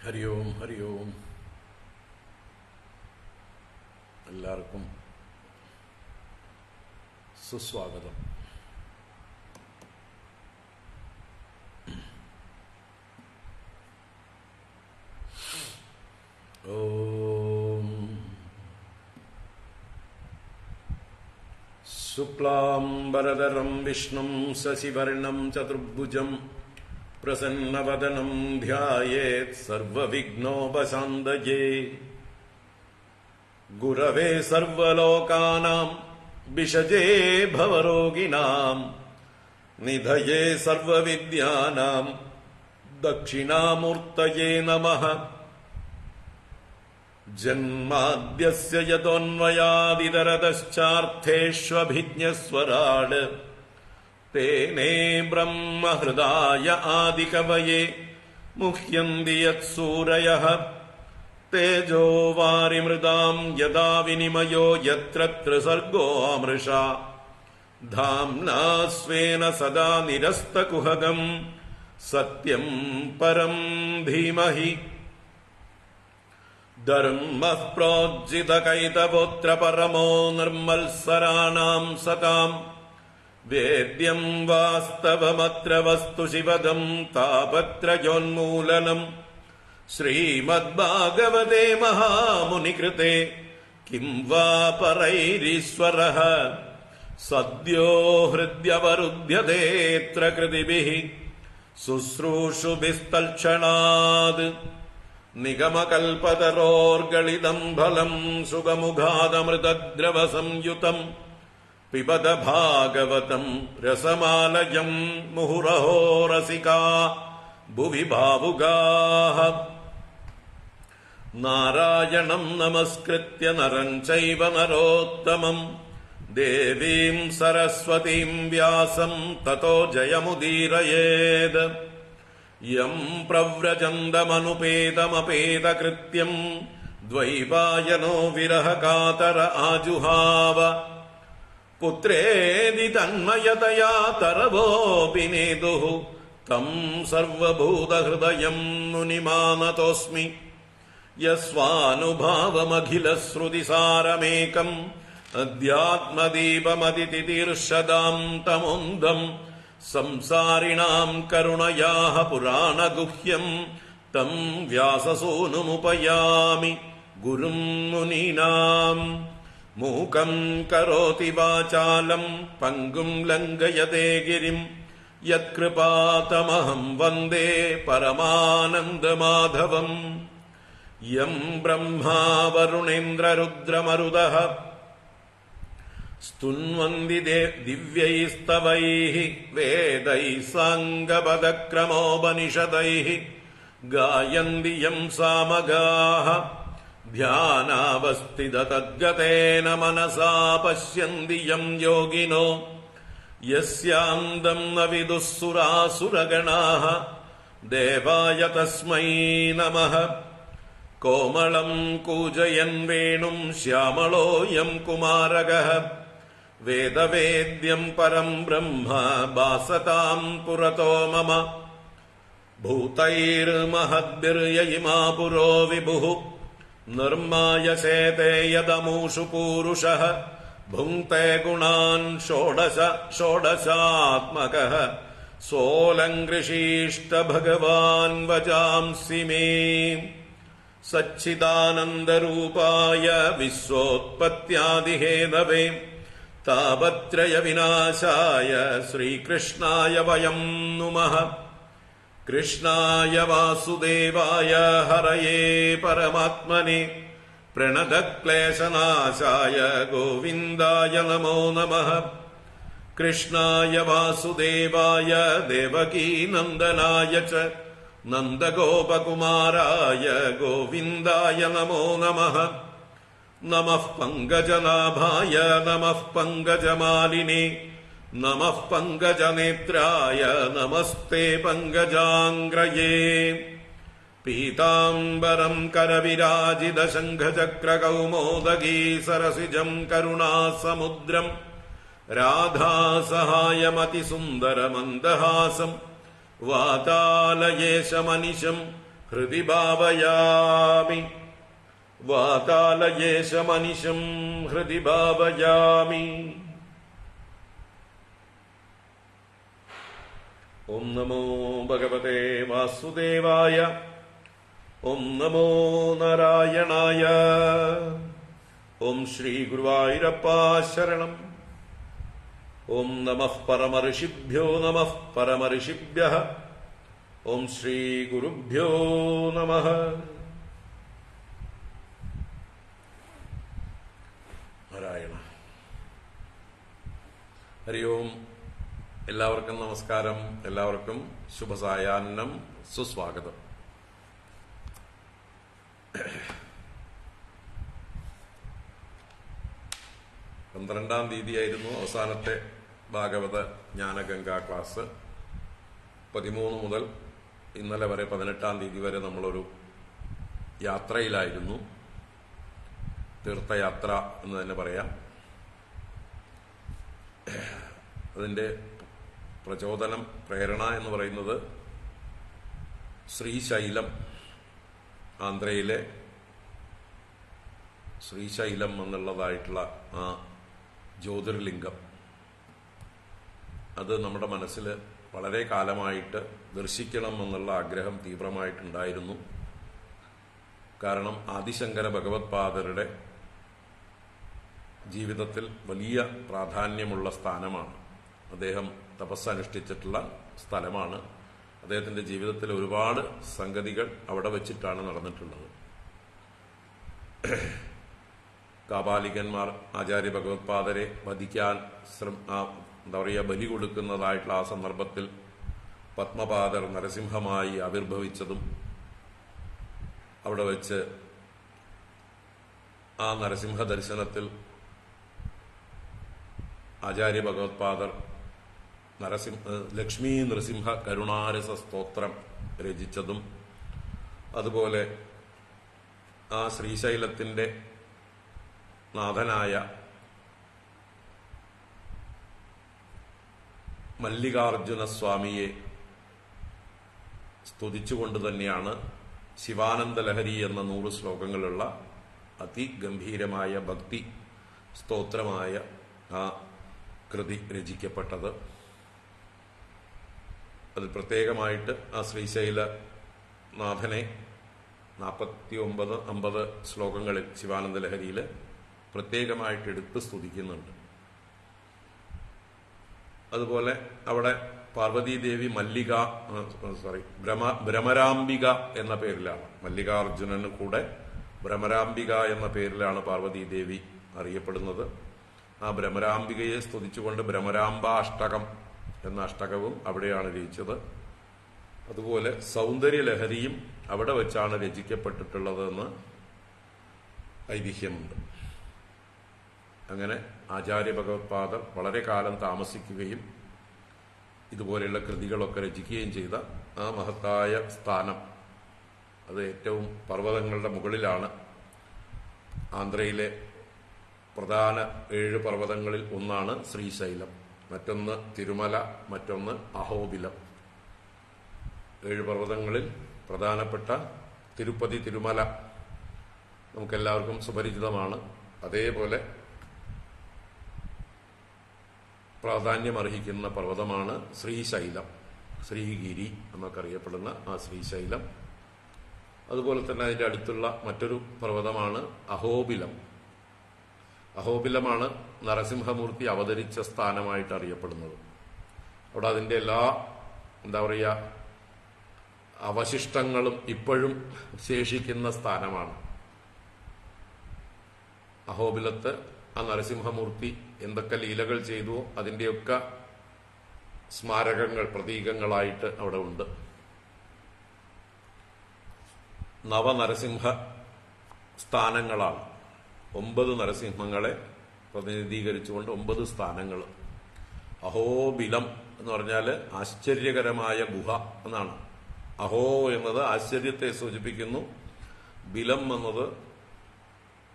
ഹരി ഓം ഹരി ഓം. എല്ലാവർക്കും സുസ്വാഗതം. ഓം ശുക്ലാംബരധരം വിഷ്ണും ശശിവർണം ചതുർഭുജം പ്രസന്നവദനം ധ്യായേത് സർവവിഘ്നോപശാന്തയേ. ഗുരവേ സർവലോകാനാം വിഷജേ ഭവരോഗിണാം നിധയേ സർവവിദ്യാനാം ദക്ഷിണാമൂർത്തയേ നമഃ. ജന്മാദ്യസ്യ യതോന്വയാദിതരതശ്ചാർത്ഥേഷ്വഭിജ്ഞസ്വരാട് തേനേ ബ്രഹ്മഹൃദായ ആദികവയേ മുഹ്യന്തി യത്സൂരയഃ. തേജോ വാരിമൃതാം യദാ വിനിമയോ യത്ര ത്രിസർഗോ അമൃഷാ ധാംനാ സ്വേന സദാ നിരസ്തകുഹകം സത്യം പരം ധീമഹി. ധർമ്മഃ പ്രോജ്ജിതകൈതപുത്ര പരമോ നിർമ്മത്സരാണാം സതാം. വേദ്യം വാസ്തവമത്ര വസ്തു ശിവദം താപത്രയോന്മൂലനം. ശ്രീമദ്ഭാഗവതേ മഹാമുനികൃതേ കിം വാ പരൈരീശ്വരഃ. സദ്യോ ഹൃദ്യവരുധ്യതേത്ര കൃതിഭിഃ ശുശ്രൂഷുഭിസ്തൽക്ഷണാത്. നിഗമകൽപതരോർഗളിതം ഫലം സുഖമുഖാദമൃതദ്രവസംയുതം പിബത ഭാഗവതം രസമാലയം മുഹുരഹോ രസികാ ഭുവി ഭാവുകാഃ. നാരായണം നമസ്കൃത്യ നരം ചൈവ നരോത്തമം ദേവീം സരസ്വതീം വ്യാസം തതോ ജയമുദീരയേത്. യം പ്രവ്രജന്തമനുപേതമപേതകൃത്യം ദ്വൈപായനോ വിരഹകാതര ആജുഹാവ. പുത്രേതി തന്മയതയാ തരവോപി നേതുഃ തം സർവഭൂതഹൃദയം മുനിമാനതോസ്മി. യസ്വാനുഭാവമഖിലശ്രുതിസാരമേകം അധ്യാത്മദീപമതിതിതീർഷദാം തമോന്ധം. സംസാരിണാം കരുണയാഃ പുരാണഗുഹ്യം തം വ്യാസസൂനുമുപയാമി ഗുരും മുനീനാം. മൂകം കരോതി വാചാലം പങ്കും ലംഘയതേ ഗിരിം യത്കൃപാതമഹം വന്ദേ പരമാനന്ദമാധവം. യം ബ്രഹ്മാ വരുണേന്ദ്രരുദ്രമരുതഃ സ്തുന്വന്തി ദിവ്യൈസ്തവൈഃ വേദൈഃ സാംഗപദക്രമോപനിഷദൈഃ ഗായന്തി യം സാമഗാഃ. ധ്യാനാവസ്ഥിതതദ്ഗതേന മനസാ പശ്യന്തി യം യോഗിനോ യസ്യാന്തം ന വിദുഃ സുരാസുരഗണാഃ. ദേവായ തസ്മൈ നമഃ. കോമളം കൂജയൻ വേണും ശ്യാമളോയം കുമാരകഃ. വേദവേദ്യം പരം ബ്രഹ്മ ഭാസതാം പുരതോ മമ. ഭൂതൈർമഹദ്ഭിർയയിമാ പുരോ വിഭുഃ നിർമായസേതേ യദമൂഷു പൂരുഷഃ. ഭുങ്ക്തേ ഗുണാൻ ഷോഡശ ഷോഡശാത്മകഃ. സോലങ്കൃഷീഷ്ട ഭഗവാൻ വചാംസി മേ. സച്ചിദാനന്ദരൂപായ വിശ്വോത്പത്യാദിഹേതവേ താപത്രയ വിനാശായ ശ്രീകൃഷ്ണായ വയം നുമഃ. കൃഷ്ണായ വാസുദേവായ ഹരയേ പരമാത്മനെ പ്രണതക്ലേശനാശായ ഗോവിന്ദായ നമോ നമഃ. കൃഷ്ണായ വാസുദേവായ ദേവകീനന്ദനായ ച നന്ദഗോപകുമാരായ ഗോവിന്ദായ നമോ നമഃ. നമഃ പങ്കജനാഭായ നമഃ പങ്കജമാലിനേ നമഃ പങ്കജനേത്രായ നമസ്തേ പങ്കജാംഗ്രയേ. പീതാംബരം കരവിരാജിതശംഖചക്രകൗമോദഗീ സരസിജം കരുണാസമുദ്രം രാധാസഹായമതിസുന്ദരമന്ദഹാസം വാതാലയേശമനിശം ഹൃദി ഭാവയാമി വാതാലയേശമനിശം ഹൃദി ഭാവയാമി. ഓം നമോ ഭഗവതേ വാസുദേവായ. ഓം നമോ നാരായണായ. ഓം ശ്രീ ഗുരുവായൂരപ്പ ശരണം. ഓം നമഃ പരമഋഷിഭ്യോ നമഃ പരമഋഷിഭ്യഃ. ഓം ശ്രീ ഗുരുഭ്യോ നമഃ. നാരായണ. ഹരി ഓം. എല്ലാവർക്കും നമസ്കാരം. എല്ലാവർക്കും ശുഭസായാഹ്നം, സുസ്വാഗതം. പന്ത്രണ്ടാം തീയതിയായിരുന്നു അവസാനത്തെ ഭാഗവത ജ്ഞാനഗംഗാ ക്ലാസ്. 13 മുതൽ ഇന്നലെ വരെ 18-ാം തീയതി വരെ നമ്മളൊരു യാത്രയിലായിരുന്നു. തീർത്ഥയാത്ര എന്ന് തന്നെ പറയാം. അതിന്റെ പ്രചോദനം, പ്രേരണ എന്ന് പറയുന്നത് ശ്രീശൈലം, ആന്ധ്രയിലെ ശ്രീശൈലം എന്നുള്ളതായിട്ടുള്ള ആ ജ്യോതിർലിംഗം, അത് നമ്മുടെ മനസ്സിൽ വളരെ കാലമായിട്ട് ദർശിക്കണം എന്നുള്ള ആഗ്രഹം തീവ്രമായിട്ടുണ്ടായിരുന്നു. കാരണം ആദിശങ്കര ഭഗവത്പാദരുടെ ജീവിതത്തിൽ വലിയ പ്രാധാന്യമുള്ള സ്ഥാനമാണ്. അദ്ദേഹം തപസ്സനുഷ്ഠിച്ചിട്ടുള്ള സ്ഥലമാണ്. അദ്ദേഹത്തിന്റെ ജീവിതത്തിൽ ഒരുപാട് സംഗതികൾ അവിടെ വെച്ചിട്ടാണ് നടന്നിട്ടുള്ളത്. കാപാലികന്മാർ ആചാര്യ ഭഗവത്പാദരെ വധിക്കാൻ ബലി കൊടുക്കുന്നതായിട്ടുള്ള ആ സന്ദർഭത്തിൽ പത്മപാദർ നരസിംഹമായി ആവിർഭവിച്ചതും, അവിടെ വെച്ച് ആ നരസിംഹ ദർശനത്തിൽ ആചാര്യ ഭഗവത്പാദർ ലക്ഷ്മീ നൃസിംഹ കരുണാരസ സ്തോത്രം രചിച്ചതും, അതുപോലെ ആ ശ്രീശൈലത്തിന്റെ നാഥനായ മല്ലികാർജുന സ്വാമിയെ സ്തുതിച്ചുകൊണ്ട് തന്നെയാണ് ശിവാനന്ദ ലഹരി എന്ന 100 ശ്ലോകങ്ങളുള്ള അതിഗംഭീരമായ ഭക്തി സ്തോത്രമായ ആ കൃതി രചിക്കപ്പെട്ടത്. അതിൽ പ്രത്യേകമായിട്ട് ആ ശ്രീശൈല നാഥനെ 49-50 ശ്ലോകങ്ങളിൽ ശിവാനന്ദ ലഹരിയിൽ പ്രത്യേകമായിട്ട് എടുത്ത് സ്തുതിക്കുന്നുണ്ട്. അതുപോലെ അവിടെ പാർവതീദേവി ഭ്രമരാംബിക എന്ന പേരിലാണ്, മല്ലികാർജുനന് കൂടെ ഭ്രമരാംബിക എന്ന പേരിലാണ് പാർവതീദേവി അറിയപ്പെടുന്നത്. ആ ഭ്രമരാംബികയെ സ്തുതിച്ചുകൊണ്ട് ഭ്രമരാംബാഷ്ടകം എന്ന അഷ്ടകവും അവിടെയാണ് രചിച്ചത്. അതുപോലെ സൗന്ദര്യലഹരിയും അവിടെ വെച്ചാണ് രചിക്കപ്പെട്ടിട്ടുള്ളതെന്ന് ഐതിഹ്യമുണ്ട്. അങ്ങനെ ആചാര്യ ഭഗവത്പാദർ വളരെ കാലം താമസിക്കുകയും ഇതുപോലെയുള്ള കൃതികളൊക്കെ രചിക്കുകയും ചെയ്ത ആ മഹത്തായ സ്ഥാനം, അത് ഏറ്റവും പർവ്വതങ്ങളുടെ മുകളിലാണ്. ആന്ധ്രയിലെ പ്രധാന 7 പർവ്വതങ്ങളിൽ ഒന്നാണ് ശ്രീശൈലം, മറ്റൊന്ന് തിരുമല, മറ്റൊന്ന് അഹോബിലം. 7 പർവ്വതങ്ങളിൽ പ്രധാനപ്പെട്ട തിരുപ്പതി, തിരുമല നമുക്കെല്ലാവർക്കും സുപരിചിതമാണ്. അതേപോലെ പ്രാധാന്യമർഹിക്കുന്ന പർവ്വതമാണ് ശ്രീശൈലം, ശ്രീഗിരി എന്നൊക്കെ അറിയപ്പെടുന്ന ആ ശ്രീശൈലം. അതുപോലെ തന്നെ അതിന്റെ അടുത്തുള്ള മറ്റൊരു പർവ്വതമാണ് അഹോബിലം. അഹോബിലമാണ് നരസിംഹമൂർത്തി അവതരിച്ച സ്ഥാനമായിട്ട് അറിയപ്പെടുന്നത്. അവിടെ അതിന്റെ എല്ലാ അവശിഷ്ടങ്ങളും ഇപ്പോഴും ശേഷിക്കുന്ന സ്ഥാനമാണ്. അഹോബിലത്ത് ആ നരസിംഹമൂർത്തി എന്തൊക്കെ ലീലകൾ ചെയ്തുവോ അതിന്റെയൊക്കെ സ്മാരകങ്ങൾ, പ്രതീകങ്ങളായിട്ട് അവിടെ ഉണ്ട്. നവനരസിംഹ സ്ഥാനങ്ങളാണ്. 9 നരസിംഹങ്ങളെ പ്രതിനിധീകരിച്ചുകൊണ്ട് 9 സ്ഥാനങ്ങൾ. അഹോബിലം എന്ന് പറഞ്ഞാൽ ആശ്ചര്യകരമായ ഗുഹ എന്നാണ്. അഹോ എന്നത് ആശ്ചര്യത്തെ സൂചിപ്പിക്കുന്നു. ബിലം എന്നത്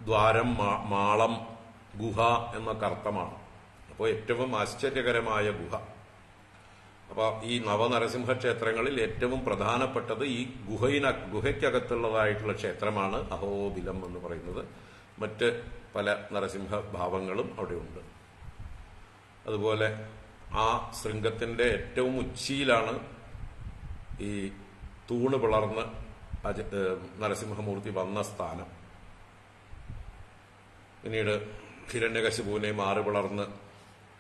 ദ്വാരം, മാളം, ഗുഹ എന്നൊക്കെ അർത്ഥമാണ്. അപ്പോൾ ഏറ്റവും ആശ്ചര്യകരമായ ഗുഹ. അപ്പോൾ ഈ നവനരസിംഹ ക്ഷേത്രങ്ങളിൽ ഏറ്റവും പ്രധാനപ്പെട്ടത് ഈ ഗുഹയ്ക്കകത്തുള്ളതായിട്ടുള്ള ക്ഷേത്രമാണ് അഹോബിലം എന്ന് പറയുന്നത്. മറ്റ് പല നരസിംഹ ഭാവങ്ങളും അവിടെയുണ്ട്. അതുപോലെ ആ ശൃംഗത്തിന്റെ ഏറ്റവും ഉച്ചിയിലാണ് ഈ തൂണ് പിളർന്ന് നരസിംഹമൂർത്തി വന്ന സ്ഥാനം. പിന്നീട് ഹിരണ്യകശിപുവിനെ മാറി പിളർന്ന്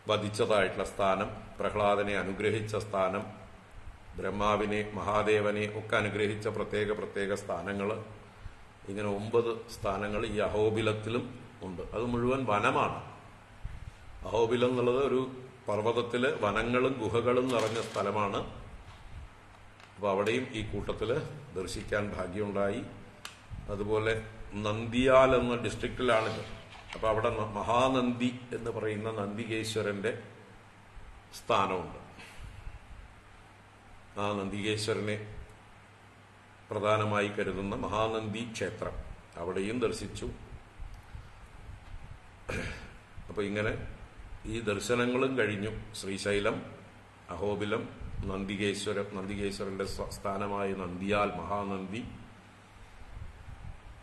വധിച്ചതായിട്ടുള്ള സ്ഥാനം, പ്രഹ്ലാദനെ അനുഗ്രഹിച്ച സ്ഥാനം, ബ്രഹ്മാവിനെ മഹാദേവനെ ഒക്കെ അനുഗ്രഹിച്ച പ്രത്യേക സ്ഥാനങ്ങൾ, ഇങ്ങനെ 9 സ്ഥാനങ്ങൾ ഈ അഹോബിലത്തിലും ഉണ്ട്. അത് മുഴുവൻ വനമാണ്. അഹോബിലം എന്നുള്ളത് ഒരു പർവ്വതത്തില് വനങ്ങളും ഗുഹകളും നിറഞ്ഞ സ്ഥലമാണ്. അപ്പൊ അവിടെയും ഈ കൂട്ടത്തില് ദർശിക്കാൻ ഭാഗ്യമുണ്ടായി. അതുപോലെ നന്ദിയാൽ എന്ന ഡിസ്ട്രിക്റ്റിലാണിത്. അപ്പൊ അവിടെ മഹാനന്ദി എന്ന് പറയുന്ന നന്ദികേശ്വരന്റെ സ്ഥാനമുണ്ട്. ആ നന്ദികേശ്വരനെ പ്രധാനമായി കരുതുന്ന മഹാനന്ദി ക്ഷേത്രം അവിടെയും ദർശിച്ചു. അപ്പൊ ഇങ്ങനെ ഈ ദർശനങ്ങളും കഴിഞ്ഞു. ശ്രീശൈലം, അഹോബിലം, നന്ദികേശ്വരന്റെ സ്ഥാനമായ നന്ദിയാൽ മഹാനന്ദി,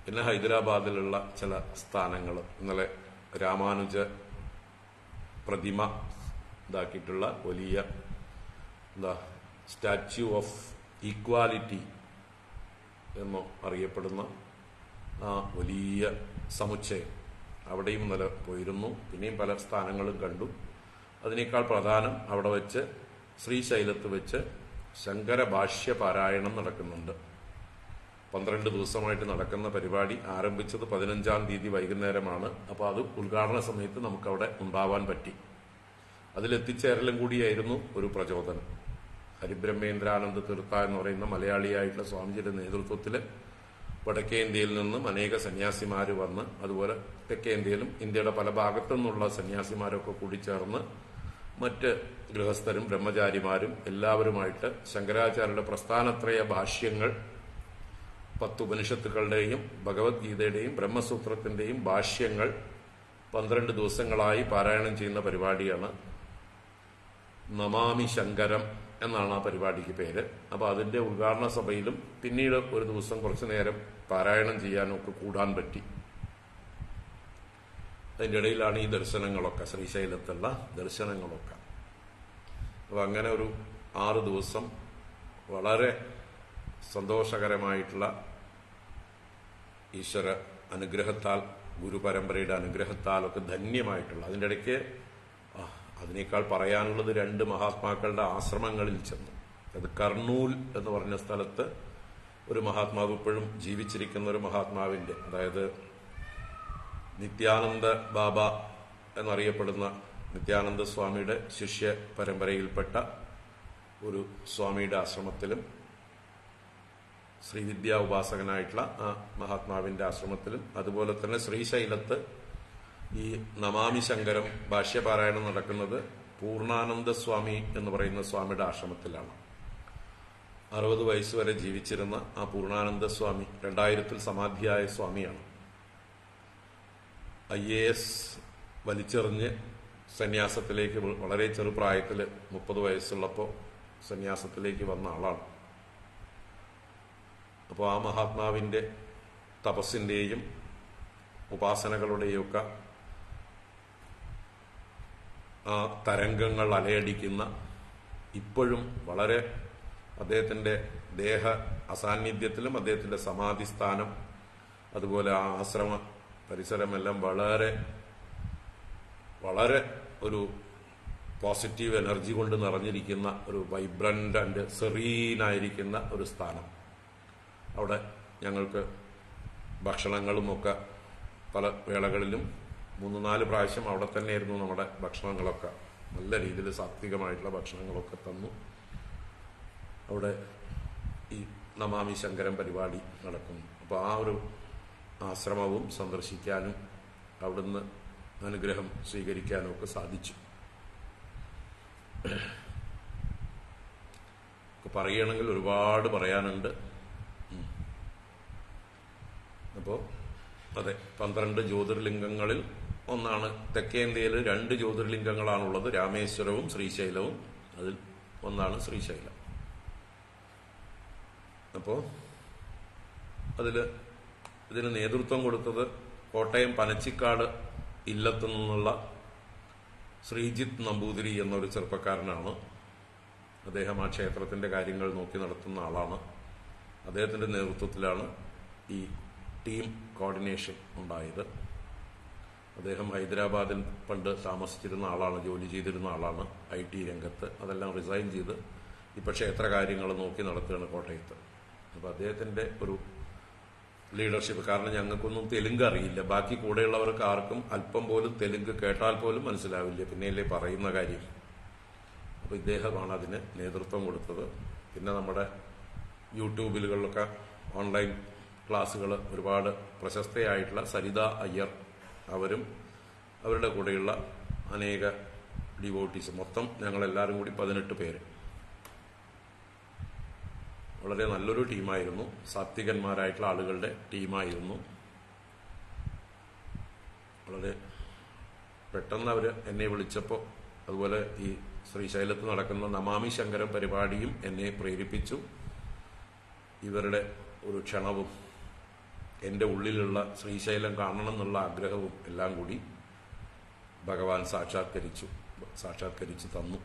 പിന്നെ ഹൈദരാബാദിലുള്ള ചില സ്ഥാനങ്ങൾ. ഇന്നലെ രാമാനുജ പ്രതിമ ഇതാക്കിയിട്ടുള്ള വലിയ സ്റ്റാച്യു ഓഫ് ഈക്വാലിറ്റി എന്ന് അറിയപ്പെടുന്ന ആ വലിയ സമുച്ചയം, അവിടെയും ഇന്നലെ പോയിരുന്നു. പിന്നെയും പല സ്ഥാനങ്ങളും കണ്ടു. അതിനേക്കാൾ പ്രധാനം അവിടെ വെച്ച് ശ്രീശൈലത്ത് വെച്ച് ശങ്കര ഭാഷ്യ പാരായണം നടക്കുന്നുണ്ട്. 12 ദിവസമായിട്ട് നടക്കുന്ന പരിപാടി ആരംഭിച്ചത് 15-ാം തീയതി വൈകുന്നേരമാണ്. അപ്പോൾ അത് ഉദ്ഘാടന സമയത്ത് നമുക്കവിടെ ഉണ്ടാവാൻ പറ്റി. അതിലെത്തിച്ചേരലും കൂടിയായിരുന്നു ഒരു പ്രചോദനം. ഹരിബ്രഹ്മേന്ദ്രാനന്ദ തീർത്ഥ എന്ന് പറയുന്ന മലയാളിയായിട്ടുള്ള സ്വാമിജിയുടെ നേതൃത്വത്തിൽ വടക്കേ ഇന്ത്യയിൽ നിന്നും അനേക സന്യാസിമാർ വന്ന്, അതുപോലെ തെക്കേ ഇന്ത്യയിലും ഇന്ത്യയുടെ പല ഭാഗത്തു നിന്നുള്ള സന്യാസിമാരൊക്കെ കൂടി ചേർന്ന് മറ്റ് ഗൃഹസ്ഥരും ബ്രഹ്മചാരിമാരും എല്ലാവരുമായിട്ട് ശങ്കരാചാര്യരുടെ പ്രസ്ഥാനത്രയ ഭാഷ്യങ്ങൾ, 10 ഉപനിഷത്തുക്കളുടെയും ഭഗവത്ഗീതയുടെയും ബ്രഹ്മസൂത്രത്തിന്റെയും ഭാഷ്യങ്ങൾ 12 ദിവസങ്ങളായി പാരായണം ചെയ്യുന്ന പരിപാടിയാണ്. നമാമി ശങ്കരം എന്നാണ് ആ പരിപാടിക്ക് പേര്. അപ്പൊ അതിന്റെ ഉദ്ഘാടന സഭയിലും പിന്നീട് ഒരു ദിവസം കുറച്ചു നേരം പാരായണം ചെയ്യാനും ഒക്കെ കൂടാൻ പറ്റി. അതിൻ്റെ ഇടയിലാണ് ഈ ദർശനങ്ങളൊക്കെ, ശ്രീശൈലത്തുള്ള ദർശനങ്ങളൊക്കെ. അപ്പൊ അങ്ങനെ ഒരു 6 ദിവസം വളരെ സന്തോഷകരമായിട്ടുള്ള ഈശ്വര അനുഗ്രഹത്താൽ, ഗുരുപരമ്പരയുടെ അനുഗ്രഹത്താലൊക്കെ ധന്യമായിട്ടുള്ള, അതിൻ്റെ ഇടയ്ക്ക് അതിനേക്കാൾ പറയാനുള്ളത് 2 മഹാത്മാക്കളുടെ ആശ്രമങ്ങളിൽ ചെന്നു. അത് കർണൂൽ എന്ന് പറഞ്ഞ സ്ഥലത്ത് ഒരു മഹാത്മാവ്, ഇപ്പോഴും ജീവിച്ചിരിക്കുന്ന ഒരു മഹാത്മാവിന്റെ, അതായത് നിത്യാനന്ദ ബാബ എന്നറിയപ്പെടുന്ന നിത്യാനന്ദ സ്വാമിയുടെ ശിഷ്യ പരമ്പരയിൽപ്പെട്ട ഒരു സ്വാമിയുടെ ആശ്രമത്തിലും, ശ്രീവിദ്യാ ഉപാസകനായിട്ടുള്ള ആ മഹാത്മാവിന്റെ ആശ്രമത്തിലും, അതുപോലെ തന്നെ ശ്രീശൈലത്ത് ഈ നമാമി ശങ്കരം ഭാഷ്യപാരായണം നടക്കുന്നത് പൂർണ്ണാനന്ദ സ്വാമി എന്ന് പറയുന്ന സ്വാമിയുടെ ആശ്രമത്തിലാണ്. 60 വയസ്സ് വരെ ജീവിച്ചിരുന്ന ആ പൂർണ്ണാനന്ദ സ്വാമി 2000 സമാധിയായ സ്വാമിയാണ്. IAS വലിച്ചെറിഞ്ഞ് സന്യാസത്തിലേക്ക് വളരെ ചെറുപ്രായത്തിൽ 30 വയസ്സുള്ളപ്പോൾ സന്യാസത്തിലേക്ക് വന്ന ആളാണ്. അപ്പോൾ ആ മഹാത്മാവിന്റെ തപസ്സിന്റെയും ഉപാസനകളുടെയും ഒക്കെ ആ തരംഗങ്ങൾ അലയടിക്കുന്ന, ഇപ്പോഴും വളരെ അദ്ദേഹത്തിന്റെ ദേഹ അസാന്നിധ്യത്തിലും അദ്ദേഹത്തിന്റെ സമാധിസ്ഥാനം, അതുപോലെ ആ ആശ്രമ പരിസരമെല്ലാം വളരെ വളരെ ഒരു പോസിറ്റീവ് എനർജി കൊണ്ട് നിറഞ്ഞിരിക്കുന്ന ഒരു വൈബ്രന്റ് ആൻഡ് സെറീനായിരിക്കുന്ന ഒരു സ്ഥാനം. അവിടെ ഞങ്ങൾക്ക് ഭക്ഷണങ്ങളുമൊക്കെ പല വേളകളിലും 3-4 പ്രാവശ്യം അവിടെ തന്നെയായിരുന്നു നമ്മുടെ ഭക്ഷണങ്ങളൊക്കെ. നല്ല രീതിയിൽ സാത്വികമായിട്ടുള്ള ഭക്ഷണങ്ങളൊക്കെ തന്നു. അവിടെ ഈ നമാമി ശങ്കരം പരിപാടി നടക്കുന്നു. അപ്പോൾ ആ ഒരു ആശ്രമവും സന്ദർശിക്കാനും അവിടുന്ന് അനുഗ്രഹം സ്വീകരിക്കാനും ഒക്കെ സാധിച്ചു. പറയുകയാണെങ്കിൽ ഒരുപാട് പറയാനുണ്ട്. അപ്പോൾ അതെ, 12 ജ്യോതിർലിംഗങ്ങളിൽ ഒന്നാണ്. തെക്കേ ഇന്ത്യയിൽ 2 ജ്യോതിർലിംഗങ്ങളാണുള്ളത്, രാമേശ്വരവും ശ്രീശൈലവും. അതിൽ ഒന്നാണ് ശ്രീശൈലം. അപ്പോൾ ഇതിന് നേതൃത്വം കൊടുത്തത് കോട്ടയം പനച്ചിക്കാട് ഇല്ലത്തു നിന്നുള്ള ശ്രീജിത്ത് നമ്പൂതിരി എന്നൊരു ചെറുപ്പക്കാരനാണ്. അദ്ദേഹം ആ ക്ഷേത്രത്തിന്റെ കാര്യങ്ങൾ നോക്കി നടത്തുന്ന ആളാണ്. അദ്ദേഹത്തിന്റെ നേതൃത്വത്തിലാണ് ഈ ടീം കോർഡിനേഷൻ ഉണ്ടായത്. അദ്ദേഹം ഹൈദരാബാദിൽ പണ്ട് താമസിച്ചിരുന്ന ആളാണ്, ജോലി ചെയ്തിരുന്ന ആളാണ് IT രംഗത്ത്. അതെല്ലാം റിസൈൻ ചെയ്ത് ഇപ്പം ക്ഷേത്ര കാര്യങ്ങൾ നോക്കി നടത്തുകയാണ് കോട്ടയത്ത്. അപ്പോൾ അദ്ദേഹത്തിന്റെ ഒരു ലീഡർഷിപ്പ്, കാരണം ഞങ്ങൾക്കൊന്നും തെലുങ്ക് അറിയില്ല, ബാക്കി കൂടെയുള്ളവർക്ക് ആർക്കും അല്പം പോലും തെലുങ്ക് കേട്ടാൽ പോലും മനസ്സിലാവില്ല, പിന്നെയല്ലേ പറയുന്ന കാര്യം. അപ്പോൾ ഇദ്ദേഹമാണ് അതിന് നേതൃത്വം കൊടുത്തത്. പിന്നെ നമ്മുടെ യൂട്യൂബിലുകളിലൊക്കെ ഓൺലൈൻ ക്ലാസ്സുകൾ ഒരുപാട് പ്രശസ്തയായിട്ടുള്ള സരിത അയ്യർ, അവരും അവരുടെ കൂടെയുള്ള അനേക ഡിവോട്ടീസ്, മൊത്തം ഞങ്ങളെല്ലാവരും കൂടി 18 പേര്. വളരെ നല്ലൊരു ടീമായിരുന്നു, സാത്വികന്മാരായിട്ടുള്ള ആളുകളുടെ ടീമായിരുന്നു. വളരെ പെട്ടെന്ന് അവർ എന്നെ വിളിച്ചപ്പോൾ, അതുപോലെ ഈ ശ്രീശൈലത്ത് നടക്കുന്ന നമാമി ശങ്കരം പരിപാടിയും എന്നെ പ്രേരിപ്പിച്ചു. ഇവരുടെ ഒരു ക്ഷണവും എൻ്റെ ഉള്ളിലുള്ള ശ്രീശൈലം കാണണം എന്നുള്ള ആഗ്രഹവും എല്ലാം കൂടി ഭഗവാൻ സാക്ഷാത്കരിച്ചു തന്നു.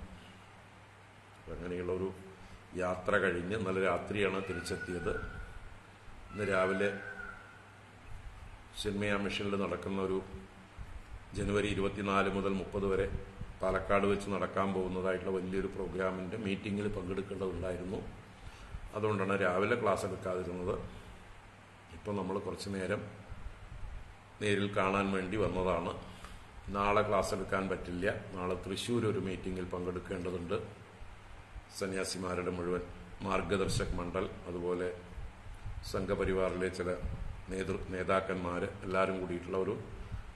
അങ്ങനെയുള്ളൊരു യാത്ര കഴിഞ്ഞ് നല്ല രാത്രിയാണ് തിരിച്ചെത്തിയത്. ഇന്ന് രാവിലെ ചിന്മയ മിഷനിൽ നടക്കുന്ന ഒരു ജനുവരി 24 മുതൽ 30 വരെ പാലക്കാട് വെച്ച് നടക്കാൻ പോകുന്നതായിട്ടുള്ള വലിയൊരു പ്രോഗ്രാമിൻ്റെ മീറ്റിങ്ങിൽ പങ്കെടുക്കേണ്ടതുണ്ടായിരുന്നു. അതുകൊണ്ടാണ് രാവിലെ ക്ലാസ് എടുക്കാതിരുന്നത്. ഇപ്പം നമ്മൾ കുറച്ച് നേരം നേരിൽ കാണാൻ വേണ്ടി വന്നതാണ്. നാളെ ക്ലാസ് എടുക്കാൻ പറ്റില്ല. നാളെ തൃശ്ശൂർ ഒരു മീറ്റിങ്ങിൽ പങ്കെടുക്കേണ്ടതുണ്ട്. സന്യാസിമാരുടെ മുഴുവൻ മാർഗദർശക് മണ്ഡൽ, അതുപോലെ സംഘപരിവാറിലെ ചില നേതാക്കന്മാർ എല്ലാവരും കൂടിയിട്ടുള്ള ഒരു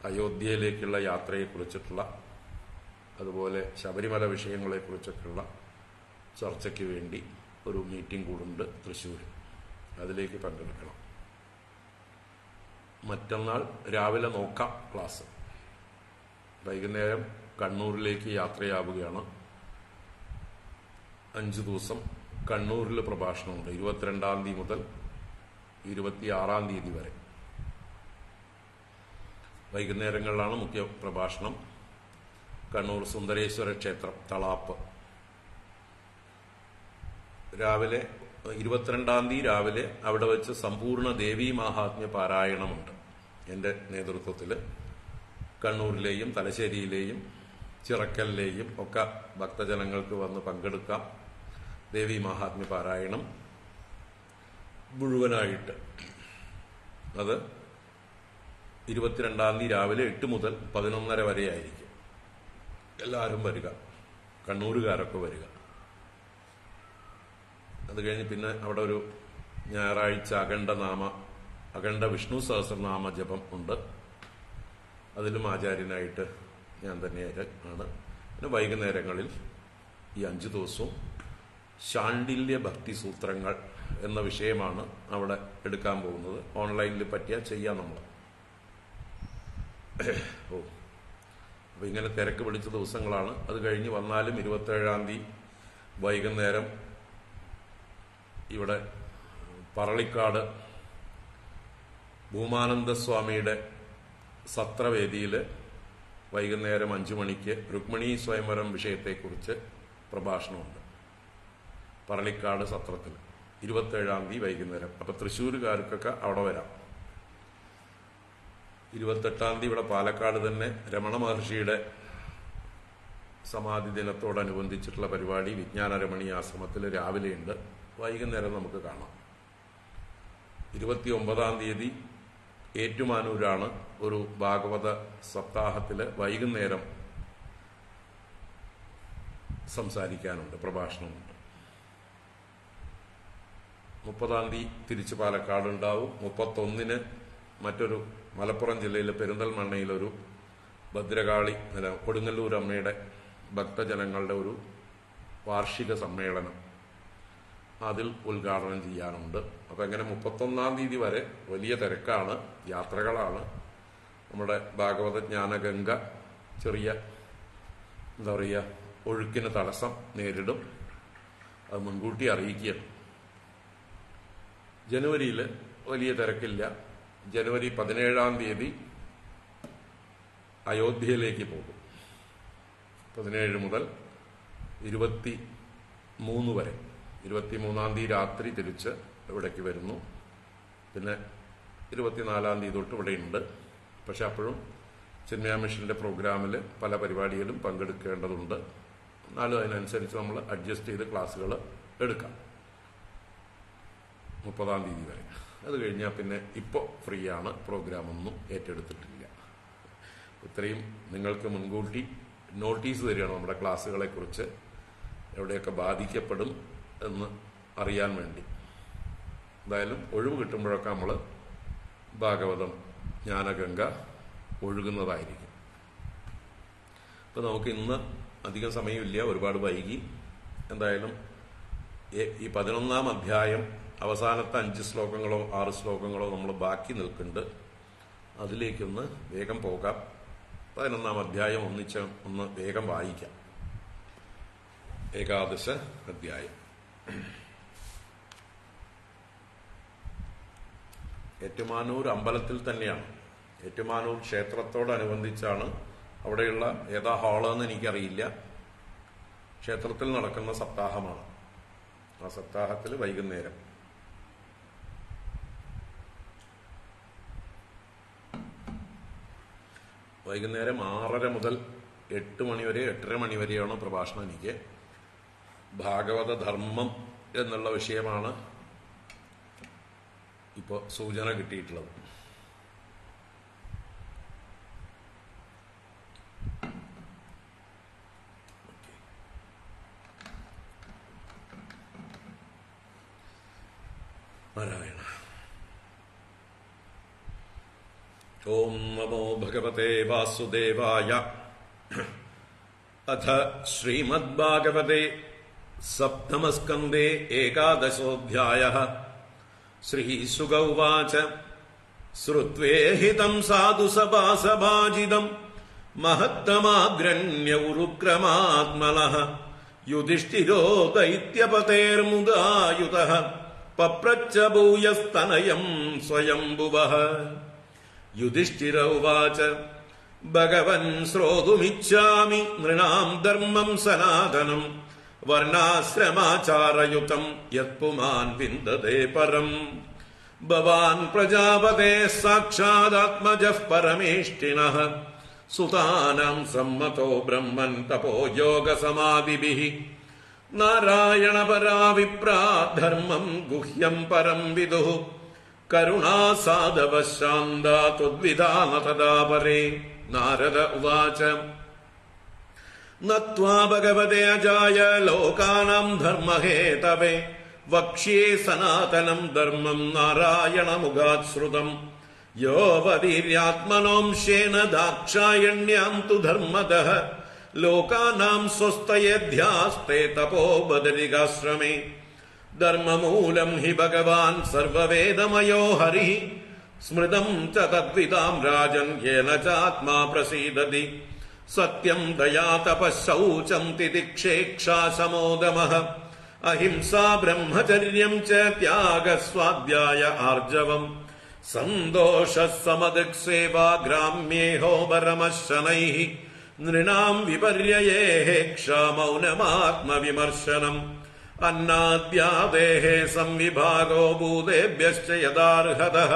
അയോധ്യയിലേക്കുള്ള യാത്രയെക്കുറിച്ചിട്ടുള്ള, അതുപോലെ ശബരിമല വിഷയങ്ങളെക്കുറിച്ചൊക്കെയുള്ള ചർച്ചയ്ക്ക് വേണ്ടി ഒരു മീറ്റിംഗ് കൂടുണ്ട് തൃശ്ശൂർ. അതിലേക്ക് പങ്കെടുക്കണം. മറ്റന്നാൾ രാവിലെ നോക്കാം ക്ലാസ്. വൈകുന്നേരം കണ്ണൂരിലേക്ക് യാത്രയാവുകയാണ്. 5 ദിവസം കണ്ണൂരിൽ പ്രഭാഷണമുണ്ട്. 22-ാം തീയതി മുതൽ 26-ാം തീയതി വരെ വൈകുന്നേരങ്ങളിലാണ് മുഖ്യ പ്രഭാഷണം. കണ്ണൂർ സുന്ദരേശ്വര ക്ഷേത്രം തളാപ്പ്. രാവിലെ 22-ാം തീയതി രാവിലെ അവിടെ വെച്ച് സമ്പൂർണ്ണ ദേവീ മാഹാത്മ്യ പാരായണമുണ്ട്. എൻ്റെ നേതൃത്വത്തിൽ കണ്ണൂരിലെയും തലശ്ശേരിയിലെയും ചിറക്കലിലെയും ഒക്കെ ഭക്തജനങ്ങൾക്ക് വന്ന് പങ്കെടുക്കാം. ദേവീ മാഹാത്മ്യ പാരായണം മുഴുവനായിട്ട്. അത് 22-ാം തീയതി രാവിലെ 8 മുതൽ 11:30 വരെ ആയിരിക്കും. എല്ലാവരും വരിക, കണ്ണൂരുകാരൊക്കെ വരിക. അത് കഴിഞ്ഞ് പിന്നെ അവിടെ ഒരു ഞായറാഴ്ച അഖണ്ഡ വിഷ്ണു സഹസ്രനാമ ജപം ഉണ്ട്. അതിലും ആചാര്യനായിട്ട് ഞാൻ തന്നെയാണ്. പിന്നെ വൈകുന്നേരങ്ങളിൽ ഈ 5 ദിവസവും ശാണ്ഡില്യ ഭക്തി സൂത്രങ്ങൾ എന്ന വിഷയമാണ് അവിടെ എടുക്കാൻ പോകുന്നത്. ഓൺലൈനിൽ പറ്റിയാൽ ചെയ്യാം നമ്മൾ. അപ്പൊ ഇങ്ങനെ തിരക്ക് പിടിച്ച ദിവസങ്ങളാണ്. അത് കഴിഞ്ഞ് വന്നാലും 27-ാം തീയതി വൈകുന്നേരം ഇവിടെ പറളിക്കാട് ഭൂമാനന്ദസ്വാമിയുടെ സത്രവേദിയിൽ വൈകുന്നേരം 5 മണിക്ക് രുക്മിണി സ്വയംവരം വിഷയത്തെക്കുറിച്ച് പ്രഭാഷണമുണ്ട്. പറളിക്കാട് സത്രത്തിൽ 27-ാം തീയതി വൈകുന്നേരം. അപ്പൊ തൃശ്ശൂരുകാർക്കൊക്കെ അവിടെ വരാം. 28-ാം തീയതി ഇവിടെ പാലക്കാട് തന്നെ രമണ മഹർഷിയുടെ സമാധി ദിനത്തോടനുബന്ധിച്ചിട്ടുള്ള പരിപാടി വിജ്ഞാനരമണി ആശ്രമത്തിൽ രാവിലെയുണ്ട്. വൈകുന്നേരം നമുക്ക് കാണാം. 29-ാം തീയതി ഏറ്റുമാനൂരാണ് ഒരു ഭാഗവത സപ്താഹത്തില് വൈകുന്നേരം സംസാരിക്കാനുണ്ട്, പ്രഭാഷണമുണ്ട്. 30-ാം തീയതി തിരിച്ച് പാലക്കാടുണ്ടാവും. 31-ന് മറ്റൊരു മലപ്പുറം ജില്ലയിലെ പെരിന്തൽമണ്ണയിലൊരു ഭദ്രകാളി കൊടുങ്ങല്ലൂർ അമ്മയുടെ ഭക്തജനങ്ങളുടെ ഒരു വാർഷിക സമ്മേളനം അതിൽ ഉദ്ഘാടനം ചെയ്യാനുണ്ട്. അപ്പം അങ്ങനെ 31-ാം തീയതി വരെ വലിയ തിരക്കാണ്, യാത്രകളാണ്. നമ്മുടെ ഭാഗവത ജ്ഞാനഗംഗ ചെറിയ ഒഴുക്കിന് തടസ്സം നേരിടും. അത് മുൻകൂട്ടി അറിയിക്കുകയാണ്. ജനുവരിയിൽ വലിയ തിരക്കില്ല. ജനുവരി 17-ാം തീയതി അയോധ്യയിലേക്ക് പോകും. 17 മുതൽ 23 വരെ. 23-ാം തീയതി രാത്രി തിരിച്ച് ഇവിടേക്ക് വരുന്നു. പിന്നെ 24-ാം തീയതി തൊട്ട് ഇവിടെ ഉണ്ട്. പക്ഷെ അപ്പോഴും ചിന്മയ മിഷന്റെ പ്രോഗ്രാമിൽ പല പരിപാടിയിലും പങ്കെടുക്കേണ്ടതുണ്ട്. എന്നാലും അതിനനുസരിച്ച് നമ്മൾ അഡ്ജസ്റ്റ് ചെയ്ത് ക്ലാസ്സുകൾ എടുക്കാം 30-ാം തീയതി വരെ. അത് കഴിഞ്ഞാൽ പിന്നെ ഇപ്പോൾ ഫ്രീ ആണ്, പ്രോഗ്രാമൊന്നും ഏറ്റെടുത്തിട്ടില്ല. ഇത്രയും നിങ്ങൾക്ക് മുൻകൂട്ടി നോട്ടീസ് തരികയാണ് നമ്മുടെ ക്ലാസ്സുകളെക്കുറിച്ച്, എവിടെയൊക്കെ ബാധിക്കപ്പെടും എന്ന് അറിയാൻ വേണ്ടി. എന്തായാലും ഒഴിവ് കിട്ടുമ്പോഴൊക്കെ നമ്മൾ ഭാഗവതം ജ്ഞാനഗംഗ ഒഴുകുന്നതായിരിക്കും. അപ്പം നമുക്ക് ഇന്ന് അധികം സമയമില്ല, ഒരുപാട് വൈകി. എന്തായാലും ഈ 11-ാം അധ്യായം അവസാനത്തെ 5 ശ്ലോകങ്ങളോ 6 ശ്ലോകങ്ങളോ നമ്മൾ ബാക്കി നിൽക്കുന്നുണ്ട്. അതിലേക്കൊന്ന് വേഗം പോകാം. 11-ാം അധ്യായം ഒന്ന് വേഗം വായിക്കാം. ഏകാദശ അധ്യായം. ഏറ്റുമാനൂർ അമ്പലത്തിൽ തന്നെയാണ്. ഏറ്റുമാനൂർ ക്ഷേത്രത്തോടനുബന്ധിച്ചാണ്. അവിടെയുള്ള ഏതാ ഹാളെന്ന് എനിക്കറിയില്ല. ക്ഷേത്രത്തിൽ നടക്കുന്ന സപ്താഹമാണ്. ആ സപ്താഹത്തിൽ വൈകുന്നേരം വൈകുന്നേരം 6:30 മുതൽ 8 മണി വരെ 8:30 മണി വരെയാണ് പ്രഭാഷണം. എനിക്ക് ഭാഗവത ധർമ്മം എന്നുള്ള വിഷയമാണ് ഇപ്പോൾ സൂചന കിട്ടിയിട്ടുള്ളത്. നാരായണ. ഓം നമോ ഭഗവതേ വാസുദേവായ. അഥ ശ്രീമദ്ഭാഗവതേ സപ്തമസ്കന്ധേ ഏകാദശോऽധ്യായഃ. ശ്രീശുക ഉവാച ശ്രുത്വേഹിതം സാധു സഭാസഭാജിതം മഹത്തമാഗ്രണ്യ ഉരുക്രമാത്മനഃ യുധിഷ്ഠിരോ ദൈത്യപതേർമുദായുതഃ പപ്രച്ഛ ഭൂയസ്തനയം സ്വയംഭുവഃ. യുധിഷ്ഠിര ഉവാച ഭഗവൻ ശ്രോതുമിച്ഛാമി നൃണാം ധർമ്മം സനാതനം വർണ്ണാശ്രമാചാരയുതം യത്പുമാൻ വിന്ദതേ പരം. ഭവാൻ പ്രജാപതേ സാക്ഷാദാത്മജഃ പരമേഷ്ഠിനഃ സുതാനാം സമ്മതോ ബ്രഹ്മൻ തപോ യോഗസമാധിഭിഃ. നാരായണപരാ വിപ്രാ ധർമ്മം ഗുഹ്യം പരം വിദുഃ കരുണാസാധവഃ ശാന്താ ത്വദ്വിധാന തദാ പരേ. നാരദ ഉവാച നത്വാ ഭഗവതേ അജായ ലോകാനാം ധർമ്മഹേതവേ വക്ഷ്യേ സനാതനം ധർമ്മം നാരായണമുഖാത് ശ്രുതം. യോ വദീര്യാത്മനോംശേന ദാക്ഷായണ്യാം തു ധർമ്മദഃ ലോകാനാം സ്വസ്തയേധ്യാസ്തേ തപോ ബദരികാശ്രമേ. ധർമ്മമൂലം ഹി ഭഗവാൻ സർവവേദമയോ ഹരിഃ സ്മൃതം ച തദ്വിദാം രാജൻ യേന ചാത്മാ പ്രസീദതി. സത്യം ദയാ തപഃ ശൗചം തിതിക്ഷേക്ഷാ ശമോദമഃ അഹിംസാ ബ്രഹ്മചര്യം ച ത്യാഗഃ സ്വാധ്യായ ആർജവം സന്തോഷഃ സമദൃക്സേവാ ഗ്രാമ്യേഹോ പരമഃ ശനൈഃ നൃണാം വിപര്യയേഃ ക്ഷാമൗനമാത്മവിമർശനം. അന്നാദ്യാദേഹ സംവിഭാഗോ ഭൂതേഭ്യശ്ച യഥാർഹതഃ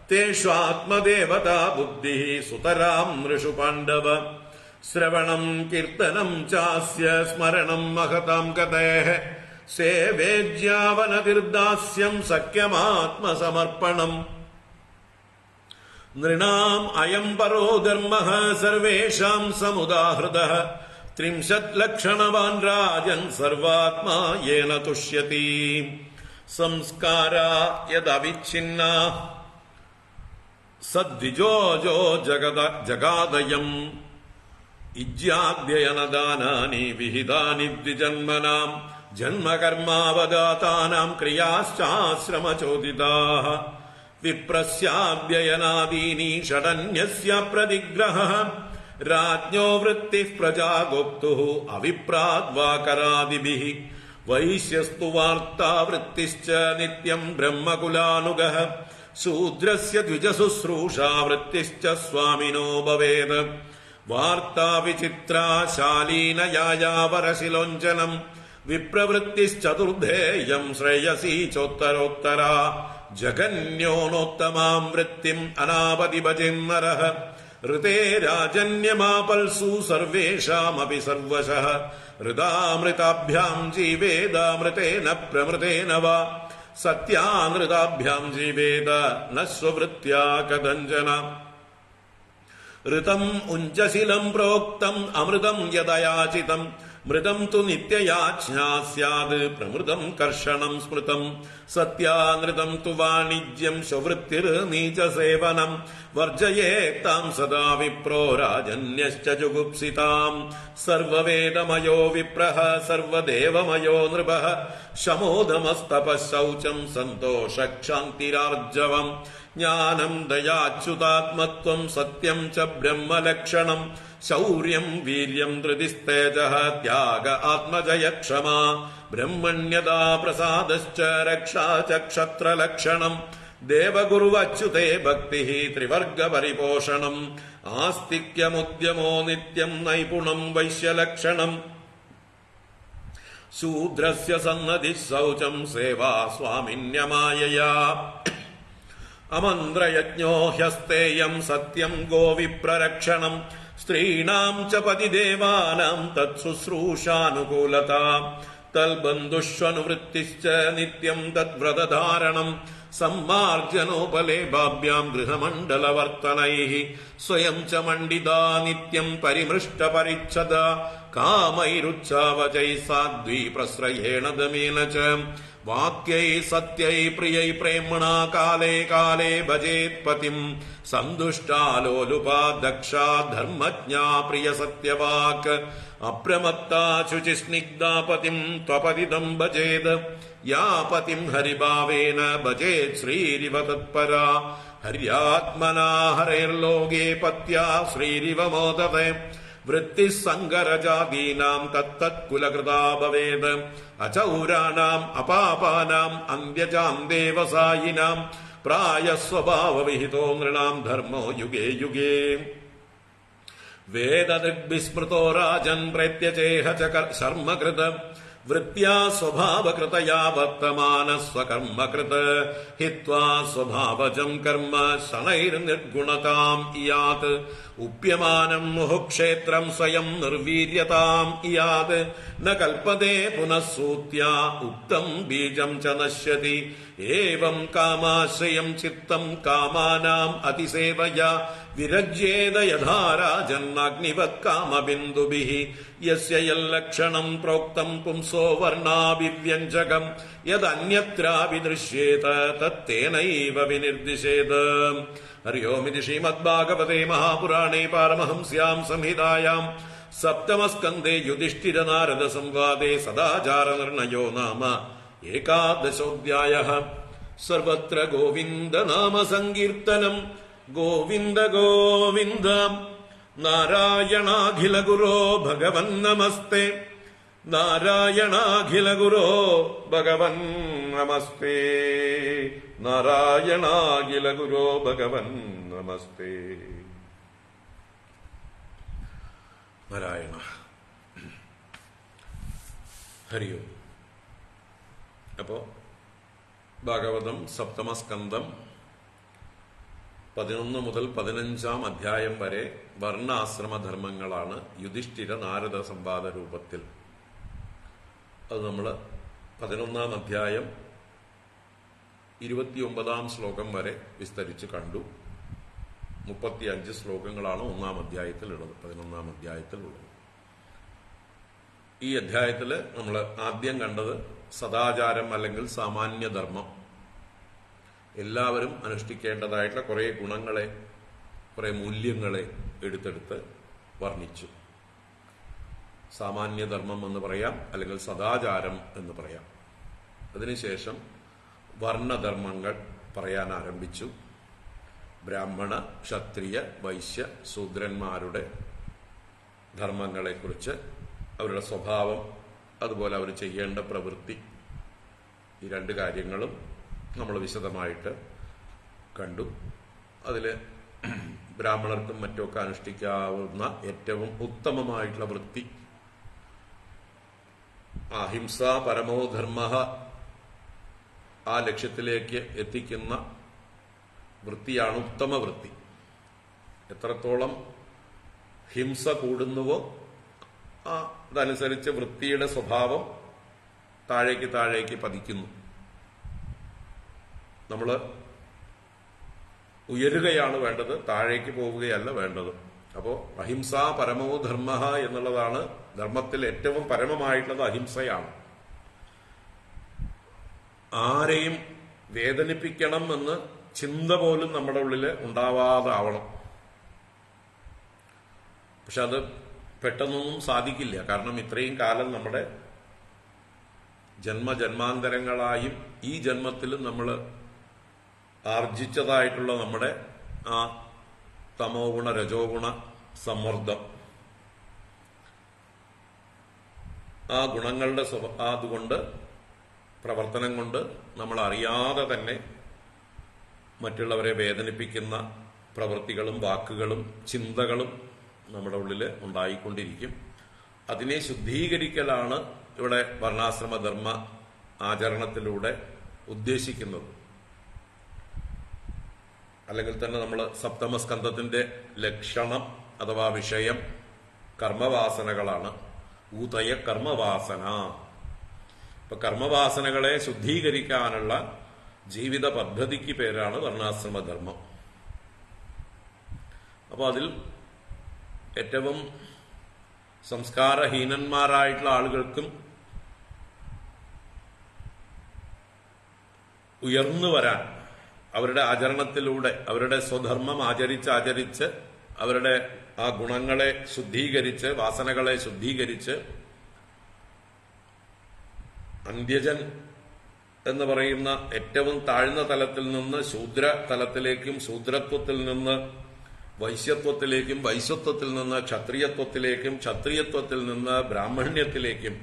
തേഷ്വാത്മദേവതാ ബുദ്ധിഃ സുതരാം നൃഷു പാണ്ഡവ. ശ്രവണം കീർത്തനം ചാസ്യ സ്മരണം മഹതാം കഥേഃ സേവേജ്യാവനതിർദാസ്യം സഖ്യമാത്മസമർപ്പണം. നൃണാം അയം പരോ ധർമ്മഃ സർവേഷാം സമുദാഹൃതഃ 30 ലക്ഷണവാൻ രാജൻ സർവാത്മാ യേന തുഷ്യതി. സംസ്കാരാ യദവിച്ഛിന്നാ സദ്വിജോജോ ജഗാദയം ഇജ്യാദ്യയനദാനാനി വിഹിതാനി ദ്വിജന്മനാം ജന്മകർമാവദാതാനാം ക്രിയാശ്ചാശ്രമചോദിതാഃ. വിപ്രസ്യാദ്യയനാദീനി ഷഡന്യസ്യ പ്രതിഗ്രഹഃ രാജ്ഞോ വൃത്തിഃ പ്രജാഗോപ്തുഃ അവിപ്രാദ്വാ കരാദിഭിഃ വൈശ്യസ്തു വാർത്താവൃത്തിശ്ച നിത്യം ബ്രഹ്മകുലാനുഗഃ ശൂദ്രസ്യ ദ്വിജശുശ്രൂഷാവൃത്തിശ്ച സ്വാമിനോ ഭവേത് വാർത്താവിചിത്രാ ശാലീനയായാവരശിലോഞ്ചനം വിപ്രവൃത്തിശ്ചതുർധേയം ശ്രേയസീ ചോത്തരോത്തരാ ജഗന്യോനോത്തമാം വൃത്തിം അനാപതി ഭജേന്നരഃ ഋതേ രാജന്യമാപൽസു സർവേഷാമപി സർവശഃ ഋതാമൃതാഭ്യാം ജീവേദാമൃതേന പ്രമൃതേന വാ സത്യാനൃതാഭ്യാം ജീവേദ ന സ്വവൃത്യാ കദഞ്ജന ഋതം ഉഞ്ചശിലം പ്രോക്തം അമൃതം യദയാചിതം മൃതം തു നിത്യയാജ്ഞാ സ്യാത് പ്രമൃതം കർഷണം സ്മൃതം സത്യാനൃതം തു വാണിജ്യം സ്വവൃത്തിർ നീചസേവനം വർജയേത്താം സദാ വിപ്രോ രാജന്യശ്ച ജുഗുപ്സിതാം സർവവേദമയോ വിപ്രഃ സർവദേവമയോ നൃപഃ ശമോദമസ്തപഃ ശൗചം സന്തോഷക്ഷാന്തിരാർജവം ജ്ഞാനം ദയാച്യുതാത്മത്വം സത്യം ച ബ്രഹ്മലക്ഷണം ശൗര്യം വീര്യം ധൃതിസ്തേജഃ ത്യാഗ ആത്മജയക്ഷമാ ബ്രഹ്മണ്യതാ പ്രസാദശ്ച രക്ഷാ ച ക്ഷത്രലക്ഷണം ദേവഗുരുവച്യുതേ ഭക്തി ത്രിവർഗ പരിപോഷണം ആസ്തിക്യമുദ്യമോ നിത്യം നൈപുണം വൈശ്യലക്ഷണം ശൂദ്രസ്യ സന്നദ്ധി ശൗചം സേവാ സ്വാമിന്യമായയാ അമന്ത്രയജ്ഞോ ഹ്യസ്തേയം സത്യം ഗോവിപ്രരക്ഷണം സ്ത്രീണാം ച പതിദേവാനാം തത്ശുശ്രൂഷാനുകൂലത തൽബന്ധുഷ്വനുവൃത്തിശ്ച നിത്യം തദ്വ്രതധാരണം സമ്മാർജനോപലേഭാഭ്യാം ഗൃഹമണ്ഡലവർത്തനൈഃ സ്വയം ച മണ്ഡിതാ നിത്യം പരിമൃഷ്ടപരിച്ഛദ കാമൈരുച്ഛാവചൈ സാധ്വീ പ്രശ്രയേണ ദമേന ച വാക്യൈ സത്യൈ പ്രിയൈ പ്രേമ്ണാ കാലേ കാലേ ഭജേത് പതിം സന്തുഷ്ടാലോലുപാ ദക്ഷാ ധർമ്മജ്ഞാ പ്രിയ സത്യവാക് അപ്രമത്താ ശുചിസ്നിഗ്ധാ പതിം ത്വപതിദം ഭജേത് യാ പതിം ഹരിഭാവേന ഭജേത് ശ്രീരിവ തത്പരാ ഹര്യാത്മനാ ഹരേർലോകേ പത്യാ ശ്രീരിവ മോദതേ വൃത്തിസങ്കരജാതീനാം തത്തത്കുലകൃതാ ഭവേത് അചൗരാണാം അപാപാനാം അന്ത്യജാം ദേവസായിനാം പ്രായസ്വഭാവവിഹിതോ നൃണാം ധർമ്മോ യുഗേ യുഗേ വേദദിഗ്വിസ്മൃതോ രാജൻ പ്രത്യചേഹ ച ശർമ്മകൃത വൃത്യാ സ്വഭാവകൃതയാ വർത്തമാനസ്വകർമ്മകൃത് ഹിത്വാ സ്വഭാവജം കർമ്മ ശനൈർനിർഗുണതാം ഇയാത് ഉപ്യമാനം മുഹുക്ഷേത്രം സ്വയം നിർവീര്യതാം ഇയാത് ന കൽപ്പതേ പുനഃസൂത്യാ ഉക്തം ബീജം ച നശ്യതി ഏവം കാമാശ്രയം ചിത്തം കാമാനാം അതിസേവയാ വിരജ്യേത യഥാ രാജന്നാഗ്നിവത് കാമബിന്ദുഭിഃ യസ്യ യല്ലക്ഷണം പ്രോക്തം പുംസോ വർണ്ണാഭിവ്യഞ്ജകം യദന്യത്രാപി ദൃശ്യേത തത്തേനൈവ വിനിർദിശേത്. ഹരി ഓം. ഇതി ശ്രീമദ്ഭാഗവതേ മഹാപുരാണേ പാരമഹംസ്യാം സംഹിതായാം സപ്തമസ്കന്ധേ യുധിഷ്ഠിരനാരദ സംവാദേ സദാചാരനിർണയോ നാമ ഏകാദശോऽധ്യായഃ. സർവത്ര ഗോവിന്ദ നാമ സങ്കീർത്തനം. ഗോവിന്ദ ഗോവിന്ദ. നാരായണാഖില ഗുരോ ഭഗവൻ നമസ്തേ. നാരായണാഖില ഗുരോ ഭഗവൻ നമസ്തേ. നാരായണാഖില ഗുരോ ഭഗവൻ നമസ്തേ. നാരായണ. ഹരി ഓം. അപ്പോ ഭാഗവതം സപ്തമസ്കന്ധം 11 മുതൽ 15 അധ്യായം വരെ വർണ്ണാശ്രമധർമ്മങ്ങളാണ് യുധിഷ്ഠിര നാരദ സംവാദ രൂപത്തിൽ. അത് നമ്മൾ 11 അധ്യായം 29 ശ്ലോകം വരെ വിസ്തരിച്ച് കണ്ടു. 35 ശ്ലോകങ്ങളാണ് 1 അധ്യായത്തിലുള്ളത്, 11 അധ്യായത്തിലുള്ളത്. ഈ അധ്യായത്തിൽ നമ്മൾ ആദ്യം കണ്ടത് സദാചാരം അല്ലെങ്കിൽ സാമാന്യധർമ്മം, എല്ലാവരും അനുഷ്ഠിക്കേണ്ടതായിട്ടുള്ള കുറെ ഗുണങ്ങളെ, കുറെ മൂല്യങ്ങളെ എടുത്തെടുത്ത് വർണ്ണിച്ചു. സാമാന്യധർമ്മം എന്ന് പറയാം, അല്ലെങ്കിൽ സദാചാരം എന്ന് പറയാം. അതിനുശേഷം വർണ്ണധർമ്മങ്ങൾ പറയാൻ ആരംഭിച്ചു. ബ്രാഹ്മണ, ക്ഷത്രിയ, വൈശ്യ, ശൂദ്രന്മാരുടെ ധർമ്മങ്ങളെക്കുറിച്ച്, അവരുടെ സ്വഭാവം അതുപോലെ അവർ ചെയ്യേണ്ട പ്രവൃത്തി, ഈ രണ്ട് കാര്യങ്ങളും നമ്മൾ വിശദമായിട്ട് കണ്ടു. അതിൽ ബ്രാഹ്മണർക്കും മറ്റുമൊക്കെ അനുഷ്ഠിക്കാവുന്ന ഏറ്റവും ഉത്തമമായിട്ടുള്ള വൃത്തി അഹിംസ പരമോ ധർമ്മ, ആ ലക്ഷ്യത്തിലേക്ക് എത്തിക്കുന്ന വൃത്തിയാണ് ഉത്തമ വൃത്തി. എത്രത്തോളം ഹിംസ കൂടുന്നുവോ അതനുസരിച്ച് വൃത്തിയുടെ സ്വഭാവം താഴേക്ക് താഴേക്ക് പതിക്കുന്നു. നമ്മൾ ഉയരുകയാണ് വേണ്ടത്, താഴേക്ക് പോവുകയല്ല വേണ്ടത്. അപ്പോ അഹിംസ പരമോ ധർമ്മ എന്നുള്ളതാണ് ധർമ്മത്തിൽ ഏറ്റവും പരമമായിട്ടുള്ളത്. അഹിംസയാണ്. ആരെയും വേദനിപ്പിക്കണം എന്ന് ചിന്ത പോലും നമ്മുടെ ഉള്ളിൽ ഉണ്ടാവാതാവണം. പക്ഷെ അത് പെട്ടെന്നൊന്നും സാധിക്കില്ല. കാരണം ഇത്രയും കാലം നമ്മുടെ ജന്മജന്മാന്തരങ്ങളായും ഈ ജന്മത്തിലും നമ്മൾ ആർജിച്ചതായിട്ടുള്ള നമ്മുടെ ആ തമോ ഗുണ രജോ ഗുണ സമ്മർദ്ദം, ആ ഗുണങ്ങളുടെ അതുകൊണ്ട് പ്രവർത്തനം കൊണ്ട് നമ്മൾ അറിയാതെ തന്നെ മറ്റുള്ളവരെ വേദനിപ്പിക്കുന്ന പ്രവൃത്തികളും വാക്കുകളും ചിന്തകളും നമ്മുടെ ഉള്ളിൽ ഉണ്ടായിക്കൊണ്ടിരിക്കും. അതിനെ ശുദ്ധീകരിക്കലാണ് ഇവിടെ വർണ്ണാശ്രമ ധർമ്മ ആചരണത്തിലൂടെ ഉദ്ദേശിക്കുന്നത്. അല്ലെങ്കിൽ തന്നെ നമ്മൾ സപ്തമസ്കന്ധത്തിന്റെ ലക്ഷണം അഥവാ വിഷയം കർമ്മവാസനകളാണ്. ഊതയ കർമ്മവാസന. ഇപ്പൊ കർമ്മവാസനകളെ ശുദ്ധീകരിക്കാനുള്ള ജീവിത പദ്ധതിക്ക് പേരാണ് വർണ്ണാശ്രമധർമ്മം. അപ്പൊ അതിൽ ഏറ്റവും സംസ്കാരഹീനന്മാരായിട്ടുള്ള ആളുകൾക്കും ഉയർന്നു വരാൻ അവരുടെ ആചരണത്തിലൂടെ അവരുടെ സ്വധർമ്മം ആചരിച്ച് അവരുടെ ആ ഗുണങ്ങളെ ശുദ്ധീകരിച്ച് വാസനകളെ ശുദ്ധീകരിച്ച് അന്ത്യജൻ എന്ന് പറയുന്ന ഏറ്റവും താഴ്ന്ന തലത്തിൽ നിന്ന് ശൂദ്ര തലത്തിലേക്കും ശൂദ്രത്വത്തിൽ നിന്ന് വൈശ്യത്വത്തിലേക്കും വൈശ്യത്വത്തിൽ നിന്ന് ക്ഷത്രിയത്വത്തിലേക്കും ക്ഷത്രിയത്വത്തിൽ നിന്ന് ബ്രാഹ്മണ്യത്തിലേക്കും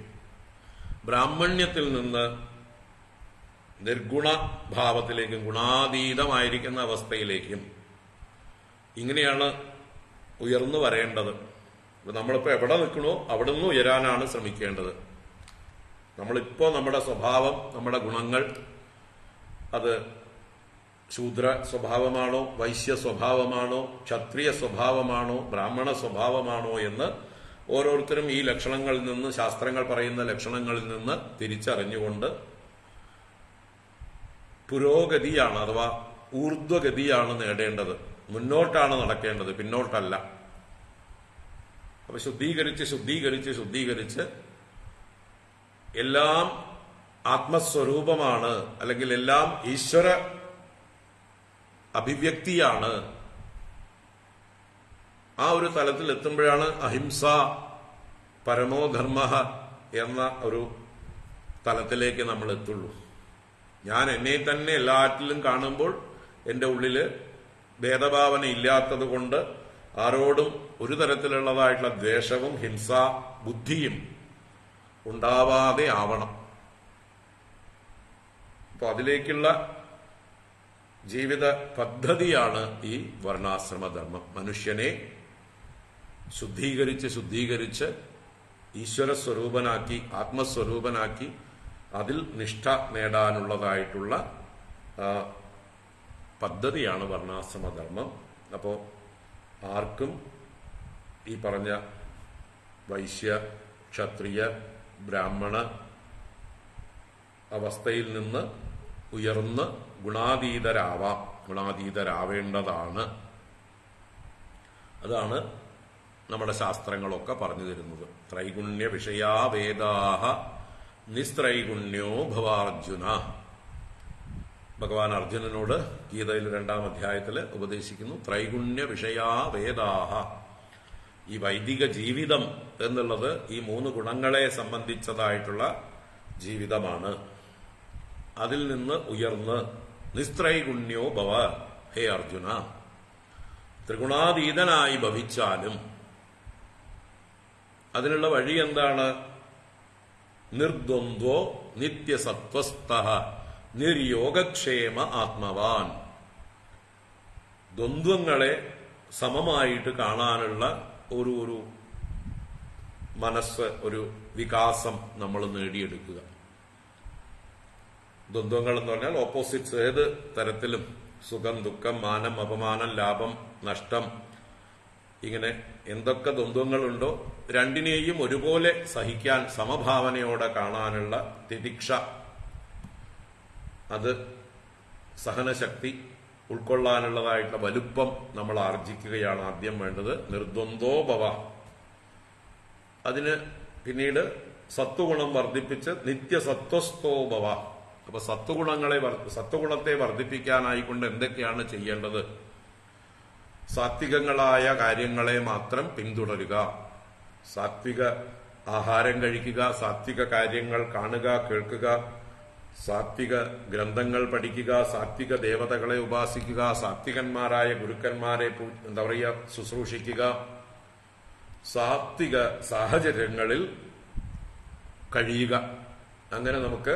ബ്രാഹ്മണ്യത്തിൽ നിന്ന് നിർഗുണ ഭാവത്തിലേക്കും ഗുണാതീതമായിരിക്കുന്ന അവസ്ഥയിലേക്കും ഇങ്ങനെയാണ് ഉയർന്നു വരേണ്ടത്. നമ്മളിപ്പോ എവിടെ നിൽക്കണോ അവിടെ നിന്ന് ഉയരാനാണ് ശ്രമിക്കേണ്ടത്. നമ്മളിപ്പോ നമ്മുടെ സ്വഭാവം, നമ്മുടെ ഗുണങ്ങൾ അത് ശൂദ്ര സ്വഭാവമാണോ വൈശ്യ സ്വഭാവമാണോ ക്ഷത്രിയ സ്വഭാവമാണോ ബ്രാഹ്മണ സ്വഭാവമാണോ എന്ന് ഓരോരുത്തരും ഈ ലക്ഷണങ്ങളിൽ നിന്ന്, ശാസ്ത്രങ്ങൾ പറയുന്ന ലക്ഷണങ്ങളിൽ നിന്ന് തിരിച്ചറിഞ്ഞുകൊണ്ട് പുരോഗതിയാണ് അഥവാ ഊർധ്വഗതിയാണ് നേടേണ്ടത്. മുന്നോട്ടാണ് നടക്കേണ്ടത്, പിന്നോട്ടല്ല. അപ്പൊ ശുദ്ധീകരിച്ച് എല്ലാം ആത്മസ്വരൂപമാണ്, അല്ലെങ്കിൽ എല്ലാം ഈശ്വര അഭിവ്യക്തിയാണ്. ആ ഒരു തലത്തിൽ എത്തുമ്പോഴാണ് അഹിംസ പരമോ ധർമ്മ എന്ന ഒരു തലത്തിലേക്ക് നമ്മൾ എത്തുള്ളൂ. ഞാൻ എന്നെ തന്നെ എല്ലാറ്റിലും കാണുമ്പോൾ എൻ്റെ ഉള്ളില് ഭേദഭാവന ഇല്ലാത്തത് കൊണ്ട് ആരോടും ഒരു തരത്തിലുള്ളതായിട്ടുള്ള ദ്വേഷവും ഹിംസാ ബുദ്ധിയും ഉണ്ടാവാതെ ആവണം. അപ്പൊ അതിലേക്കുള്ള ജീവിത പദ്ധതിയാണ് ഈ വർണ്ണാശ്രമധർമ്മം. മനുഷ്യനെ ശുദ്ധീകരിച്ച് ഈശ്വര സ്വരൂപനാക്കി ആത്മസ്വരൂപനാക്കി അതിൽ നിഷ്ഠ നേടാനുള്ളതായിട്ടുള്ള പദ്ധതിയാണ് വർണ്ണാശ്രമധർമ്മം. അപ്പോ ആർക്കും ഈ പറഞ്ഞ വൈശ്യ ക്ഷത്രിയ ബ്രാഹ്മണ അവസ്ഥയിൽ നിന്ന് ഉയർന്ന് ഗുണാതീതരാവേണ്ടതാണ്. അതാണ് നമ്മുടെ ശാസ്ത്രങ്ങളൊക്കെ പറഞ്ഞു തരുന്നത്. ത്രൈഗുണ്യ വിഷയാ വേദാഹ നിസ്ത്രൈഗുണ്യോ ഭവാർജുന. ഭഗവാൻ അർജുനനോട് ഗീതയിൽ 2-ാം അധ്യായത്തിൽ ഉപദേശിക്കുന്നു. ത്രൈഗുണ്യ വിഷയാ വേദാഹ. ഈ വൈദിക ജീവിതം എന്നുള്ളത് ഈ 3 ഗുണങ്ങളെ സംബന്ധിച്ചതായിട്ടുള്ള ജീവിതമാണ്. അതിൽ നിന്ന് ഉയർന്ന് നിസ്ത്രൈഗുണ്യോ ഭവ, ഹേ അർജുന, ത്രിഗുണാതീതനായി ഭവിച്ചാലും അതിനുള്ള വഴി എന്താണ്? നിർദ്വന്ദ്വോ നിത്യസത്വസ്ഥഃ നിർയോഗക്ഷേമ ആത്മവാൻ. ദ്വന്ദ്വങ്ങളെ സമമായിട്ട് കാണാനുള്ള ഒരു മനസ്സ്, ഒരു വികാസം നമ്മൾ നേടിയെടുക്കുക. ദ്വന്ദ്വങ്ങൾ എന്ന് പറഞ്ഞാൽ ഓപ്പോസിറ്റ്സ്, ഏത് തരത്തിലും സുഖം, ദുഃഖം, മാനം, അപമാനം, ലാഭം, നഷ്ടം, ഇങ്ങനെ എന്തൊക്കെ ദ്വന്ദ്വങ്ങളുണ്ടോ രണ്ടിനെയും ഒരുപോലെ സഹിക്കാൻ, സമഭാവനയോടെ കാണാനുള്ള തിതിക്ഷ, അത് സഹനശക്തി ഉൾക്കൊള്ളാനുള്ളതായിട്ടുള്ള വലുപ്പം നമ്മൾ ആർജിക്കുകയാണ് ആദ്യം വേണ്ടത്. നിർദ്വന്ദ്വോ ഭവ. അതിന് പിന്നീട് സത്വഗുണം വർദ്ധിപ്പിച്ച് നിത്യസത്വസ്ഥോ ഭവ. അപ്പൊ സത്വഗുണത്തെ വർദ്ധിപ്പിക്കാനായിക്കൊണ്ട് എന്തൊക്കെയാണ് ചെയ്യേണ്ടത്? സാത്വികങ്ങളായ കാര്യങ്ങളെ മാത്രം പിന്തുടരുക. സാത്വിക ആഹാരം കഴിക്കുക, സാത്വിക കാര്യങ്ങൾ കാണുക, കേൾക്കുക, സാത്വിക ഗ്രന്ഥങ്ങൾ പഠിക്കുക, സാത്വിക ദേവതകളെ ഉപാസിക്കുക, സാത്വികന്മാരായ ഗുരുക്കന്മാരെ ശുശ്രൂഷിക്കുക, സാത്വിക സാഹചര്യങ്ങളിൽ കഴിയുക. അങ്ങനെ നമുക്ക്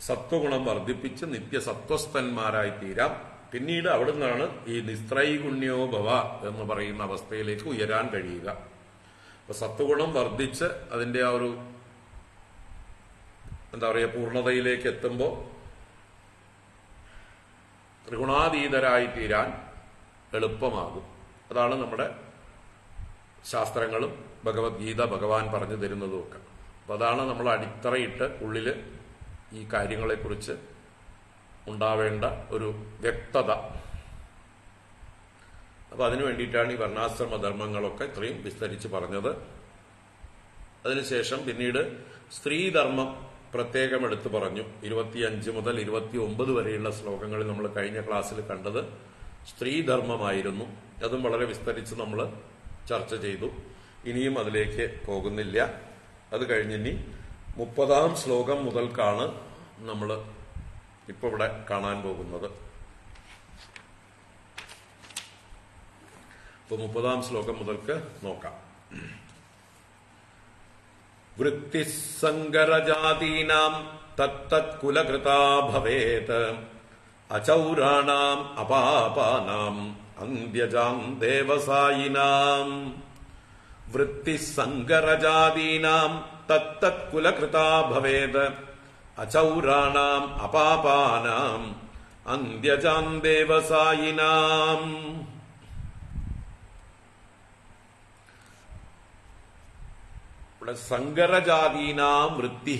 സത്വഗുണം വർദ്ധിപ്പിച്ച് നിത്യസത്വസ്ഥന്മാരായി തീരാം. പിന്നീട് അവിടുന്നാണ് ഈ നിസ്ത്രൈഗുണ്യോ ഭവ എന്ന് പറയുന്ന അവസ്ഥയിലേക്ക് ഉയരാൻ കഴിയുക. അപ്പൊ സത്വഗുണം വർദ്ധിച്ച് അതിന്റെ ആ ഒരു പൂർണ്ണതയിലേക്ക് എത്തുമ്പോൾ ത്രിഗുണാതീതരായി തീരാൻ എളുപ്പമാകും. അതാണ് നമ്മുടെ ശാസ്ത്രങ്ങളും ഭഗവത്ഗീത ഭഗവാൻ പറഞ്ഞു തരുന്നതുമൊക്കെ. അപ്പൊ അതാണ് നമ്മൾ അടിത്തറയിട്ട് ഉള്ളില് ഈ കാര്യങ്ങളെക്കുറിച്ച് ഉണ്ടാവേണ്ട ഒരു വ്യക്തത. അപ്പൊ അതിനു വേണ്ടിയിട്ടാണ് ഈ വർണ്ണാശ്രമ ധർമ്മങ്ങളൊക്കെ ഇത്രയും വിസ്തരിച്ച് പറഞ്ഞത്. അതിനുശേഷം പിന്നീട് സ്ത്രീധർമ്മം പ്രത്യേകം എടുത്തു പറഞ്ഞു. 25 മുതൽ 29 വരെയുള്ള ശ്ലോകങ്ങളിൽ നമ്മൾ കഴിഞ്ഞ ക്ലാസ്സിൽ കണ്ടത് സ്ത്രീധർമ്മമായിരുന്നു. അതും വളരെ വിസ്തരിച്ച് നമ്മൾ ചർച്ച ചെയ്തു. ഇനിയും അതിലേക്ക് പോകുന്നില്ല. അത് കഴിഞ്ഞിനി 30-ാം ശ്ലോകം മുതൽക്കാണ് നമ്മൾ ഇപ്പൊ ഇവിടെ കാണാൻ പോകുന്നത്. ഇപ്പൊ 30-ാം ശ്ലോകം മുതൽക്ക് നോക്കാം. വൃത്തിസങ്കരജാതീനാം തത്തത്കുലകൃതാ ഭവേത് അചൗരാണാം അപാപാനാം അന്ത്യജാം ദേവസായിനാം. വൃത്തിസങ്കരജാതീനാം തത്തത്കുലകൃതാ ഭവേത് അചൗരാണാം അപാപാനാം അന്ത്യജാം ദേവസായിനാം. ഇവിടെ സങ്കരജാതീനാം വൃത്തി,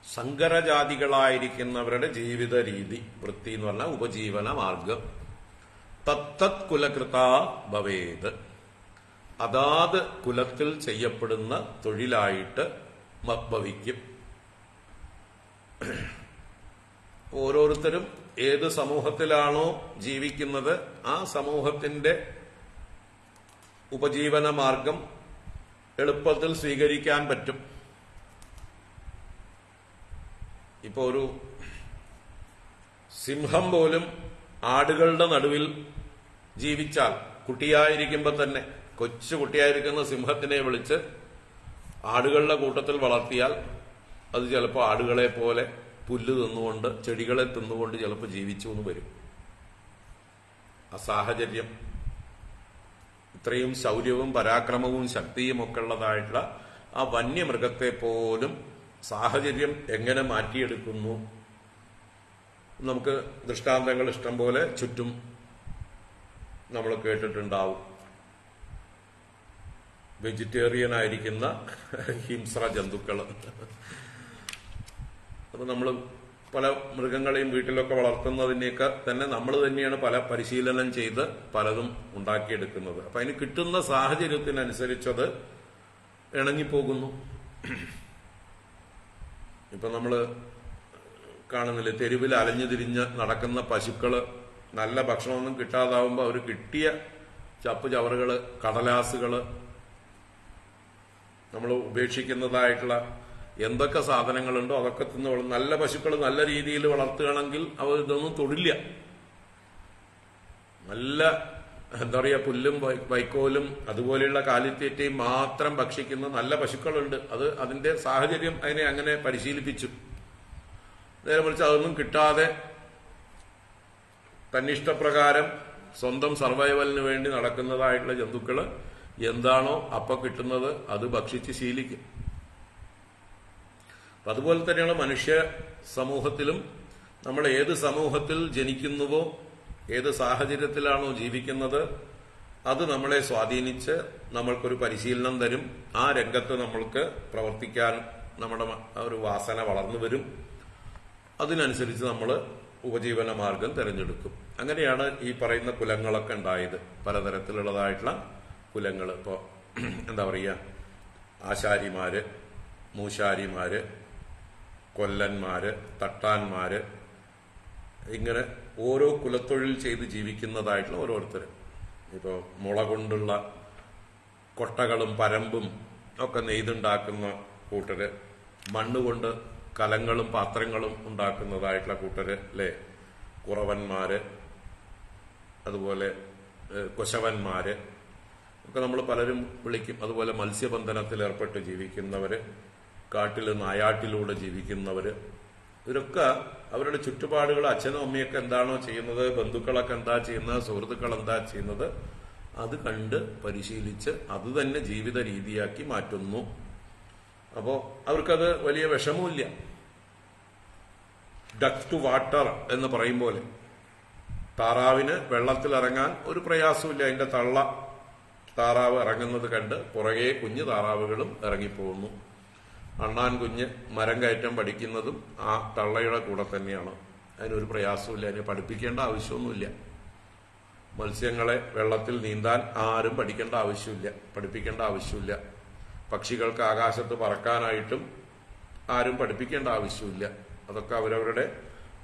സങ്കരജാതികളായിരിക്കുന്നവരുടെ ജീവിത രീതി, വൃത്തി എന്ന് പറഞ്ഞാൽ ഉപജീവന മാർഗം. തത്തത് കുലകൃതാ ഭവേത്, അതാത് കുലത്തിൽ ചെയ്യപ്പെടുന്ന തൊഴിലായിട്ട് ഭവിക്കും. ഓരോരുത്തരും ഏത് സമൂഹത്തിലാണോ ജീവിക്കുന്നത് ആ സമൂഹത്തിന്റെ ഉപജീവന മാർഗം എളുപ്പത്തിൽ സ്വീകരിക്കാൻ പറ്റും. ഇപ്പോ ഒരു സിംഹം പോലും ആടുകളുടെ നടുവിൽ ജീവിച്ചാൽ, കുട്ടിയായിരിക്കുമ്പോ തന്നെ കൊച്ചു കുട്ടിയായിരിക്കുന്ന സിംഹത്തിനെ വിളിച്ച് ആടുകളുടെ കൂട്ടത്തിൽ വളർത്തിയാൽ അത് ചിലപ്പോൾ ആടുകളെ പോലെ പുല്ല് തിന്നുകൊണ്ട്, ചെടികളെ തിന്നുകൊണ്ട് ചിലപ്പോൾ ജീവിച്ചു എന്ന് വരും. ആ സാഹചര്യം, ഇത്രയും ശൗര്യവും പരാക്രമവും ശക്തിയും ഒക്കെ ഉള്ളതായിട്ടുള്ള ആ വന്യമൃഗത്തെ പോലും സാഹചര്യം എങ്ങനെ മാറ്റിയെടുക്കുന്നു. നമുക്ക് ദൃഷ്ടാന്തങ്ങൾ ഇഷ്ടം പോലെ ചുറ്റും നമ്മൾ കേട്ടിട്ടുണ്ടാവും. വെജിറ്റേറിയൻ ആയിരിക്കുന്ന ഹിംസ്ര ജന്തുക്കൾ. അപ്പൊ നമ്മൾ പല മൃഗങ്ങളെയും വീട്ടിലൊക്കെ വളർത്തുന്നതിനെയൊക്കെ തന്നെ നമ്മൾ തന്നെയാണ് പല പരിശീലനം ചെയ്ത് പലതും ഉണ്ടാക്കിയെടുക്കുന്നത്. അപ്പൊ അതിന് കിട്ടുന്ന സാഹചര്യത്തിനനുസരിച്ചത് ഇണങ്ങിപ്പോകുന്നു. ഇപ്പൊ നമ്മള് കാണുന്നില്ലേ, തെരുവിൽ അലഞ്ഞു തിരിഞ്ഞ് നടക്കുന്ന പശുക്കള് നല്ല ഭക്ഷണമൊന്നും കിട്ടാതാവുമ്പോ അവർ കിട്ടിയ ചപ്പ് ചവറുകള്, കടലാസുകള്, നമ്മൾ ഉപേക്ഷിക്കുന്നതായിട്ടുള്ള എന്തൊക്കെ സാധനങ്ങളുണ്ടോ അതൊക്കെ തിന്ന് നല്ല പശുക്കൾ നല്ല രീതിയിൽ വളർത്തുകയാണെങ്കിൽ അവർ ഇതൊന്നും തൊടില്ല. നല്ല എന്താ പറയുക, പുല്ലും വൈക്കോലും അതുപോലെയുള്ള കാലിത്തീറ്റയും മാത്രം ഭക്ഷിക്കുന്ന നല്ല പശുക്കളുണ്ട്. അത് അതിന്റെ സാഹചര്യം അതിനെ അങ്ങനെ പരിശീലിപ്പിച്ചു. നേരെ മറിച്ച് അതൊന്നും കിട്ടാതെ തന്നിഷ്ടപ്രകാരം സ്വന്തം സർവൈവലിന് വേണ്ടി നടക്കുന്നതായിട്ടുള്ള ജന്തുക്കള് എന്താണോ അപ്പൊ കിട്ടുന്നത് അത് ഭക്ഷിച്ച് ശീലിക്കും. അപ്പൊ അതുപോലെ തന്നെയാണ് മനുഷ്യ സമൂഹത്തിലും. നമ്മൾ ഏത് സമൂഹത്തിൽ ജനിക്കുന്നുവോ, ഏത് സാഹചര്യത്തിലാണോ ജീവിക്കുന്നത്, അത് നമ്മളെ സ്വാധീനിച്ച് നമ്മൾക്കൊരു പരിശീലനം തരും. ആ രംഗത്ത് നമ്മൾക്ക് പ്രവർത്തിക്കാൻ നമ്മുടെ ഒരു വാസന വളർന്നു വരും. അതിനനുസരിച്ച് നമ്മൾ ഉപജീവന മാർഗം തിരഞ്ഞെടുക്കും. അങ്ങനെയാണ് ഈ പറയുന്ന കുലങ്ങളൊക്കെ ഉണ്ടായത്. പലതരത്തിലുള്ളതായിട്ടുള്ള കുലങ്ങൾ. ഇപ്പോൾ എന്താ പറയുക, ആശാരിമാര്, മൂശാരിമാര്, കൊല്ലന്മാര്, തട്ടാന്മാര്, ഇങ്ങനെ ഓരോ കുലത്തൊഴിൽ ചെയ്ത് ജീവിക്കുന്നതായിട്ടുള്ള ഓരോരുത്തർ. ഇപ്പോൾ മുള കൊണ്ടുള്ള കൊട്ടകളും പരമ്പും ഒക്കെ നെയ്തുണ്ടാക്കുന്ന കൂട്ടര്, മണ്ണുകൊണ്ട് കലങ്ങളും പാത്രങ്ങളും ഉണ്ടാക്കുന്നതായിട്ടുള്ള കൂട്ടര് അല്ലേ, കുറവന്മാര്, അതുപോലെ കൊശവന്മാര് ഒക്കെ നമ്മൾ പലരും വിളിക്കും. അതുപോലെ മത്സ്യബന്ധനത്തിൽ ഏർപ്പെട്ട് ജീവിക്കുന്നവര്, കാട്ടിൽ നായാട്ടിലൂടെ ജീവിക്കുന്നവര്, ഇവരൊക്കെ അവരുടെ ചുറ്റുപാടുകൾ, അച്ഛനും അമ്മയൊക്കെ എന്താണോ ചെയ്യുന്നത്, ബന്ധുക്കളൊക്കെ എന്താ ചെയ്യുന്നത്, സുഹൃത്തുക്കൾ എന്താ ചെയ്യുന്നത്, അത് കണ്ട് പരിശീലിച്ച് അത് തന്നെ ജീവിത രീതിയാക്കി മാറ്റുന്നു. അപ്പോ അവർക്കത് വലിയ വിഷമമില്ല. ഡക്ക് ടു വാട്ടർ എന്ന് പറയും പോലെ താറാവിന് വെള്ളത്തിലിറങ്ങാൻ ഒരു പ്രയാസമില്ല. അതിന്റെ തള്ള താറാവ് ഇറങ്ങുന്നത് കണ്ട് പുറകെ കുഞ്ഞു താറാവുകളും ഇറങ്ങിപ്പോകുന്നു. അണ്ണാൻ കുഞ്ഞ് മരം കയറ്റം പഠിക്കുന്നതും ആ തള്ളയുടെ കൂടെ തന്നെയാണ്. അതിനൊരു പ്രയാസമില്ല. അതിനെ പഠിപ്പിക്കേണ്ട ആവശ്യമൊന്നുമില്ല. മത്സ്യങ്ങളെ വെള്ളത്തിൽ നീന്താൻ ആരും പഠിക്കേണ്ട ആവശ്യമില്ല, പഠിപ്പിക്കേണ്ട ആവശ്യമില്ല. പക്ഷികൾക്ക് ആകാശത്ത് പറക്കാനായിട്ടും ആരും പഠിപ്പിക്കേണ്ട ആവശ്യമില്ല. അതൊക്കെ അവരവരുടെ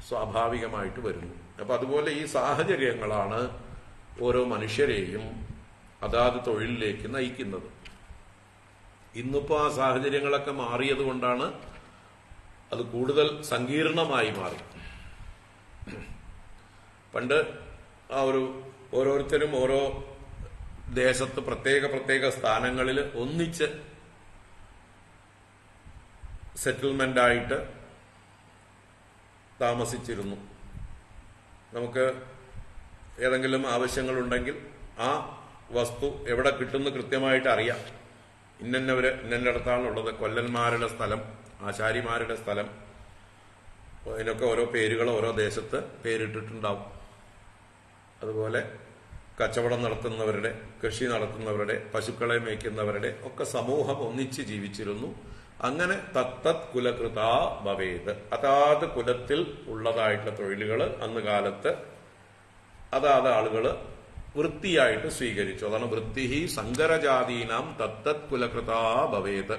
സ്വാഭാവികമായിട്ട് വരുന്നു. അപ്പൊ അതുപോലെ ഈ സാഹചര്യങ്ങളാണ് ഓരോ മനുഷ്യരെയും അതാത് തൊഴിലിലേക്ക് നയിക്കുന്നത്. ഇന്നിപ്പോ ആ സാഹചര്യങ്ങളൊക്കെ മാറിയത് കൊണ്ടാണ് അത് കൂടുതൽ സങ്കീർണമായി മാറി. പണ്ട് ആ ഒരു ഓരോരുത്തരും ഓരോ ദേശത്ത് പ്രത്യേക പ്രത്യേക സ്ഥാനങ്ങളിൽ ഒന്നിച്ച് സെറ്റിൽമെന്റ് ആയിട്ട് താമസിച്ചിരുന്നു. നമുക്ക് ഏതെങ്കിലും ആവശ്യങ്ങളുണ്ടെങ്കിൽ ആ വസ്തു എവിടെ കിട്ടുമെന്ന് കൃത്യമായിട്ട് അറിയാം. ഇന്നടത്താണുള്ളത്. കൊല്ലന്മാരുടെ സ്ഥലം, ആശാരിമാരുടെ സ്ഥലം, അതിനൊക്കെ ഓരോ പേരുകൾ ഓരോ ദേശത്ത് പേരിട്ടിട്ടുണ്ടാവും. അതുപോലെ കച്ചവടം നടത്തുന്നവരുടെ, കൃഷി നടത്തുന്നവരുടെ, പശുക്കളെ മേയ്ക്കുന്നവരുടെ ഒക്കെ സമൂഹം ഒന്നിച്ച് ജീവിച്ചിരുന്നു. അങ്ങനെ തത്തത് കുലകൃതാ ഭവേത്, അതാത് കുലത്തിൽ ഉള്ളതായിട്ടുള്ള തൊഴിലുകൾ അന്ന് കാലത്ത് അതാത് ആളുകള് വൃത്തിയായിട്ട് സ്വീകരിച്ചു. അതാണ് വൃത്തിഹി സങ്കരജാതീനാം തത്തത് കുലകൃതാ ഭവേത്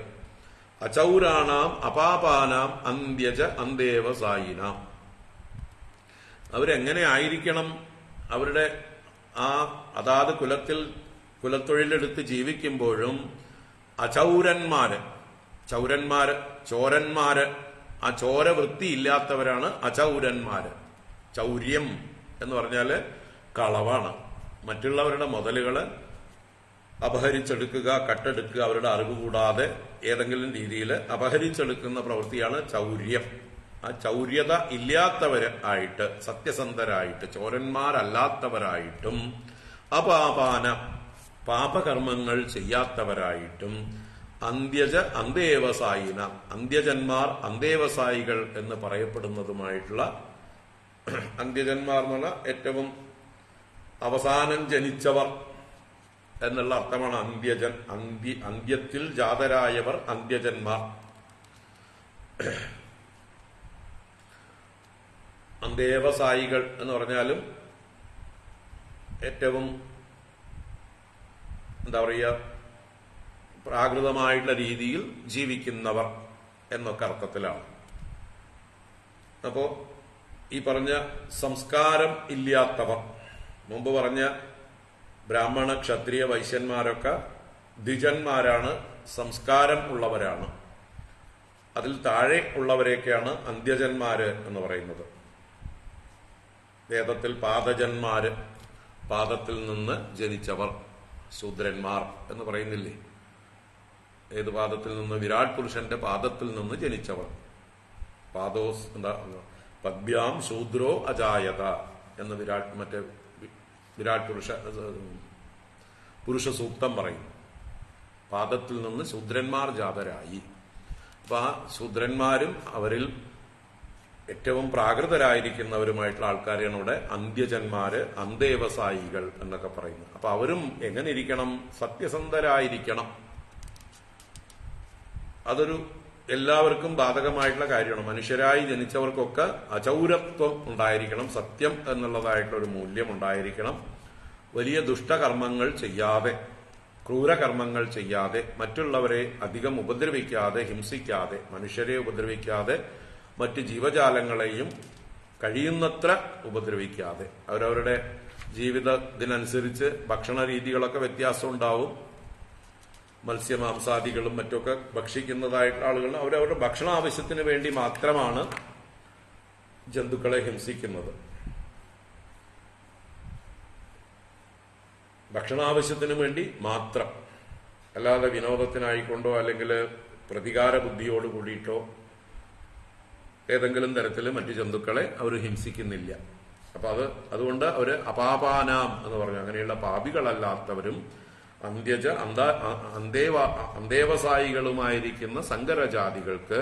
അചൗരാണാം അപാപാനാം അന്ത്യജ അന്തേവസായിനാം. അവരെങ്ങനെ ആയിരിക്കണം? അവരുടെ ആ അതാത് കുലത്തൊഴിലെടുത്ത് ജീവിക്കുമ്പോഴും അചൗരന്മാര്, ചോരന്മാര്, ആ ചോര വൃത്തിയില്ലാത്തവരാണ് അചൗരന്മാര്. ചൗര്യം എന്ന് പറഞ്ഞാല് കളവാണ്. മറ്റുള്ളവരുടെ മുതലുകള് അപഹരിച്ചെടുക്കുക, കട്ടെടുക്കുക, അവരുടെ അറിവ് കൂടാതെ ഏതെങ്കിലും രീതിയിൽ അപഹരിച്ചെടുക്കുന്ന പ്രവൃത്തിയാണ് ചൗര്യം. ആ ചൗര്യത ഇല്ലാത്തവര് ആയിട്ട്, സത്യസന്ധരായിട്ട്, ചോരന്മാരല്ലാത്തവരായിട്ടും അപാപാന പാപകർമ്മങ്ങൾ ചെയ്യാത്തവരായിട്ടും അന്ത്യജ അന്തേവസായിന, അന്ത്യജന്മാർ, അന്തേവസായികൾ എന്ന് പറയപ്പെടുന്നതുമായിട്ടുള്ള, അന്ത്യജന്മാർ എന്നുള്ള ഏറ്റവും അവസാനം ജനിച്ചവർ എന്നുള്ള അർത്ഥമാണ് അന്ത്യജൻ. അന്ത്യത്തിൽ ജാതരായവർ അന്ത്യജന്മാർ. അന്തേവസായികൾ എന്ന് പറഞ്ഞാലും ഏറ്റവും എന്താ പറയുക, പ്രാകൃതമായിട്ടുള്ള രീതിയിൽ ജീവിക്കുന്നവർ എന്നൊക്കെ അർത്ഥത്തിലാണ്. അപ്പോ ഈ പറഞ്ഞ സംസ്കാരം ഇല്ലാത്തവർ, മുമ്പ് പറഞ്ഞ ബ്രാഹ്മണ, ക്ഷത്രിയ, വൈശ്യന്മാരൊക്കെ ദ്വിജന്മാരാണ്, സംസ്കാരം ഉള്ളവരാണ്. അതിൽ താഴെ ഉള്ളവരെയൊക്കെയാണ് അന്ത്യജന്മാര് എന്ന് പറയുന്നത്. വേദത്തിൽ പാദജന്മാര്, പാദത്തിൽ നിന്ന് ജനിച്ചവർ ശൂദ്രന്മാർ എന്ന് പറയുന്നില്ലേ? ഏത് പാദത്തിൽ നിന്ന്? വിരാട് പുരുഷന്റെ പാദത്തിൽ നിന്ന് ജനിച്ചവർ. പാദോസ് എന്താ? പദ്ഭ്യാം ശൂദ്രോ അജായത എന്ന് വിരാട് പുരുഷ സൂക്തം പറയും. പാദത്തിൽ നിന്ന് ശൂദ്രന്മാർ ജാതരായി. അപ്പൊ ആ ശൂദ്രന്മാരും അവരിൽ ഏറ്റവും പ്രാകൃതരായിരിക്കുന്നവരുമായിട്ടുള്ള ആൾക്കാരെയാണ് ഇവിടെ അന്ത്യജന്മാര്, അന്തേവസായികൾ എന്നൊക്കെ പറയുന്നത്. അപ്പൊ അവരും എങ്ങനെ ഇരിക്കണം? സത്യസന്ധരായിരിക്കണം. അതൊരു എല്ലാവർക്കും ബാധകമായിട്ടുള്ള കാര്യമാണ്. മനുഷ്യരായി ജനിച്ചവർക്കൊക്കെ അചൗരത്വം ഉണ്ടായിരിക്കണം, സത്യം എന്നുള്ളതായിട്ടുള്ള ഒരു മൂല്യം ഉണ്ടായിരിക്കണം. വലിയ ദുഷ്ടകർമ്മങ്ങൾ ചെയ്യാതെ, ക്രൂരകർമ്മങ്ങൾ ചെയ്യാതെ, മറ്റുള്ളവരെ അധികം ഉപദ്രവിക്കാതെ, ഹിംസിക്കാതെ, മനുഷ്യരെ ഉപദ്രവിക്കാതെ, മറ്റ് ജീവജാലങ്ങളെയും കഴിയുന്നത്ര ഉപദ്രവിക്കാതെ, അവരവരുടെ ജീവിതത്തിനനുസരിച്ച് ഭക്ഷണ രീതികളൊക്കെ വ്യത്യാസം ഉണ്ടാവും. മത്സ്യമാംസാദികളും മറ്റൊക്കെ ഭക്ഷിക്കുന്നതായിട്ടുള്ള ആളുകൾ അവരവരുടെ ഭക്ഷണ ആവശ്യത്തിന് വേണ്ടി മാത്രമാണ് ജന്തുക്കളെ ഹിംസിക്കുന്നത്. ഭക്ഷണാവശ്യത്തിന് വേണ്ടി മാത്രം, അല്ലാതെ വിനോദത്തിനായിക്കൊണ്ടോ അല്ലെങ്കിൽ പ്രതികാര ബുദ്ധിയോട് കൂടിയിട്ടോ ഏതെങ്കിലും തരത്തിൽ മറ്റു ജന്തുക്കളെ അവർ ഹിംസിക്കുന്നില്ല. അപ്പൊ അതുകൊണ്ട് അവര് അപാപാനാം എന്ന് പറഞ്ഞു, അങ്ങനെയുള്ള പാപികളല്ലാത്തവരും അന്തേവസായികളുമായിരിക്കുന്ന സങ്കരജാതികൾക്ക്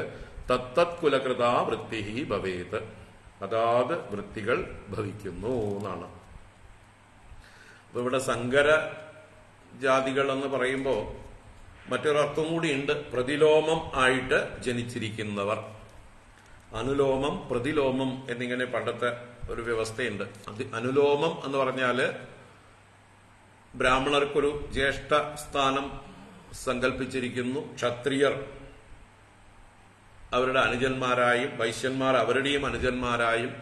തത്തത് കുലകൃതാ വൃത്തി ഭവേത്, അതാത് വൃത്തികൾ ഭവിക്കുന്നു എന്നാണ്. അപ്പൊ ഇവിടെ സങ്കര ജാതികൾ എന്ന് പറയുമ്പോൾ മറ്റൊരർത്ഥം കൂടിയുണ്ട്. പ്രതിലോമം ആയിട്ട് ജനിച്ചിരിക്കുന്നവർ, അനുലോമം പ്രതിലോമം എന്നിങ്ങനെ പണ്ടത്തെ ഒരു വ്യവസ്ഥയുണ്ട്. അനുലോമം എന്ന് പറഞ്ഞാല് ബ്രാഹ്മണർക്കൊരു ജ്യേഷ്ഠ സ്ഥാനം സങ്കല്പിച്ചിരിക്കുന്നു. ക്ഷത്രിയർ അവരുടെ അനുജന്മാരായും, വൈശ്യന്മാർ അവരുടെയും അനുജന്മാരായും,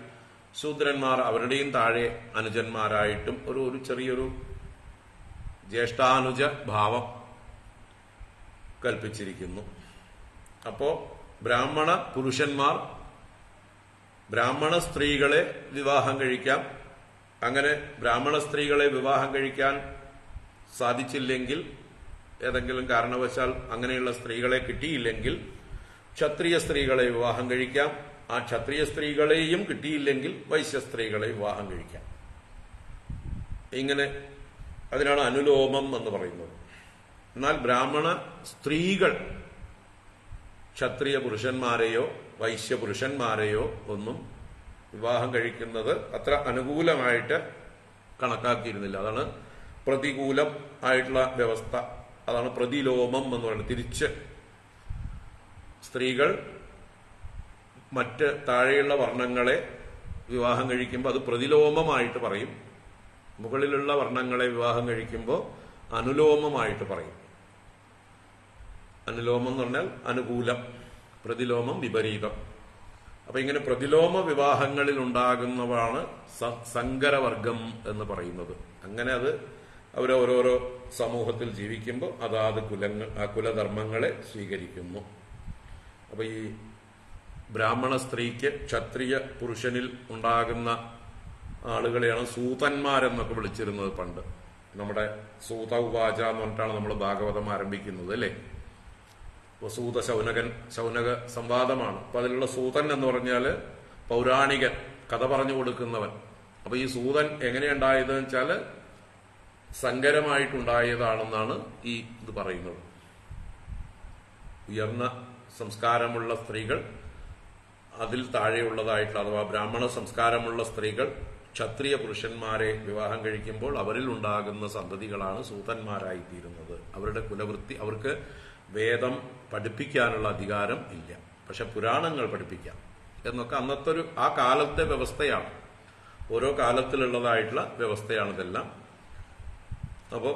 ശൂദ്രന്മാർ അവരുടെയും താഴെ അനുജന്മാരായിട്ടും ഒരു ചെറിയൊരു ജ്യേഷ്ഠാനുജ ഭാവം കൽപ്പിച്ചിരിക്കുന്നു. അപ്പോ ബ്രാഹ്മണ പുരുഷന്മാർ ബ്രാഹ്മണ സ്ത്രീകളെ വിവാഹം കഴിക്കാം. അങ്ങനെ ബ്രാഹ്മണ സ്ത്രീകളെ വിവാഹം കഴിക്കാൻ സാധിച്ചില്ലെങ്കിൽ, ഏതെങ്കിലും കാരണവശാൽ അങ്ങനെയുള്ള സ്ത്രീകളെ കിട്ടിയില്ലെങ്കിൽ ക്ഷത്രിയ സ്ത്രീകളെ വിവാഹം കഴിക്കാം. ആ ക്ഷത്രിയ സ്ത്രീകളെയും കിട്ടിയില്ലെങ്കിൽ വൈശ്യ സ്ത്രീകളെ വിവാഹം കഴിക്കാം. ഇങ്ങനെ അതിനാണ് അനുലോമം എന്ന് പറയുന്നത്. എന്നാൽ ബ്രാഹ്മണ സ്ത്രീകൾ ക്ഷത്രിയ പുരുഷന്മാരെയോ വൈശ്യ പുരുഷന്മാരെയോ ഒന്നും വിവാഹം കഴിക്കുന്നത് അത്ര അനുകൂലമായിട്ട് കണക്കാക്കിയിരുന്നില്ല. അതാണ് പ്രതികൂലം ആയിട്ടുള്ള വ്യവസ്ഥ. അതാണ് പ്രതിലോമം എന്ന് പറയുന്നത്. തിരിച്ച് സ്ത്രീകൾ മറ്റ് താഴെയുള്ള വർണ്ണങ്ങളെ വിവാഹം കഴിക്കുമ്പോൾ അത് പ്രതിലോമമായിട്ട് പറയും. മുകളിലുള്ള വർണ്ണങ്ങളെ വിവാഹം കഴിക്കുമ്പോൾ അനുലോമമായിട്ട് പറയും. അനുലോമം എന്ന് പറഞ്ഞാൽ അനുകൂലം, പ്രതിലോമം വിപരീതം. അപ്പൊ ഇങ്ങനെ പ്രതിലോമ വിവാഹങ്ങളിൽ ഉണ്ടാകുന്നതാണ് സങ്കരവർഗം എന്ന് പറയുന്നത്. അങ്ങനെ അത് അവരോരോരോ സമൂഹത്തിൽ ജീവിക്കുമ്പോൾ അതാത് കുലധർമ്മങ്ങളെ സ്വീകരിക്കുന്നു. അപ്പൊ ഈ ബ്രാഹ്മണ സ്ത്രീക്ക് ക്ഷത്രിയ പുരുഷനിൽ ഉണ്ടാകുന്ന ആളുകളെയാണ് സൂതന്മാരെന്നൊക്കെ വിളിച്ചിരുന്നത് പണ്ട്. നമ്മുടെ സൂത ഉവാച എന്ന് പറഞ്ഞിട്ടാണ് നമ്മൾ ഭാഗവതം ആരംഭിക്കുന്നത്, അല്ലേ? സൂത ശൗനക സംവാദമാണ്. അപ്പൊ അതിലുള്ള സൂതൻ എന്ന് പറഞ്ഞാല് പൗരാണികൻ, കഥ പറഞ്ഞു കൊടുക്കുന്നവൻ. അപ്പൊ ഈ സൂതൻ എങ്ങനെയുണ്ടായത് വെച്ചാല് സങ്കരമായിട്ടുണ്ടായതാണെന്നാണ് ഈ ഇത് പറയുന്നത്. ഉയർന്ന സംസ്കാരമുള്ള സ്ത്രീകൾ, അതിൽ താഴെയുള്ളതായിട്ടുള്ള അഥവാ ബ്രാഹ്മണ സംസ്കാരമുള്ള സ്ത്രീകൾ ക്ഷത്രിയ പുരുഷന്മാരെ വിവാഹം കഴിക്കുമ്പോൾ അവരിൽ ഉണ്ടാകുന്ന സന്തതികളാണ് സൂതന്മാരായിത്തീരുന്നത്. അവരുടെ കുലവൃത്തി, അവർക്ക് വേദം പഠിപ്പിക്കാനുള്ള അധികാരം ഇല്ല, പക്ഷെ പുരാണങ്ങൾ പഠിപ്പിക്കാം എന്നൊക്കെ അന്നത്തെ ആ കാലത്തെ വ്യവസ്ഥയാണ്. ഓരോ കാലത്തിലുള്ളതായിട്ടുള്ള വ്യവസ്ഥയാണിതെല്ലാം. അപ്പോ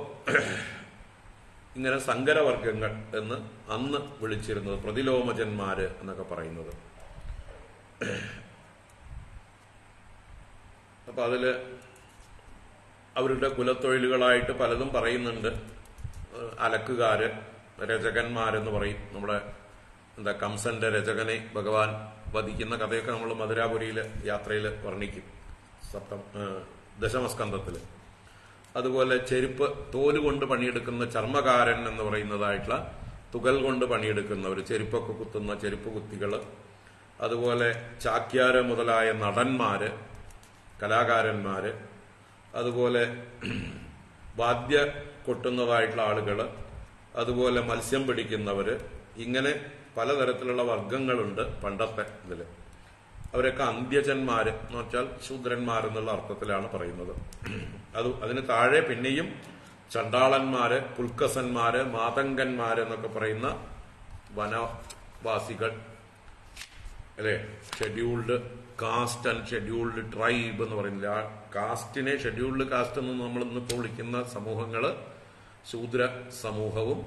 ഇങ്ങനെ സങ്കരവർഗങ്ങൾ എന്ന് അന്ന് വിളിച്ചിരുന്നത്, പ്രതിലോമജന്മാര് എന്നൊക്കെ പറയുന്നത്. അപ്പൊ അതില് അവരുടെ കുലത്തൊഴിലുകളായിട്ട് പലതും പറയുന്നുണ്ട്. അലക്കുകാര്, രചകന്മാരെന്ന് പറയും. നമ്മുടെ കംസന്റെ രചകനെ ഭഗവാൻ വധിക്കുന്ന കഥയൊക്കെ നമ്മൾ മധുരാപുരിയിലെ യാത്രയിൽ വർണ്ണിക്കും, ദശമസ്കന്ധത്തില്. അതുപോലെ ചെരുപ്പ് തോല് കൊണ്ട് പണിയെടുക്കുന്ന ചർമ്മകാരൻ എന്ന് പറയുന്നതായിട്ടുള്ള തുകൽ കൊണ്ട് പണിയെടുക്കുന്നവർ, ചെരുപ്പൊക്കെ കുത്തുന്ന ചെരുപ്പ് കുത്തികള്, അതുപോലെ ചാക്യാര് മുതലായ നടന്മാര്, കലാകാരന്മാര്, അതുപോലെ വാദ്യ കൊട്ടുന്നതായിട്ടുള്ള ആളുകള്, അതുപോലെ മത്സ്യം പിടിക്കുന്നവര്, ഇങ്ങനെ പലതരത്തിലുള്ള വർഗങ്ങളുണ്ട് പണ്ടത്തെ ഇതില്. അവരൊക്കെ അന്ത്യജന്മാര് എന്ന് വെച്ചാൽ ശൂദ്രന്മാരെന്നുള്ള അർത്ഥത്തിലാണ് പറയുന്നത്. അതിന് താഴെ പിന്നെയും ചണ്ടാളന്മാര്, പുൽക്കസന്മാര്, മാതങ്കന്മാര് എന്നൊക്കെ പറയുന്ന വനവാസികൾ, അല്ലെ, scheduled caste and scheduled tribe എന്ന് പറയുന്നില്ല. ആ കാസ്റ്റിനെ ഷെഡ്യൂൾഡ് കാസ്റ്റ് എന്ന് നമ്മൾ ഇന്നിപ്പോൾ വിളിക്കുന്ന സമൂഹങ്ങള് ശൂദ്ര സമൂഹവും,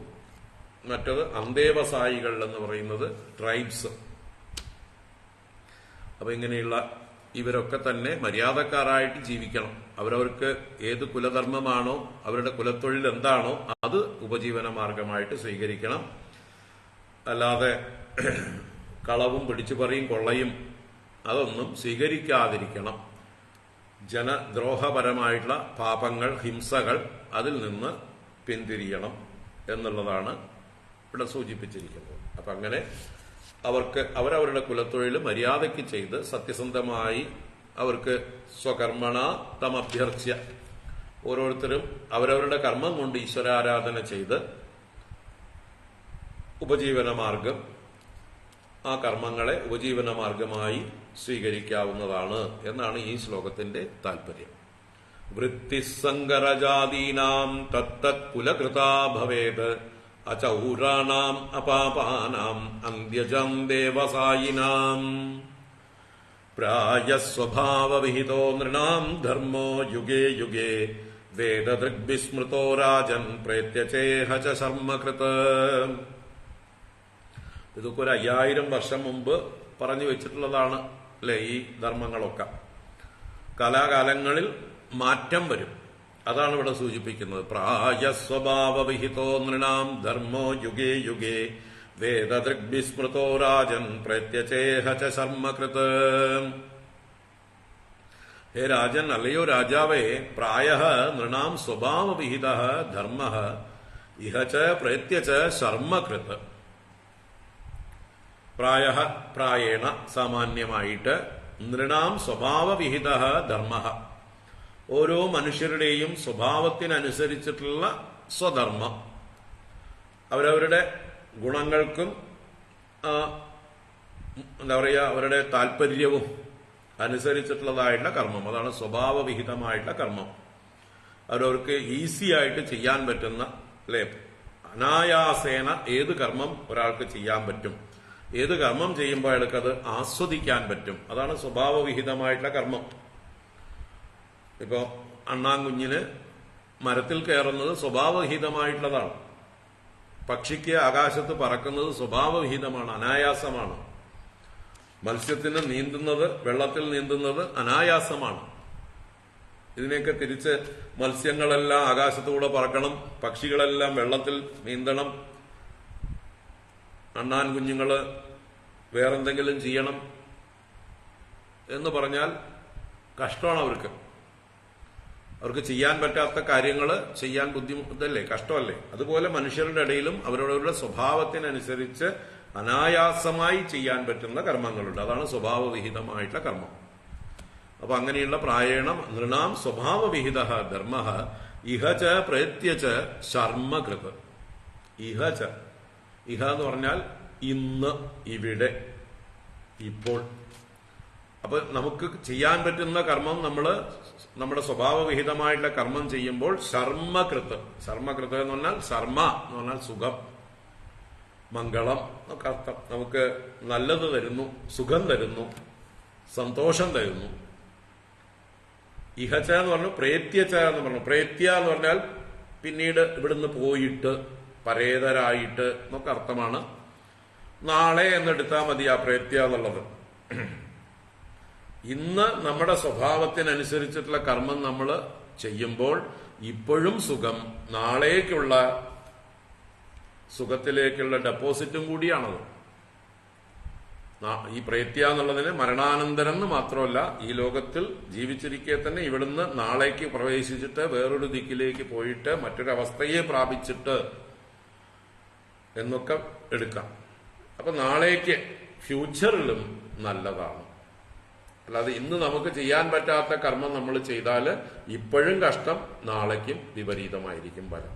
മറ്റത് അന്തേവസായികൾ എന്ന് പറയുന്നത് ട്രൈബ്സ്. അപ്പൊ ഇങ്ങനെയുള്ള ഇവരൊക്കെ തന്നെ മര്യാദക്കാരായിട്ട് ജീവിക്കണം. അവരവർക്ക് ഏത് കുലധർമ്മമാണോ, അവരുടെ കുലത്തൊഴിൽ എന്താണോ അത് ഉപജീവന മാർഗമായിട്ട് സ്വീകരിക്കണം. അല്ലാതെ കളവും പിടിച്ചുപറിയും കൊള്ളയും അതൊന്നും സ്വീകരിക്കാതിരിക്കണം. ജനദ്രോഹപരമായിട്ടുള്ള പാപങ്ങൾ, ഹിംസകൾ, അതിൽ നിന്ന് പിന്തിരിയണം എന്നുള്ളതാണ് ഇവിടെ സൂചിപ്പിച്ചിരിക്കുന്നത്. അപ്പൊ അങ്ങനെ അവർക്ക് അവരവരുടെ കുലത്തൊഴിൽ മര്യാദയ്ക്ക് ചെയ്ത് സത്യസന്ധമായി അവർക്ക് സ്വകർമ്മണ തമഭ്യർച്ച്യ, ഓരോരുത്തരും അവരവരുടെ കർമ്മം കൊണ്ട് ഈശ്വരാരാധന ചെയ്ത് ഉപജീവന മാർഗം, ആ കർമ്മങ്ങളെ ഉപജീവന മാർഗമായി സ്വീകരിക്കാവുന്നതാണ് എന്നാണ് ഈ ശ്ലോകത്തിന്റെ താല്പര്യം. വൃത്തിസങ്കരജാതീനാം തത്തത് കുലകൃതാ ഭവേത് അചൗരാണാം അപാപാനാം അന്ത്യജം ദേവസായിനാം പ്രായസ്വഭാവവിഹിതോ നൃണാം ധർമ്മോ യുഗേ യുഗേ വേദദൃഗ്വിസ്മൃതോ രാജൻ പ്രേത്യചേഹ ച ശർമ്മകൃത്. ഇതൊക്കെ ഒരു 5000 വർഷം മുമ്പ് പറഞ്ഞു വെച്ചിട്ടുള്ളതാണ് അല്ലെ. ഈ ധർമ്മങ്ങളൊക്കെ കലാകാലങ്ങളിൽ മാറ്റം വരും, അതാണ് ഇവിടെ സൂചിപ്പിക്കുന്നത്. പ്രായസ്വഭാവവിഹിതോ നൃണാം ധർമ്മോ യുഗേ യുഗേ വേദദൃഗ്വിസ്മൃതോ രാജൻ പ്രത്യചേഹ ച ശർമ്മകൃത്. ഹേ രാജൻ, അല്ലയോ രാജാവേ, പ്രായഃ നൃണാം സ്വഭാവവിഹിതഃ ധർമ്മഃ ഇഹ ച പ്രത്യച ശർമ്മകൃത്. പ്രായഃ പ്രായേണ സാമാന്യമായിട്ട്, നൃണാം സ്വഭാവവിഹിതഃ ധർമ്മഃ ഓരോ മനുഷ്യരുടെയും സ്വഭാവത്തിനനുസരിച്ചിട്ടുള്ള സ്വധർമ്മം, അവരവരുടെ ഗുണങ്ങൾക്കും എന്താ പറയുക അവരുടെ താല്പര്യവും അനുസരിച്ചിട്ടുള്ളതായിട്ടുള്ള കർമ്മം, അതാണ് സ്വഭാവവിഹിതമായിട്ടുള്ള കർമ്മം. അവരവർക്ക് ഈസി ആയിട്ട് ചെയ്യാൻ പറ്റുന്ന അല്ലെ, അനായാസേന ഏത് കർമ്മം ഒരാൾക്ക് ചെയ്യാൻ പറ്റും, ഏത് കർമ്മം ചെയ്യുമ്പോൾ അയാൾക്കത് ആസ്വദിക്കാൻ പറ്റും, അതാണ് സ്വഭാവവിഹിതമായിട്ടുള്ള കർമ്മം. ഇപ്പോ അണ്ണാൻകുഞ്ഞിന് മരത്തിൽ കയറുന്നത് സ്വഭാവവിഹിതമായിട്ടുള്ളതാണ്. പക്ഷിക്ക് ആകാശത്ത് പറക്കുന്നത് സ്വഭാവവിഹിതമാണ്, അനായാസമാണ്. മത്സ്യത്തിന് നീന്തുന്നത്, വെള്ളത്തിൽ നീന്തുന്നത് അനായാസമാണ്. ഇതിനെയൊക്കെ തിരിച്ച് മത്സ്യങ്ങളെല്ലാം ആകാശത്തൂടെ പറക്കണം, പക്ഷികളെല്ലാം വെള്ളത്തിൽ നീന്തണം, അണ്ണാൻ കുഞ്ഞുങ്ങള് വേറെന്തെങ്കിലും ചെയ്യണം എന്ന് പറഞ്ഞാൽ കഷ്ടമാണ് അവർക്ക്. അവർക്ക് ചെയ്യാൻ പറ്റാത്ത കാര്യങ്ങൾ ചെയ്യാൻ ബുദ്ധിമുട്ടല്ലേ, കഷ്ടമല്ലേ. അതുപോലെ മനുഷ്യരുടെ ഇടയിലും അവരവരുടെ സ്വഭാവത്തിനനുസരിച്ച് അനായാസമായി ചെയ്യാൻ പറ്റുന്ന കർമ്മങ്ങളുണ്ട്, അതാണ് സ്വഭാവവിഹിതമായിട്ടുള്ള കർമ്മം. അപ്പൊ അങ്ങനെയുള്ള പ്രായേണ നൃണാം സ്വഭാവവിഹിത ധർമ്മഃ ഇഹ ച പ്രത്യച ശർമ്മകൃത്. ഇഹ ച, ഇഹ എന്ന് പറഞ്ഞാൽ ഇന്ന്, ഇവിടെ, ഇപ്പോൾ. അപ്പൊ നമുക്ക് ചെയ്യാൻ പറ്റുന്ന കർമ്മം നമ്മുടെ സ്വഭാവവിഹിതമായിട്ടുള്ള കർമ്മം ചെയ്യുമ്പോൾ ശർമ്മകൃത്, ശർമ്മകൃത് എന്ന് പറഞ്ഞാൽ ശർമ്മ എന്ന് പറഞ്ഞാൽ സുഖം, മംഗളം എന്നൊക്കെ അർത്ഥം. നമുക്ക് നല്ലത് തരുന്നു, സുഖം തരുന്നു, സന്തോഷം തരുന്നു. ഇഹച്ച എന്ന് പറഞ്ഞു, പ്രേത്യച്ച എന്ന് പറഞ്ഞു. പ്രേത്യ എന്ന് പറഞ്ഞാൽ പിന്നീട് ഇവിടുന്ന് പോയിട്ട്, പരേതരായിട്ട് എന്നൊക്കെ അർത്ഥമാണ്. നാളെ എന്നെടുത്താൽ മതി ആ പ്രേത്യ എന്നുള്ളത്. ഇന്ന് നമ്മുടെ സ്വഭാവത്തിനനുസരിച്ചിട്ടുള്ള കർമ്മം നമ്മൾ ചെയ്യുമ്പോൾ ഇപ്പോഴും സുഖം, നാളേക്കുള്ള സുഖത്തിലേക്കുള്ള ഡെപ്പോസിറ്റും കൂടിയാണത്. ഈ പ്രേത്യ എന്നുള്ളതിന് മരണാനന്തരം എന്ന് മാത്രമല്ല, ഈ ലോകത്തിൽ ജീവിച്ചിരിക്കെ തന്നെ ഇവിടുന്ന് നാളേക്ക് പ്രവേശിച്ചിട്ട് വേറൊരു ദിക്കിലേക്ക് പോയിട്ട് മറ്റൊരവസ്ഥയെ പ്രാപിച്ചിട്ട് എന്നൊക്കെ എടുക്കാം. അപ്പൊ നാളേക്ക് ഫ്യൂച്ചറിലും നല്ലതാണ്. അല്ലാതെ ഇന്ന് നമുക്ക് ചെയ്യാൻ പറ്റാത്ത കർമ്മം നമ്മൾ ചെയ്താൽ ഇപ്പോഴും കഷ്ടം, നാളേക്കും വിപരീതമായിരിക്കും ഫലം.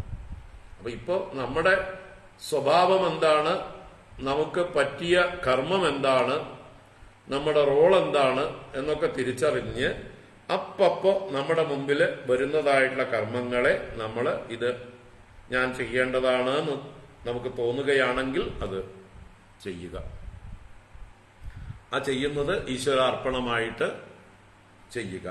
അപ്പൊ ഇപ്പോ നമ്മുടെ സ്വഭാവം എന്താണ്, നമുക്ക് പറ്റിയ കർമ്മം എന്താണ്, നമ്മുടെ റോൾ എന്താണ് എന്നൊക്കെ തിരിച്ചറിഞ്ഞ് അപ്പപ്പോ നമ്മുടെ മുമ്പിൽ വരുന്നതായിട്ടുള്ള കർമ്മങ്ങളെ നമ്മൾ ഇത് ഞാൻ ചെയ്യേണ്ടതാണ് എന്ന് നമുക്ക് തോന്നുകയാണെങ്കിൽ അത് ചെയ്യുക. ആ ചെയ്യുന്നത് ഈശ്വരാർപ്പണമായിട്ട് ചെയ്യുക.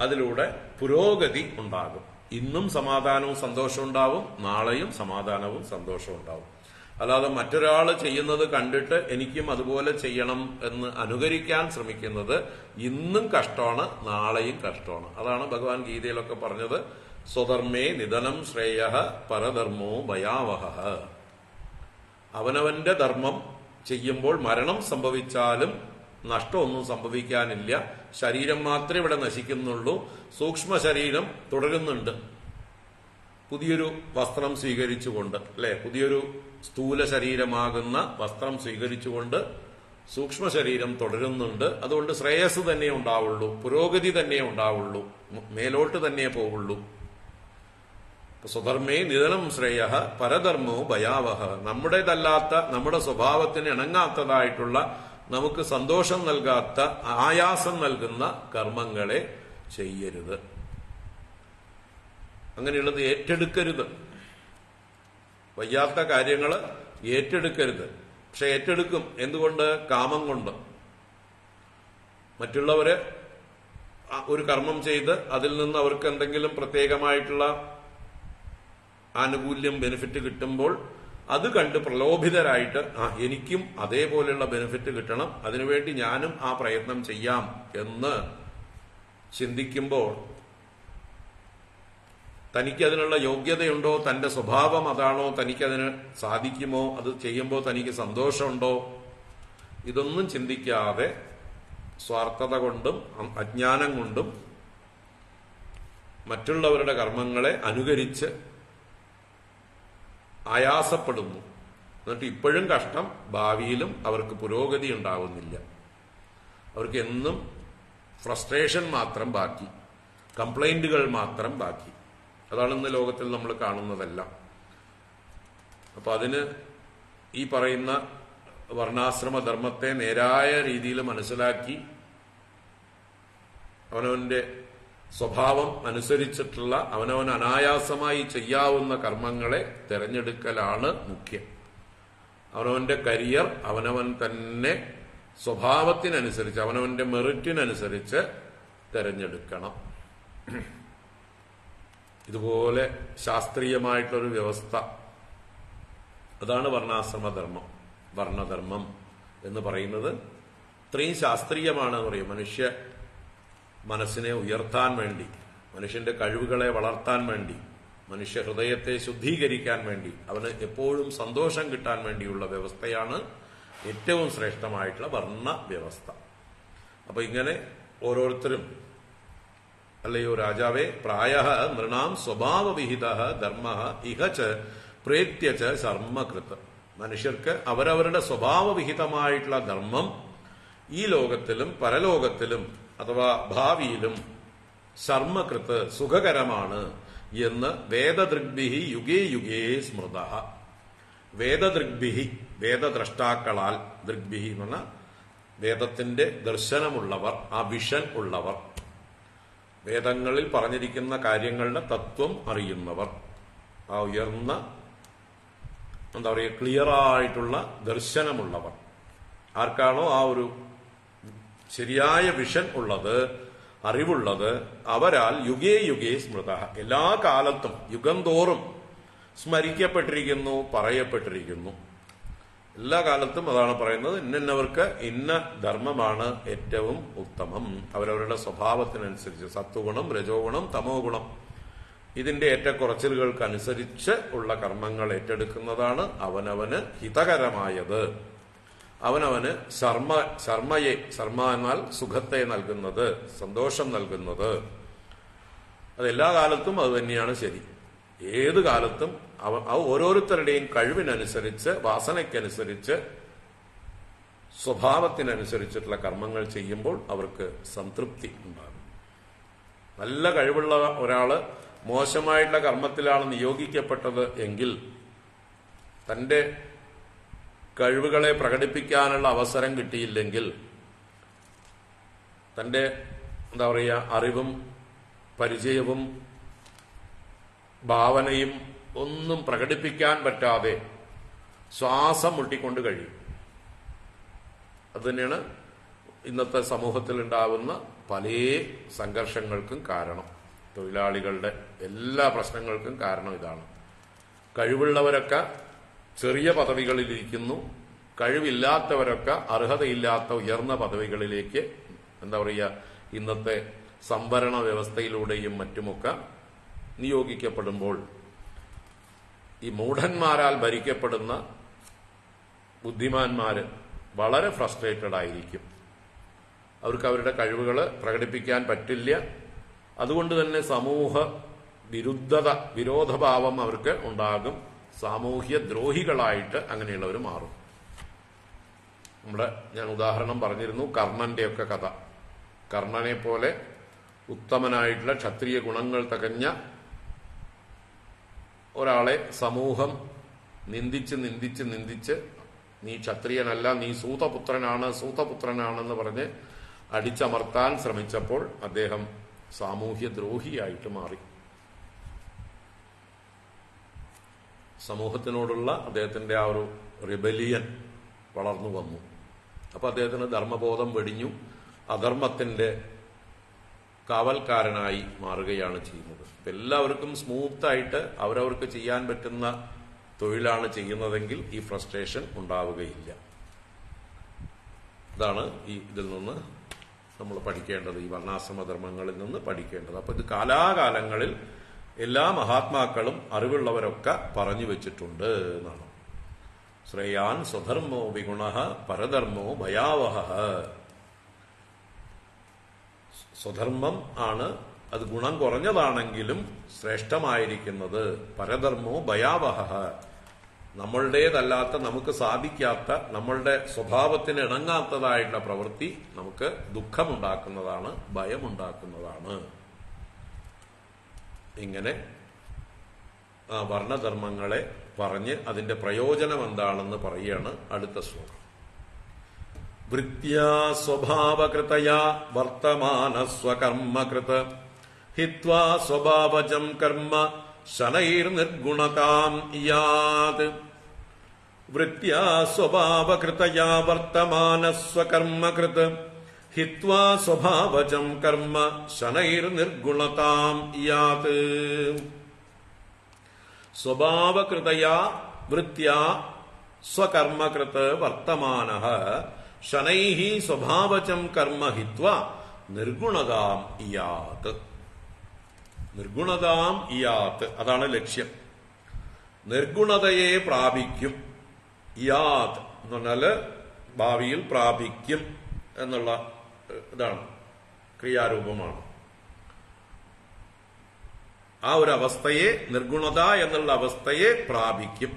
അതിലൂടെ പുരോഗതി ഉണ്ടാകും. ഇന്നും സമാധാനവും സന്തോഷവും ഉണ്ടാവും, നാളെയും സമാധാനവും സന്തോഷവും ഉണ്ടാവും. അല്ലാതെ മറ്റൊരാൾ ചെയ്യുന്നത് കണ്ടിട്ട് എനിക്കും അതുപോലെ ചെയ്യണം എന്ന് അനുകരിക്കാൻ ശ്രമിക്കുന്നത് ഇന്നും കഷ്ടമാണ്, നാളെയും കഷ്ടമാണ്. അതാണ് ഭഗവാൻ ഗീതയിലൊക്കെ പറഞ്ഞത്, സ്വധർമ്മേ നിധനം ശ്രേയഃ പരധർമ്മോ ഭയാവഹഃ. അവനവന്റെ ധർമ്മം ചെയ്യുമ്പോൾ മരണം സംഭവിച്ചാലും നഷ്ടമൊന്നും സംഭവിക്കാനില്ല. ശരീരം മാത്രമേ ഇവിടെ നശിക്കുന്നുള്ളൂ, സൂക്ഷ്മ ശരീരം തുടരുന്നുണ്ട്. പുതിയൊരു വസ്ത്രം സ്വീകരിച്ചുകൊണ്ട്, അല്ലെ, പുതിയൊരു സ്ഥൂല ശരീരമാകുന്ന വസ്ത്രം സ്വീകരിച്ചുകൊണ്ട് സൂക്ഷ്മ ശരീരം തുടരുന്നുണ്ട്. അതുകൊണ്ട് ശ്രേയസ് തന്നെ ഉണ്ടാവുള്ളൂ, പുരോഗതി തന്നെ ഉണ്ടാവുള്ളൂ, മേലോട്ട് തന്നെ പോവുള്ളൂ. സ്വധർമ്മേ നിധനം ശ്രേയഃ പരധർമ്മോ ഭയാവഹ. നമ്മുടേതല്ലാത്ത, നമ്മുടെ സ്വഭാവത്തിന് ഇണങ്ങാത്തതായിട്ടുള്ള, നമുക്ക് സന്തോഷം നൽകാത്ത, ആയാസം നൽകുന്ന കർമ്മങ്ങളെ ചെയ്യരുത്. അങ്ങനെയുള്ളത് ഏറ്റെടുക്കരുത്. വയ്യാത്ത കാര്യങ്ങൾ ഏറ്റെടുക്കരുത്. പക്ഷെ ഏറ്റെടുക്കും. എന്തുകൊണ്ട്? കാമം കൊണ്ട്. മറ്റുള്ളവര് ഒരു കർമ്മം ചെയ്ത് അതിൽ നിന്ന് അവർക്ക് എന്തെങ്കിലും പ്രത്യേകമായിട്ടുള്ള ആനുകൂല്യം, ബെനിഫിറ്റ് കിട്ടുമ്പോൾ അത് കണ്ട് പ്രലോഭിതരായിട്ട് എനിക്കും അതേപോലെയുള്ള ബെനിഫിറ്റ് കിട്ടണം, അതിനുവേണ്ടി ഞാനും ആ പ്രയത്നം ചെയ്യാം എന്ന് ചിന്തിക്കുമ്പോൾ തനിക്കതിനുള്ള യോഗ്യതയുണ്ടോ, തന്റെ സ്വഭാവം അതാണോ, തനിക്കതിന് സാധിക്കുമോ, അത് ചെയ്യുമ്പോൾ തനിക്ക് സന്തോഷമുണ്ടോ, ഇതൊന്നും ചിന്തിക്കാതെ സ്വാർത്ഥത കൊണ്ടും അജ്ഞാനം കൊണ്ടും മറ്റുള്ളവരുടെ കർമ്മങ്ങളെ അനുകരിച്ച് ആയാസപ്പെടുന്നു. എന്നിട്ട് ഇപ്പോഴും കഷ്ടം, ഭാവിയിലും അവർക്ക് പുരോഗതി ഉണ്ടാവുന്നില്ല. അവർക്ക് എന്നും ഫ്രസ്ട്രേഷൻ മാത്രം ബാക്കി, കംപ്ലൈന്റുകൾ മാത്രം ബാക്കി. അതാണ് ഇന്ന് ലോകത്തിൽ നമ്മൾ കാണുന്നതെല്ലാം. അപ്പൊ അതിന് ഈ പറയുന്ന വർണ്ണാശ്രമ ധർമ്മത്തെ നേരായ രീതിയിൽ മനസ്സിലാക്കി അവനവന്റെ സ്വഭാവം അനുസരിച്ചിട്ടുള്ള, അവനവൻ അനായാസമായി ചെയ്യാവുന്ന കർമ്മങ്ങളെ തിരഞ്ഞെടുക്കലാണ് മുഖ്യം. അവനവന്റെ കരിയർ അവനവൻ തന്നെ സ്വഭാവത്തിനനുസരിച്ച്, അവനവന്റെ മെറിറ്റിനനുസരിച്ച് തിരഞ്ഞെടുക്കണം. ഇതുപോലെ ശാസ്ത്രീയമായിട്ടൊരു വ്യവസ്ഥ, അതാണ് വർണ്ണാശ്രമധർമ്മം. വർണ്ണധർമ്മം എന്ന് പറയുന്നത് ഇത്രയും ശാസ്ത്രീയമാണ് എന്ന് പറയും. മനുഷ്യ മനസ്സിനെ ഉയർത്താൻ വേണ്ടി, മനുഷ്യന്റെ കഴിവുകളെ വളർത്താൻ വേണ്ടി, മനുഷ്യ ഹൃദയത്തെ ശുദ്ധീകരിക്കാൻ വേണ്ടി, അവന് എപ്പോഴും സന്തോഷം കിട്ടാൻ വേണ്ടിയുള്ള വ്യവസ്ഥയാണ് ഏറ്റവും ശ്രേഷ്ഠമായിട്ടുള്ള വർണ്ണ വ്യവസ്ഥ. അപ്പൊ ഇങ്ങനെ ഓരോരുത്തരും, അല്ലയോ രാജാവേ, പ്രായഃ നൃണാം സ്വഭാവവിഹിതഃ ധർമ്മഃ ഇഹച പ്രേത്യച ശർമ്മകൃത്. മനുഷ്യർക്ക് അവരവരുടെ സ്വഭാവവിഹിതമായിട്ടുള്ള ധർമ്മം ഈ ലോകത്തിലും പരലോകത്തിലും അഥവാ ഭാവിയിലും ശർമ്മകൃത് സുഖകരമാണ് എന്ന് വേദദൃഗ്ഭിഹി യുഗേ യുഗേ സ്മൃതഃ. വേദദൃഗ്ഭിഹി, വേദദ്രഷ്ടാക്കളാൽ, ദൃഗ്ഭിഹി എന്ന് പറഞ്ഞാൽ വേദത്തിന്റെ ദർശനമുള്ളവർ, ആ വിഷൻ ഉള്ളവർ, വേദങ്ങളിൽ പറഞ്ഞിരിക്കുന്ന കാര്യങ്ങളുടെ തത്വം അറിയുന്നവർ, ആ ഉയർന്ന എന്താ പറയുക, ക്ലിയറായിട്ടുള്ള ദർശനമുള്ളവർ, ആർക്കാണോ ആ ഒരു ശരിയായ വിഷൻ ഉള്ളത്, അറിവുള്ളത്, അവരാൽ യുഗേ യുഗേ സ്മൃത, എല്ലാ കാലത്തും യുഗം തോറും സ്മരിക്കപ്പെട്ടിരിക്കുന്നു, പറയപ്പെട്ടിരിക്കുന്നു. എല്ലാ കാലത്തും അതാണ് പറയുന്നത്. ഇന്നവർക്ക് ഇന്ന ധർമ്മമാണ് ഏറ്റവും ഉത്തമം. അവരവരുടെ സ്വഭാവത്തിനനുസരിച്ച്, സത്വഗുണം, രജോ ഗുണം, തമോ ഗുണം, ഇതിന്റെ ഏറ്റക്കുറച്ചിലുകൾക്കനുസരിച്ച് ഉള്ള കർമ്മങ്ങൾ ഏറ്റെടുക്കുന്നതാണ് അവനവന് ഹിതകരമായത്. അവനവന് ശർമ്മ എന്നാൽ സുഖത്തെ നൽകുന്നത്, സന്തോഷം നൽകുന്നത്. അതെല്ലാ കാലത്തും അത് തന്നെയാണ് ശരി. ഏത് കാലത്തും ഓരോരുത്തരുടെയും കഴിവിനനുസരിച്ച്, വാസനയ്ക്കനുസരിച്ച്, സ്വഭാവത്തിനനുസരിച്ചിട്ടുള്ള കർമ്മങ്ങൾ ചെയ്യുമ്പോൾ അവർക്ക് സംതൃപ്തി ഉണ്ടാകും. നല്ല കഴിവുള്ള ഒരാള് മോശമായിട്ടുള്ള കർമ്മത്തിലാണ് നിയോഗിക്കപ്പെട്ടത് എങ്കിൽ തന്റെ കഴിവുകളെ പ്രകടിപ്പിക്കാനുള്ള അവസരം കിട്ടിയില്ലെങ്കിൽ, തന്റെ അറിവും പരിചയവും ഭാവനയും ഒന്നും പ്രകടിപ്പിക്കാൻ പറ്റാതെ ശ്വാസം മുട്ടിക്കൊണ്ട് കഴിയും. അതുതന്നെയാണ് ഇന്നത്തെ സമൂഹത്തിൽ ഉണ്ടാവുന്ന പല സംഘർഷങ്ങൾക്കും കാരണം. തൊഴിലാളികളുടെ എല്ലാ പ്രശ്നങ്ങൾക്കും കാരണം ഇതാണ്. കഴിവുള്ളവരൊക്കെ ചെറിയ പദവികളിലിരിക്കുന്നു, കഴിവില്ലാത്തവരൊക്കെ അർഹതയില്ലാത്ത ഉയർന്ന പദവികളിലേക്ക് ഇന്നത്തെ സംവരണ വ്യവസ്ഥയിലൂടെയും മറ്റുമൊക്കെ നിയോഗിക്കപ്പെടുമ്പോൾ ഈ മൂഢന്മാരാൽ ഭരിക്കപ്പെടുന്ന ബുദ്ധിമാന്മാര് വളരെ ഫ്രസ്ട്രേറ്റഡ് ആയിരിക്കും. അവർക്ക് അവരുടെ കഴിവുകൾ പ്രകടിപ്പിക്കാൻ പറ്റില്ല. അതുകൊണ്ട് തന്നെ സമൂഹ വിരോധഭാവം അവർക്ക് ഉണ്ടാകും. സാമൂഹ്യ ദ്രോഹികളായിട്ട് അങ്ങനെയുള്ളവർ മാറും. ഞാൻ ഉദാഹരണം പറഞ്ഞിരുന്നു കർണന്റെയൊക്കെ കഥ. കർണനെ പോലെ ഉത്തമനായിട്ടുള്ള ക്ഷത്രിയ ഗുണങ്ങൾ തികഞ്ഞ ഒരാളെ സമൂഹം നിന്ദിച്ച് നീ ക്ഷത്രിയനല്ല, നീ സൂതപുത്രനാണെന്ന് പറഞ്ഞ് അടിച്ചമർത്താൻ ശ്രമിച്ചപ്പോൾ അദ്ദേഹം സാമൂഹ്യ ദ്രോഹിയായിട്ട് മാറി. സമൂഹത്തിനോടുള്ള അദ്ദേഹത്തിന്റെ ആ ഒരു റിബലിയൻ വളർന്നു വന്നു. അപ്പൊ അദ്ദേഹത്തിന് ധർമ്മബോധം വെടിഞ്ഞു, അധർമ്മത്തിന്റെ കാവൽക്കാരനായി മാറുകയാണ് ചെയ്യുന്നത്. എല്ലാവർക്കും സ്മൂത്തായിട്ട് അവരവർക്ക് ചെയ്യാൻ പറ്റുന്ന തൊഴിലാണ് ചെയ്യുന്നതെങ്കിൽ ഈ ഫ്രസ്ട്രേഷൻ ഉണ്ടാവുകയില്ല. ഇതാണ് ഇതിൽ നിന്ന് നമ്മൾ പഠിക്കേണ്ടത്, ഈ വർണ്ണാശ്രമധർമ്മങ്ങളിൽ നിന്ന് പഠിക്കേണ്ടത്. അപ്പൊ ഇത് കാലാകാലങ്ങളിൽ എല്ലാ മഹാത്മാക്കളും അറിവുള്ളവരൊക്കെ പറഞ്ഞു വെച്ചിട്ടുണ്ട് എന്നാണ്. ശ്രേയാൻ സ്വധർമ്മോ വിഗുണ പരധർമ്മോ ഭയാവഹ. സ്വധർമ്മം ആണ് അത് ഗുണം കുറഞ്ഞതാണെങ്കിലും ശ്രേഷ്ഠമായിരിക്കുന്നത്. പരധർമ്മോ ഭയാവഹ, നമ്മളുടേതല്ലാത്ത, നമുക്ക് സാധിക്കാത്ത, നമ്മളുടെ സ്വഭാവത്തിന് ഇണങ്ങാത്തതായിട്ടുള്ള പ്രവൃത്തി നമുക്ക് ദുഃഖമുണ്ടാക്കുന്നതാണ്, ഭയമുണ്ടാക്കുന്നതാണ്. ഇങ്ങനെ വർണ്ണധർമ്മങ്ങളെ പറഞ്ഞ് അതിന്റെ പ്രയോജനം എന്താണെന്ന് പറയുകയാണ് അടുത്ത ശ്ലോകം. വൃത്യാ സ്വഭാവകൃതയാ വർത്തമാന സ്വകർമ്മകൃത് ഹിത്വാ സ്വഭാവജം കർമ്മ ശനൈർനിർഗുണതാം യാത്. വൃത്യാ സ്വഭാവകൃതയാ വർത്തമാന സ്വകർമ്മകൃത് ഹിത്വാ സ്വഭാവജം കർമ്മ ശനൈർനിർഗുണതാം യാത്. സ്വഭാവകൃതയാ വൃത്യാ സ്വകർമ്മകൃത് വർത്തമാനഃ ശനൈഃ സ്വഭാവജം കർമ്മ ഹിത്വാ നിർഗുണതാം യാത്. നിർഗുണതാം യാത്, അതാണ് ലക്ഷ്യം. നിർഗുണതയെ പ്രാപിക്കും. യാത് എന്ന് പറഞ്ഞാല് ഭാവിയിൽ പ്രാപിക്കും എന്നുള്ള ഇതാണ്, ക്രിയാരൂപമാണ്. ആ ഒരു അവസ്ഥയെ, നിർഗുണത എന്നുള്ള അവസ്ഥയെ പ്രാപിക്കും.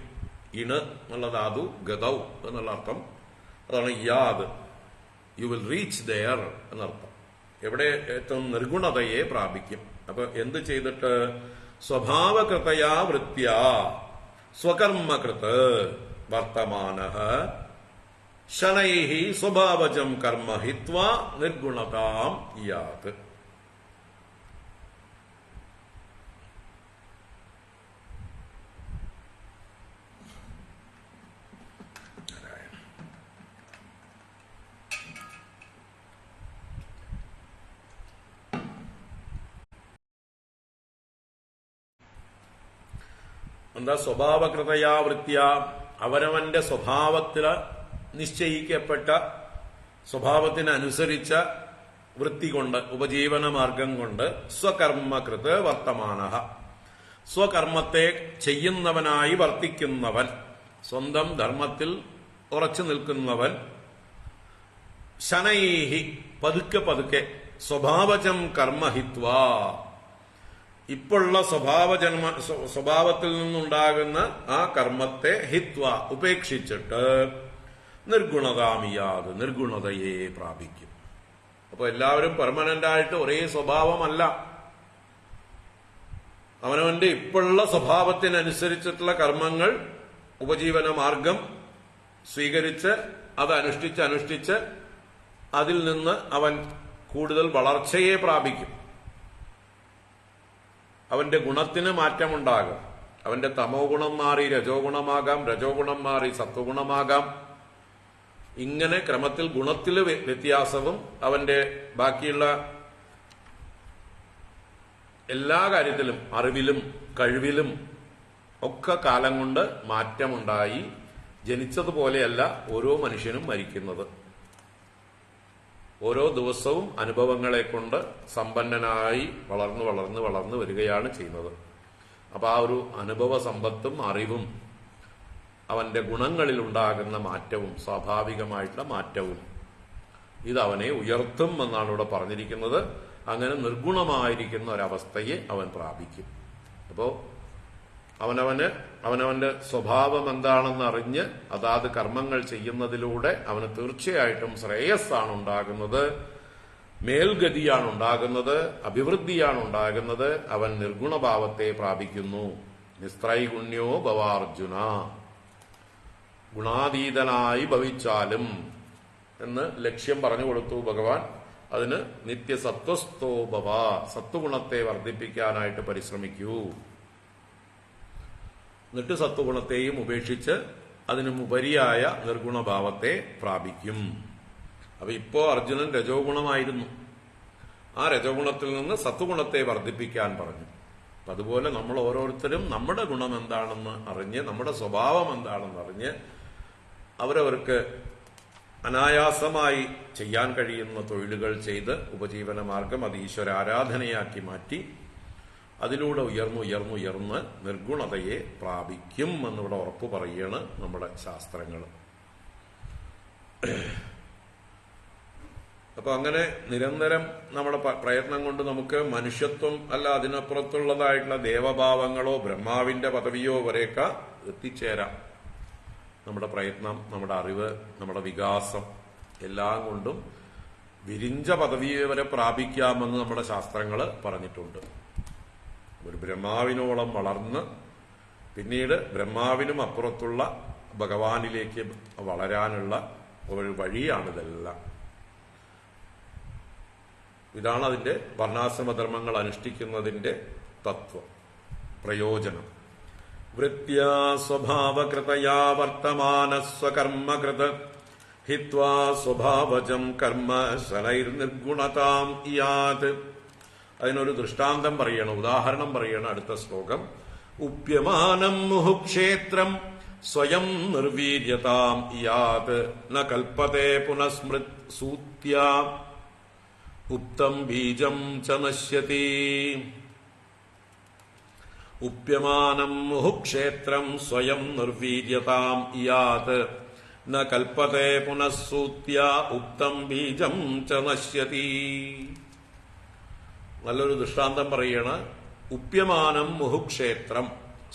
ഇണ് എന്നുള്ള ധാതു ഗതൗ എന്നുള്ള അർത്ഥം, അതാണ് യാത്. യു വിൽ റീച്ച് ദെയർ എന്നർത്ഥം. എവിടെ ഏറ്റവും നിർഗുണതയെ പ്രാപിക്കും. അപ്പൊ എന്ത് ചെയ്തിട്ട്? സ്വഭാവകൃതയാ വൃത്യാ സ്വകർമ്മകൃത് വർത്തമാനഃ ശനൈഃ സ്വഭാവജം കർമ്മ ഹിത്വാ നിർഗുണതാം യാത്. എന്താ സ്വഭാവകൃതയാ വൃത്യ? അവനവന്റെ സ്വഭാവത്തില് നിശ്ചയിക്കപ്പെട്ട, സ്വഭാവത്തിനനുസരിച്ച വൃത്തി കൊണ്ട്, ഉപജീവന മാർഗം കൊണ്ട് സ്വകർമ്മകൃത് വർത്തമാനഃ, സ്വകർമ്മത്തെ ചെയ്യുന്നവനായി വർത്തിക്കുന്നവൻ, സ്വന്തം ധർമ്മത്തിൽ ഉറച്ചു നിൽക്കുന്നവൻ ശനൈഹി പതുക്കെ പതുക്കെ സ്വഭാവജം കർമ്മഹിത്വ ഇപ്പോഴുള്ള സ്വഭാവത്തിൽ നിന്നുണ്ടാകുന്ന ആ കർമ്മത്തെ ഹിത്വ ഉപേക്ഷിച്ചിട്ട് നിർഗുണതാമിയാത് നിർഗുണതയെ പ്രാപിക്കും. അപ്പൊ എല്ലാവരും പെർമനന്റ് ആയിട്ട് ഒരേ സ്വഭാവമല്ല. അവനവന്റെ ഇപ്പോഴുള്ള സ്വഭാവത്തിനനുസരിച്ചിട്ടുള്ള കർമ്മങ്ങൾ ഉപജീവന മാർഗം സ്വീകരിച്ച് അത് അനുഷ്ഠിച്ച് അതിൽ നിന്ന് അവൻ കൂടുതൽ വളർച്ചയെ പ്രാപിക്കും. അവന്റെ ഗുണത്തിന് മാറ്റമുണ്ടാകും. അവന്റെ തമോ ഗുണം മാറി രജോ ഗുണമാകാം, രജോ ഗുണം മാറി സത്വഗുണമാകാം. ഇങ്ങനെ ക്രമത്തിൽ ഗുണത്തിൽ വ്യത്യാസവും അവന്റെ ബാക്കിയുള്ള എല്ലാ കാര്യത്തിലും അറിവിലും കഴിവിലും ഒക്കെ കാലം കൊണ്ട് മാറ്റമുണ്ടായി. ജനിച്ചതുപോലെയല്ല ഓരോ മനുഷ്യനും മരിക്കുന്നത്. ഓരോ ദിവസവും അനുഭവങ്ങളെ കൊണ്ട് സമ്പന്നനായി വളർന്നു വരികയാണ് ചെയ്യുന്നത്. അപ്പൊ ആ ഒരു അനുഭവ സമ്പത്തും അറിവും അവന്റെ ഗുണങ്ങളിൽ ഉണ്ടാകുന്ന മാറ്റവും സ്വാഭാവികമായിട്ടുള്ള മാറ്റവും ഇത് അവനെ ഉയർത്തും എന്നാണ് ഇവിടെ പറഞ്ഞിരിക്കുന്നത്. അങ്ങനെ നിർഗുണമായിരിക്കുന്ന ഒരവസ്ഥയെ അവൻ പ്രാപിക്കും. അപ്പോ അവനവന്റെ സ്വഭാവം എന്താണെന്ന് അറിഞ്ഞ് അതാത് കർമ്മങ്ങൾ ചെയ്യുന്നതിലൂടെ അവന് തീർച്ചയായിട്ടും ശ്രേയസ്സാണ് ഉണ്ടാകുന്നത്, മേൽഗതിയാണ് ഉണ്ടാകുന്നത്, അഭിവൃദ്ധിയാണ് ഉണ്ടാകുന്നത്. അവൻ നിർഗുണഭാവത്തെ പ്രാപിക്കുന്നു. നിസ്ത്രൈഗുണ്യോ ഭവാർജുന, ഗുണാതീതനായി ഭവിച്ചാലും എന്ന് ലക്ഷ്യം പറഞ്ഞു കൊടുത്തു ഭഗവാൻ. അതിന് നിത്യസത്വസ്ഥോ ഭവ, സത്വഗുണത്തെ വർദ്ധിപ്പിക്കാനായിട്ട് പരിശ്രമിക്കൂ. എന്നിട്ട് സത്വഗുണത്തെയും ഉപേക്ഷിച്ച് അതിനുപരിയായ നിർഗുണഭാവത്തെ പ്രാപിക്കും. അപ്പൊ ഇപ്പോ അർജുനൻ രജോ ഗുണമായിരുന്നു. ആ രജോഗുണത്തിൽ നിന്ന് സത്വഗുണത്തെ വർദ്ധിപ്പിക്കാൻ പറഞ്ഞു. അപ്പൊ അതുപോലെ നമ്മൾ ഓരോരുത്തരും നമ്മുടെ ഗുണം എന്താണെന്ന് അറിഞ്ഞ്, നമ്മുടെ സ്വഭാവം എന്താണെന്ന് അറിഞ്ഞ് അവരവർക്ക് അനായാസമായി ചെയ്യാൻ കഴിയുന്ന തൊഴിലുകൾ ചെയ്ത് ഉപജീവന മാർഗം അത് ഈശ്വര ആരാധനയാക്കി മാറ്റി അതിലൂടെ ഉയർന്ന് നിർഗുണതയെ പ്രാപിക്കും എന്നിവിടെ ഉറപ്പു പറയുകയാണ് നമ്മുടെ ശാസ്ത്രങ്ങൾ. അപ്പൊ അങ്ങനെ നിരന്തരം നമ്മുടെ പ്രയത്നം കൊണ്ട് നമുക്ക് മനുഷ്യത്വം അല്ല അതിനപ്പുറത്തുള്ളതായിട്ടുള്ള ദേവഭാവങ്ങളോ ബ്രഹ്മാവിന്റെ പദവിയോ വരെയൊക്കെ എത്തിച്ചേരാം. നമ്മുടെ പ്രയത്നം, നമ്മുടെ അറിവ്, നമ്മുടെ വികാസം എല്ലാം കൊണ്ടും വിരിഞ്ച പദവിയെ വരെ പ്രാപിക്കാമെന്ന് നമ്മുടെ ശാസ്ത്രങ്ങൾ പറഞ്ഞിട്ടുണ്ട്. ഒരു ബ്രഹ്മാവിനോളം വളർന്ന് പിന്നീട് ബ്രഹ്മാവിനും അപ്പുറത്തുള്ള ഭഗവാനിലേക്ക് വളരാനുള്ള ഒരു വഴിയാണിതെല്ലാം. ഇതാണ് അതിന്റെ വർണ്ണാശ്രമധർമ്മങ്ങൾ അനുഷ്ഠിക്കുന്നതിന്റെ തത്വം, പ്രയോജനം. വൃത്യാ സ്വഭാവകൃതയാ വർത്തമാനസ്വകർമ്മകൃത് ഹിത്വാ സ്വഭാവജം കർമ്മ ശനൈർനിർഗുണതാം ഇയാത്. അതിനൊരു ദൃഷ്ടാന്തം പറയണം, ഉദാഹരണം പറയണം അടുത്ത ശ്ലോകം. ഉപ്യമാനം മുഹുക്ഷേത്രം സ്വയം നിർവീര്യതാം ഇയാത് ന കൽപ്പതേ പുനഃസ്മൃത് സൂത്യാ ഉപ്തം ബീജം ച നശ്യതി. ഉപ്യമാനം മുഹുക്ഷേത്രം സ്വയം നിർവീര്യതാം ഇയാത് ന കൽപ്പതേ പുനഃസൂത്യാ ഉപ്തം ബീജം ച നശ്യതി. നല്ലൊരു ദൃഷ്ടാന്തം പറയണ. ഉപ്യമാനം മുഹുക്ഷേത്രം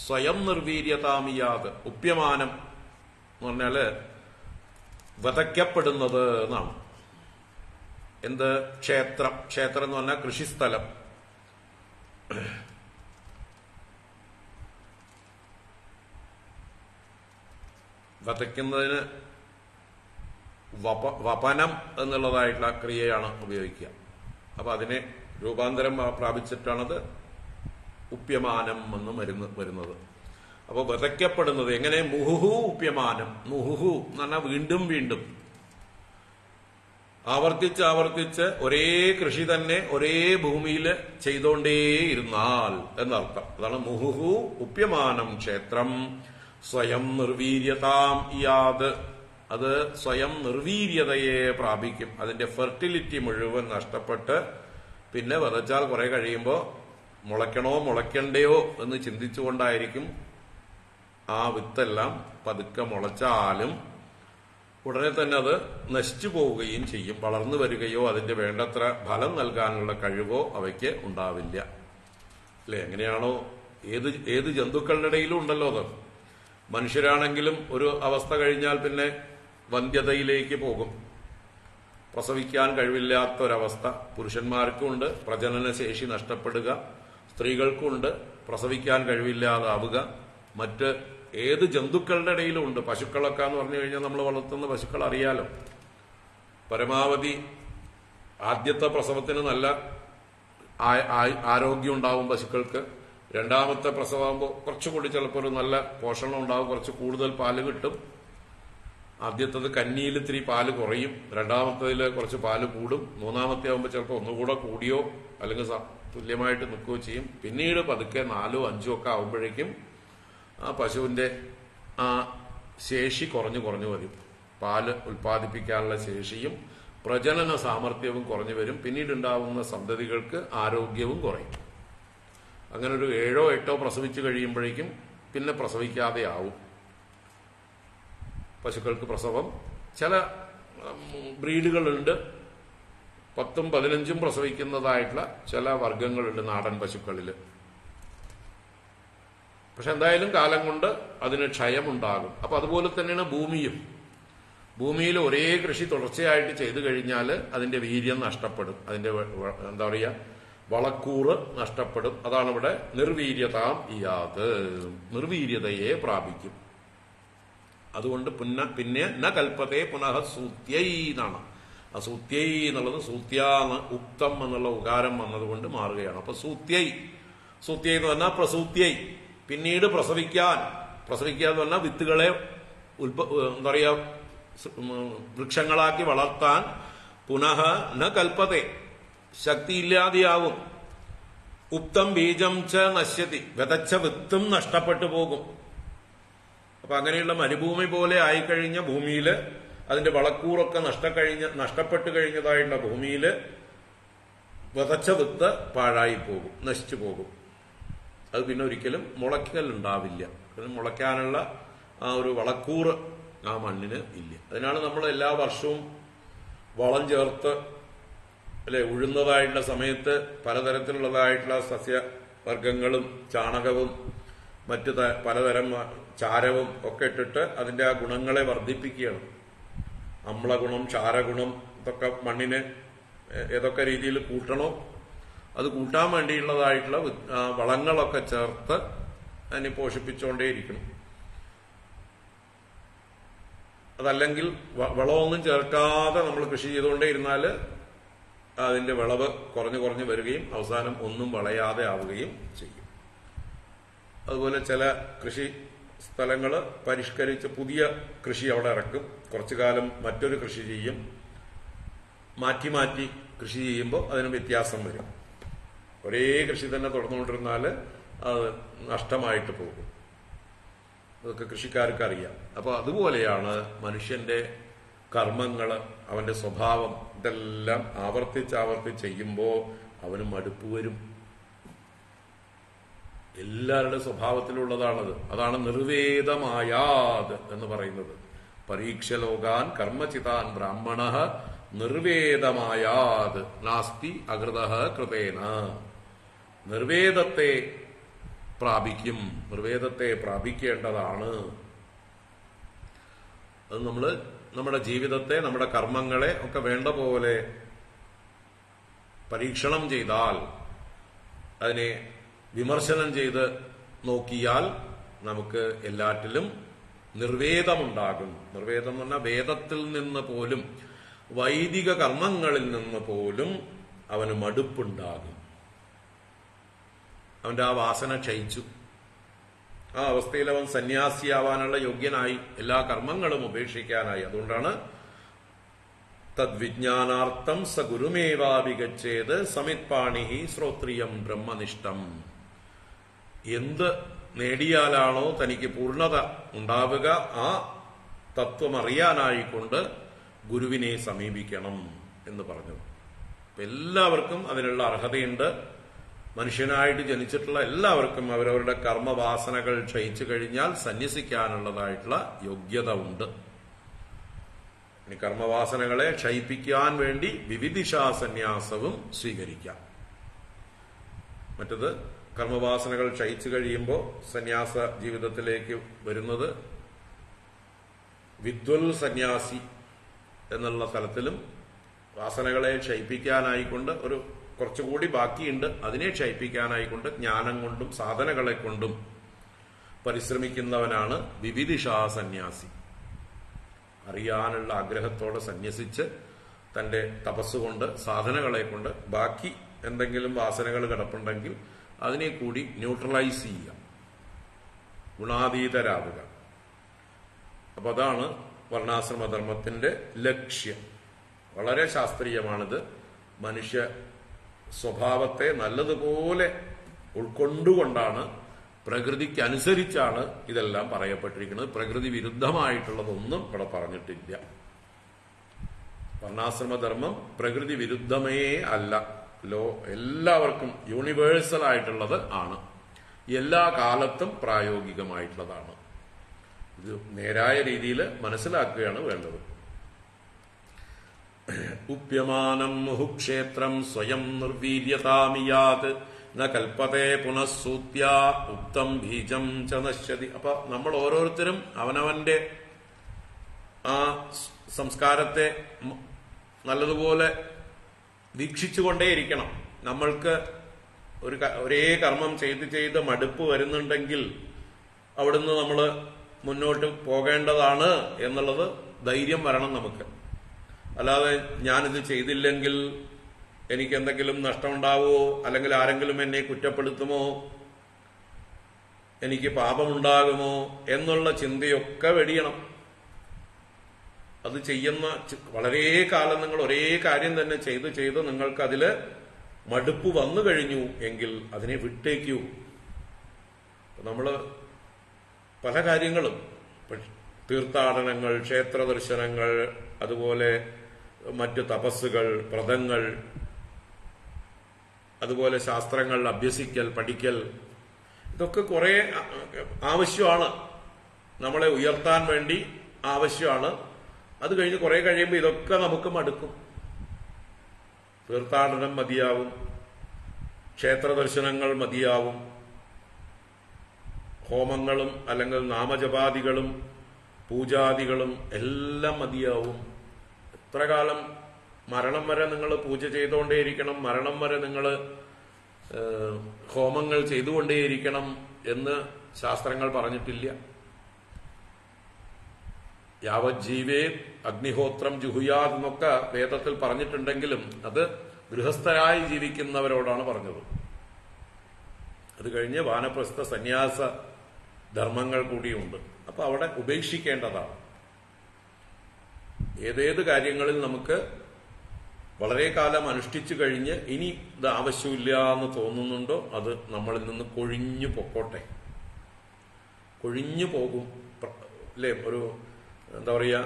സ്വയം നിർവീര്യതാമിയാത്. ഉപ്യമാനം എന്ന് പറഞ്ഞാല് വതയ്ക്കപ്പെടുന്നത് എന്നാണ്. എന്ത്? ക്ഷേത്രം. ക്ഷേത്രം എന്ന് പറഞ്ഞാൽ കൃഷിസ്ഥലം. വതയ്ക്കുന്നതിന് വപനം എന്നുള്ളതായിട്ടുള്ള ക്രിയയാണ് ഉപയോഗിക്കുക. അപ്പൊ അതിനെ രൂപാന്തരം പ്രാപിച്ചിട്ടാണത് ഉപ്യമാനം എന്ന് വരുന്നത്. അപ്പൊ വതയ്ക്കപ്പെടുന്നത് എങ്ങനെ? മുഹുഹു ഉപ്യമാനം. മുഹുഹു എന്ന് പറഞ്ഞാൽ വീണ്ടും വീണ്ടും ആവർത്തിച്ച് ഒരേ കൃഷി തന്നെ ഒരേ ഭൂമിയിൽ ചെയ്തോണ്ടേയിരുന്നാൽ എന്നർത്ഥം. അതാണ് മുഹുഹു ഉപ്യമാനം ക്ഷേത്രം സ്വയം നിർവീര്യതാം ഇയാത്. അത് സ്വയം നിർവീര്യതയെ പ്രാപിക്കും. അതിന്റെ ഫെർട്ടിലിറ്റി മുഴുവൻ നഷ്ടപ്പെട്ട് പിന്നെ വിതച്ചാൽ കുറെ കഴിയുമ്പോൾ മുളയ്ക്കണോ മുളയ്ക്കണ്ടയോ എന്ന് ചിന്തിച്ചുകൊണ്ടായിരിക്കും ആ വിത്തെല്ലാം പതുക്കെ മുളച്ചാലും ഉടനെ തന്നെ അത് നശിച്ചു പോവുകയും ചെയ്യും. വളർന്നു വരികയോ അതിന്റെ വേണ്ടത്ര ഫലം നൽകാനുള്ള കഴിവോ അവയ്ക്ക് ഉണ്ടാവില്ല. അല്ലെ? എങ്ങനെയാണോ ഏത് ജന്തുക്കളുടെ ഇടയിലും ഉണ്ടല്ലോ അത്. മനുഷ്യരാണെങ്കിലും ഒരു അവസ്ഥ കഴിഞ്ഞാൽ പിന്നെ വന്ധ്യതയിലേക്ക് പോകും. പ്രസവിക്കാൻ കഴിവില്ലാത്ത ഒരവസ്ഥ പുരുഷന്മാർക്കുമുണ്ട്, പ്രജനന ശേഷി നഷ്ടപ്പെടുക. സ്ത്രീകൾക്കുമുണ്ട്, പ്രസവിക്കാൻ കഴിവില്ലാതാവുക. മറ്റ് ഏത് ജന്തുക്കളുടെ ഇടയിലും ഉണ്ട്. പശുക്കളൊക്കെ എന്ന് പറഞ്ഞു കഴിഞ്ഞാൽ നമ്മൾ വളർത്തുന്ന പശുക്കൾ അറിയാലോ, പരമാവധി ആദ്യത്തെ പ്രസവത്തിന് നല്ല ആരോഗ്യം ഉണ്ടാവും പശുക്കൾക്ക്. രണ്ടാമത്തെ പ്രസവമാകുമ്പോൾ കുറച്ചുകൂടി ചിലപ്പോൾ ഒരു നല്ല പോഷണം ഉണ്ടാവും, കുറച്ച് കൂടുതൽ പാല് കിട്ടും. ആദ്യത്തത് കന്നിയിൽ ഇത്തിരി പാല് കുറയും, രണ്ടാമത്തതിൽ കുറച്ച് പാല് കൂടും, മൂന്നാമത്തെ ആകുമ്പോൾ ചിലപ്പോൾ ഒന്നുകൂടെ കൂടിയോ അല്ലെങ്കിൽ തുല്യമായിട്ട് നിൽക്കുകയോ ചെയ്യും. പിന്നീട് പതുക്കെ 4 5 ഒക്കെ ആകുമ്പോഴേക്കും ആ പശുവിന്റെ ആ ശേഷി കുറഞ്ഞു വരും. പാല് ഉൽപ്പാദിപ്പിക്കാനുള്ള ശേഷിയും പ്രജനന സാമർഥ്യവും കുറഞ്ഞു വരും. പിന്നീട് ഉണ്ടാവുന്ന സന്തതികൾക്ക് ആരോഗ്യവും കുറയും. അങ്ങനെ ഒരു 7 8 പ്രസവിച്ചു കഴിയുമ്പോഴേക്കും പിന്നെ പ്രസവിക്കാതെ ആവും പശുക്കൾക്ക് പ്രസവം. ചില ബ്രീഡുകളുണ്ട് 10 15 പ്രസവിക്കുന്നതായിട്ടുള്ള ചില വർഗങ്ങളുണ്ട് നാടൻ പശുക്കളിൽ. പക്ഷെ എന്തായാലും കാലം കൊണ്ട് അതിന് ക്ഷയമുണ്ടാകും. അപ്പൊ അതുപോലെ തന്നെയാണ് ഭൂമിയിൽ ഒരേ കൃഷി തുടർച്ചയായിട്ട് ചെയ്തു കഴിഞ്ഞാൽ അതിന്റെ വീര്യം നഷ്ടപ്പെടും, അതിന്റെ എന്താ പറയുക വളക്കൂറ് നഷ്ടപ്പെടും. അതാണ് ഇവിടെ നിർവീര്യതാം ഇയാത്, നിർവീര്യതയെ പ്രാപിക്കും. അതുകൊണ്ട് പിന്നെ ന കൽപ്പത്തെ പുനഃ സൂത്യൈ എന്നാണ്. ആ സൂത്യൈ എന്നുള്ളത് സൂത്യാന്ന് ഉക്തം എന്നുള്ള ഉകാരം വന്നതുകൊണ്ട് മാറുകയാണ്. അപ്പൊ സൂത്യൈ എന്ന് പറഞ്ഞാൽ പ്രസൂത്യൈ, പിന്നീട് പ്രസവിക്കുക എന്ന് പറഞ്ഞാൽ വിത്തുകളെ എന്താ പറയുക വൃക്ഷങ്ങളാക്കി വളർത്താൻ പുനഃ ന കൽപ്പത്തെ ശക്തിയില്ലാതെയാവും. ഉക്തം ബീജം ച നശ്യതി, വിതച്ച വിത്തും നഷ്ടപ്പെട്ടു പോകും. അപ്പൊ അങ്ങനെയുള്ള മരുഭൂമി പോലെ ആയിക്കഴിഞ്ഞ ഭൂമിയില് അതിന്റെ വളക്കൂറൊക്കെ നഷ്ടപ്പെട്ടു കഴിഞ്ഞതായിട്ടുള്ള ഭൂമിയില് വിതച്ച വിത്ത് പാഴായി പോകും, നശിച്ചു പോകും. അത് പിന്നെ ഒരിക്കലും മുളയ്ക്കൽ ഉണ്ടാവില്ല. മുളയ്ക്കാനുള്ള ആ ഒരു വളക്കൂറ് ആ മണ്ണിന് ഇല്ല. അതിനാണ് നമ്മൾ എല്ലാ വർഷവും വളം ചേർത്ത് ഉഴുന്നതായിട്ടുള്ള സമയത്ത് പലതരത്തിലുള്ളതായിട്ടുള്ള സസ്യവർഗങ്ങളും ചാണകവും മറ്റു പലതരം ചാരവും ഒക്കെ ഇട്ടിട്ട് അതിന്റെ ആ ഗുണങ്ങളെ വർദ്ധിപ്പിക്കുകയാണ്. അമ്ലഗുണം, ക്ഷാരഗുണം ഇതൊക്കെ മണ്ണിന് ഏതൊക്കെ രീതിയിൽ കൂട്ടണോ അത് കൂട്ടാൻ വേണ്ടിയുള്ളതായിട്ടുള്ള വളങ്ങളൊക്കെ ചേർത്ത് അതിനെ പോഷിപ്പിച്ചുകൊണ്ടേയിരിക്കണം. അതല്ലെങ്കിൽ വളമൊന്നും ചേർക്കാതെ നമ്മൾ കൃഷി ചെയ്തുകൊണ്ടേ ഇരുന്നാൽ അതിന്റെ വിളവ് കുറഞ്ഞു വരികയും അവസാനം ഒന്നും വിളയാതെ ആവുകയും ചെയ്യും. അതുപോലെ ചില കൃഷി സ്ഥലങ്ങൾ പരിഷ്കരിച്ച് പുതിയ കൃഷി അവിടെ ഇറക്കും, കുറച്ചു കാലം മറ്റൊരു കൃഷി ചെയ്യും, മാറ്റി കൃഷി ചെയ്യുമ്പോൾ അതിന് വ്യത്യാസം വരും. ഒരേ കൃഷി തന്നെ തുടർന്നുകൊണ്ടിരുന്നാൽ അത് നഷ്ടമായിട്ട് പോകും. അതൊക്കെ കൃഷിക്കാർക്ക് അറിയാം. അപ്പൊ അതുപോലെയാണ് മനുഷ്യന്റെ കർമ്മങ്ങള്, അവന്റെ സ്വഭാവം, ഇതെല്ലാം ആവർത്തിച്ച് ചെയ്യുമ്പോൾ അവന് മടുപ്പ് വരും. എല്ലാവരുടെ സ്വഭാവത്തിലുള്ളതാണത്. അതാണ് നിർവേദമായാത് എന്ന് പറയുന്നത്. പരീക്ഷലോകാൻ കർമ്മചിതാൻ ബ്രാഹ്മണ നിർവേദമായാത് നാസ്തി അകൃതഃ കൃതേന. നിർവേദത്തെ പ്രാപിക്കും, നിർവേദത്തെ പ്രാപിക്കേണ്ടതാണ്. അത് നമ്മുടെ ജീവിതത്തെ, നമ്മുടെ കർമ്മങ്ങളെ ഒക്കെ വേണ്ട പോലെ പരീക്ഷണം ചെയ്താൽ, അതിനെ വിമർശനം ചെയ്ത് നോക്കിയാൽ നമുക്ക് എല്ലാറ്റിലും നിർവേദമുണ്ടാകും. നിർവേദം എന്ന് പറഞ്ഞാൽ വേദത്തിൽ നിന്ന് പോലും, വൈദിക കർമ്മങ്ങളിൽ നിന്ന് പോലും അവന് മടുപ്പുണ്ടാകും. അവന്റെ ആ വാസന ക്ഷയിച്ചു. ആ അവസ്ഥയിൽ അവൻ സന്യാസിയാവാനുള്ള യോഗ്യനായി, എല്ലാ കർമ്മങ്ങളും ഉപേക്ഷിക്കാനായി. അതുകൊണ്ടാണ് തദ്വിജ്ഞാനാർത്ഥം സ ഗുരുമേവാഭിഗച്ഛേത് സമിത്പാണി ശ്രോത്രിയം ബ്രഹ്മനിഷ്ഠം. എന്ത് നേടിയാലാണോ തനിക്ക് പൂർണ്ണത ഉണ്ടാവുക, ആ തത്വം അറിയാനായിക്കൊണ്ട് ഗുരുവിനെ സമീപിക്കണം എന്ന് പറഞ്ഞു. എല്ലാവർക്കും അതിനുള്ള അർഹതയുണ്ട്. മനുഷ്യനായിട്ട് ജനിച്ചിട്ടുള്ള എല്ലാവർക്കും അവരവരുടെ കർമ്മവാസനകൾ ക്ഷയിച്ചു കഴിഞ്ഞാൽ സന്യസിക്കാനുള്ളതായിട്ടുള്ള യോഗ്യത ഉണ്ട്. ഇനി കർമ്മവാസനകളെ ക്ഷയിപ്പിക്കാൻ വേണ്ടി വിവിധിഷാ സന്യാസവും സ്വീകരിക്കാം. മറ്റത് കർമ്മവാസനകൾ ക്ഷയിച്ചു കഴിയുമ്പോൾ സന്യാസ ജീവിതത്തിലേക്ക് വരുന്നത് വിദ്വൽ സന്യാസി എന്നുള്ള തലത്തിലും വാസനകളെ ക്ഷയിപ്പിക്കാനായിക്കൊണ്ട് ഒരു കുറച്ചുകൂടി ബാക്കിയുണ്ട്, അതിനെ ക്ഷയിപ്പിക്കാനായിക്കൊണ്ട് ജ്ഞാനം കൊണ്ടും സാധനകളെ കൊണ്ടും പരിശ്രമിക്കുന്നവനാണ് വിവിധിഷാ സന്യാസി. അറിയാനുള്ള ആഗ്രഹത്തോടെ സന്യസിച്ച് തന്റെ തപസ്സുകൊണ്ട് സാധനകളെ കൊണ്ട് ബാക്കി എന്തെങ്കിലും വാസനകൾ കിടപ്പുണ്ടെങ്കിൽ അതിനെ കൂടി ന്യൂട്രലൈസ് ചെയ്യുക, ഗുണാതീതരാവുക. അപ്പൊ അതാണ് വർണ്ണാശ്രമധർമ്മത്തിന്റെ ലക്ഷ്യം. വളരെ ശാസ്ത്രീയമാണിത്. മനുഷ്യ സ്വഭാവത്തെ നല്ലതുപോലെ ഉൾക്കൊണ്ടുകൊണ്ടാണ്, പ്രകൃതിക്കനുസരിച്ചാണ് ഇതെല്ലാം പറയപ്പെട്ടിരിക്കുന്നത്. പ്രകൃതി വിരുദ്ധമായിട്ടുള്ളതൊന്നും ഇവിടെ പറഞ്ഞിട്ടില്ല. വർണ്ണാശ്രമധർമ്മം പ്രകൃതി വിരുദ്ധമേ അല്ല, എല്ലാവർക്കും യൂണിവേഴ്സൽ ആയിട്ടുള്ളത് ആണ്, എല്ലാ കാലത്തും പ്രായോഗികമായിട്ടുള്ളതാണ്. ഇത് നേരായ രീതിയിൽ മനസ്സിലാക്കുകയാണ് വേണ്ടത്. ഉപ്യമാനം മുഹുക്ഷേത്രം സ്വയം നിർവീര്യതാമിയാത് ന കൽപ്പതേ പുനഃസൂത്യ ഉക്തം ബീജം ച നശ്യതി. അപ്പൊ നമ്മൾ ഓരോരുത്തരും അവനവന്റെ ആ സംസ്കാരത്തെ നല്ലതുപോലെ വീക്ഷിച്ചുകൊണ്ടേയിരിക്കണം. നമ്മൾക്ക് ഒരേ കർമ്മം ചെയ്ത് മടുപ്പ് വരുന്നുണ്ടെങ്കിൽ അവിടുന്ന് നമ്മൾ മുന്നോട്ട് പോകേണ്ടതാണ് എന്നുള്ളത് ധൈര്യം വരണം നമുക്ക്. അല്ലാതെ ഞാനിത് ചെയ്തില്ലെങ്കിൽ എനിക്ക് എന്തെങ്കിലും നഷ്ടമുണ്ടാവുമോ, അല്ലെങ്കിൽ ആരെങ്കിലും എന്നെ കുറ്റപ്പെടുത്തുമോ, എനിക്ക് പാപമുണ്ടാകുമോ എന്നുള്ള ചിന്തയൊക്കെ വെടിയണം. അത് ചെയ്യുന്ന വളരെ കാലം നിങ്ങൾ ഒരേ കാര്യം തന്നെ ചെയ്ത് നിങ്ങൾക്ക് അതില് മടുപ്പ് വന്നു കഴിഞ്ഞു എങ്കിൽ അതിനെ വിട്ടേക്കൂ. നമ്മള് പല കാര്യങ്ങളും, തീർത്ഥാടനങ്ങൾ, ക്ഷേത്ര ദർശനങ്ങൾ, അതുപോലെ മറ്റു തപസ്സുകൾ, വ്രതങ്ങൾ, അതുപോലെ ശാസ്ത്രങ്ങൾ അഭ്യസിക്കൽ, പഠിക്കൽ, ഇതൊക്കെ കുറെ ആവശ്യമാണ്, നമ്മളെ ഉയർത്താൻ വേണ്ടി ആവശ്യമാണ്. അത് കഴിഞ്ഞ് കുറെ കഴിയുമ്പോൾ ഇതൊക്കെ നമുക്ക് മടുക്കും. തീർത്ഥാടനം മതിയാവും, ക്ഷേത്ര ദർശനങ്ങൾ മതിയാവും, ഹോമങ്ങളും അല്ലെങ്കിൽ നാമജപാദികളും പൂജാദികളും എല്ലാം മതിയാവും. എത്ര കാലം? മരണം വരെ നിങ്ങൾ പൂജ ചെയ്തുകൊണ്ടേയിരിക്കണം, മരണം വരെ നിങ്ങൾ ഹോമങ്ങൾ ചെയ്തുകൊണ്ടേയിരിക്കണം എന്ന് ശാസ്ത്രങ്ങൾ പറഞ്ഞിട്ടില്ല. യാവജ്ജീവേ അഗ്നിഹോത്രം ജുഹുയാദ് എന്നൊക്കെ വേദത്തിൽ പറഞ്ഞിട്ടുണ്ടെങ്കിലും അത് ഗൃഹസ്ഥരായി ജീവിക്കുന്നവരോടാണ് പറഞ്ഞത്. അത് കഴിഞ്ഞ് വാനപ്രസ്ഥ സന്യാസ ധർമ്മങ്ങൾ കൂടിയുണ്ട്. അപ്പൊ അവിടെ ഉപേക്ഷിക്കേണ്ടതാണ്. ഏതേത് കാര്യങ്ങളിൽ നമുക്ക് വളരെ കാലം അനുഷ്ഠിച്ചു കഴിഞ്ഞ് ഇനി ഇത് ആവശ്യമില്ല എന്ന് തോന്നുന്നുണ്ടോ അത് നമ്മളിൽ നിന്ന് കൊഴിഞ്ഞു പൊക്കോട്ടെ. കൊഴിഞ്ഞു പോകും അല്ലേ? ഒരു എന്താ പറയുക,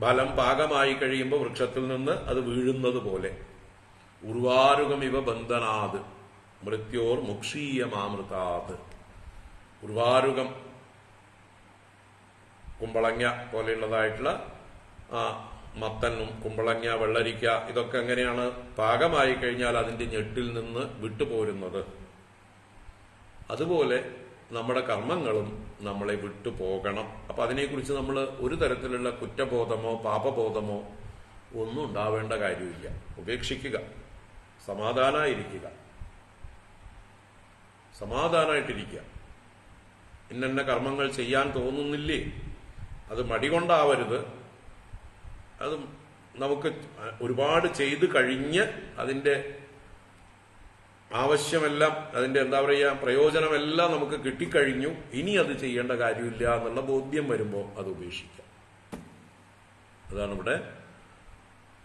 ഫലം പാകമായി കഴിയുമ്പോൾ വൃക്ഷത്തിൽ നിന്ന് അത് വീഴുന്നത് പോലെ. ഉർവാരുകമിവ ബന്ധനാത് മൃത്യോർ മുക്ഷീയമാമൃതാത്. ഉർവാരുകം, കുമ്പളങ്ങ പോലെയുള്ളതായിട്ടുള്ള മത്തനും കുമ്പളങ്ങ, വെള്ളരിക്ക, ഇതൊക്കെ എങ്ങനെയാണ് പാകമായി കഴിഞ്ഞാൽ അതിന്റെ ഞെട്ടിൽ നിന്ന് വിട്ടുപോരുന്നത്, അതുപോലെ നമ്മുടെ കർമ്മങ്ങളും നമ്മളെ വിട്ടുപോകണം. അപ്പൊ അതിനെക്കുറിച്ച് നമ്മൾ ഒരു തരത്തിലുള്ള കുറ്റബോധമോ പാപബോധമോ ഒന്നും ഉണ്ടാവേണ്ട കാര്യമില്ല. ഉപേക്ഷിക്കുക, സമാധാനമായിട്ടിരിക്കുക. ഇന്ന കർമ്മങ്ങൾ ചെയ്യാൻ തോന്നുന്നില്ലേ, അത് മടികൊണ്ടാവരുത്. അത് നമുക്ക് ഒരുപാട് ചെയ്തു കഴിഞ്ഞ് അതിന്റെ ആവശ്യമെല്ലാം, അതിന്റെ എന്താ പറയുക, പ്രയോജനമെല്ലാം നമുക്ക് കിട്ടിക്കഴിഞ്ഞു, ഇനി അത് ചെയ്യേണ്ട കാര്യമില്ല എന്നുള്ള ബോധ്യം വരുമ്പോൾ അത് ഉപേക്ഷിക്കാം. അതാണ് ഇവിടെ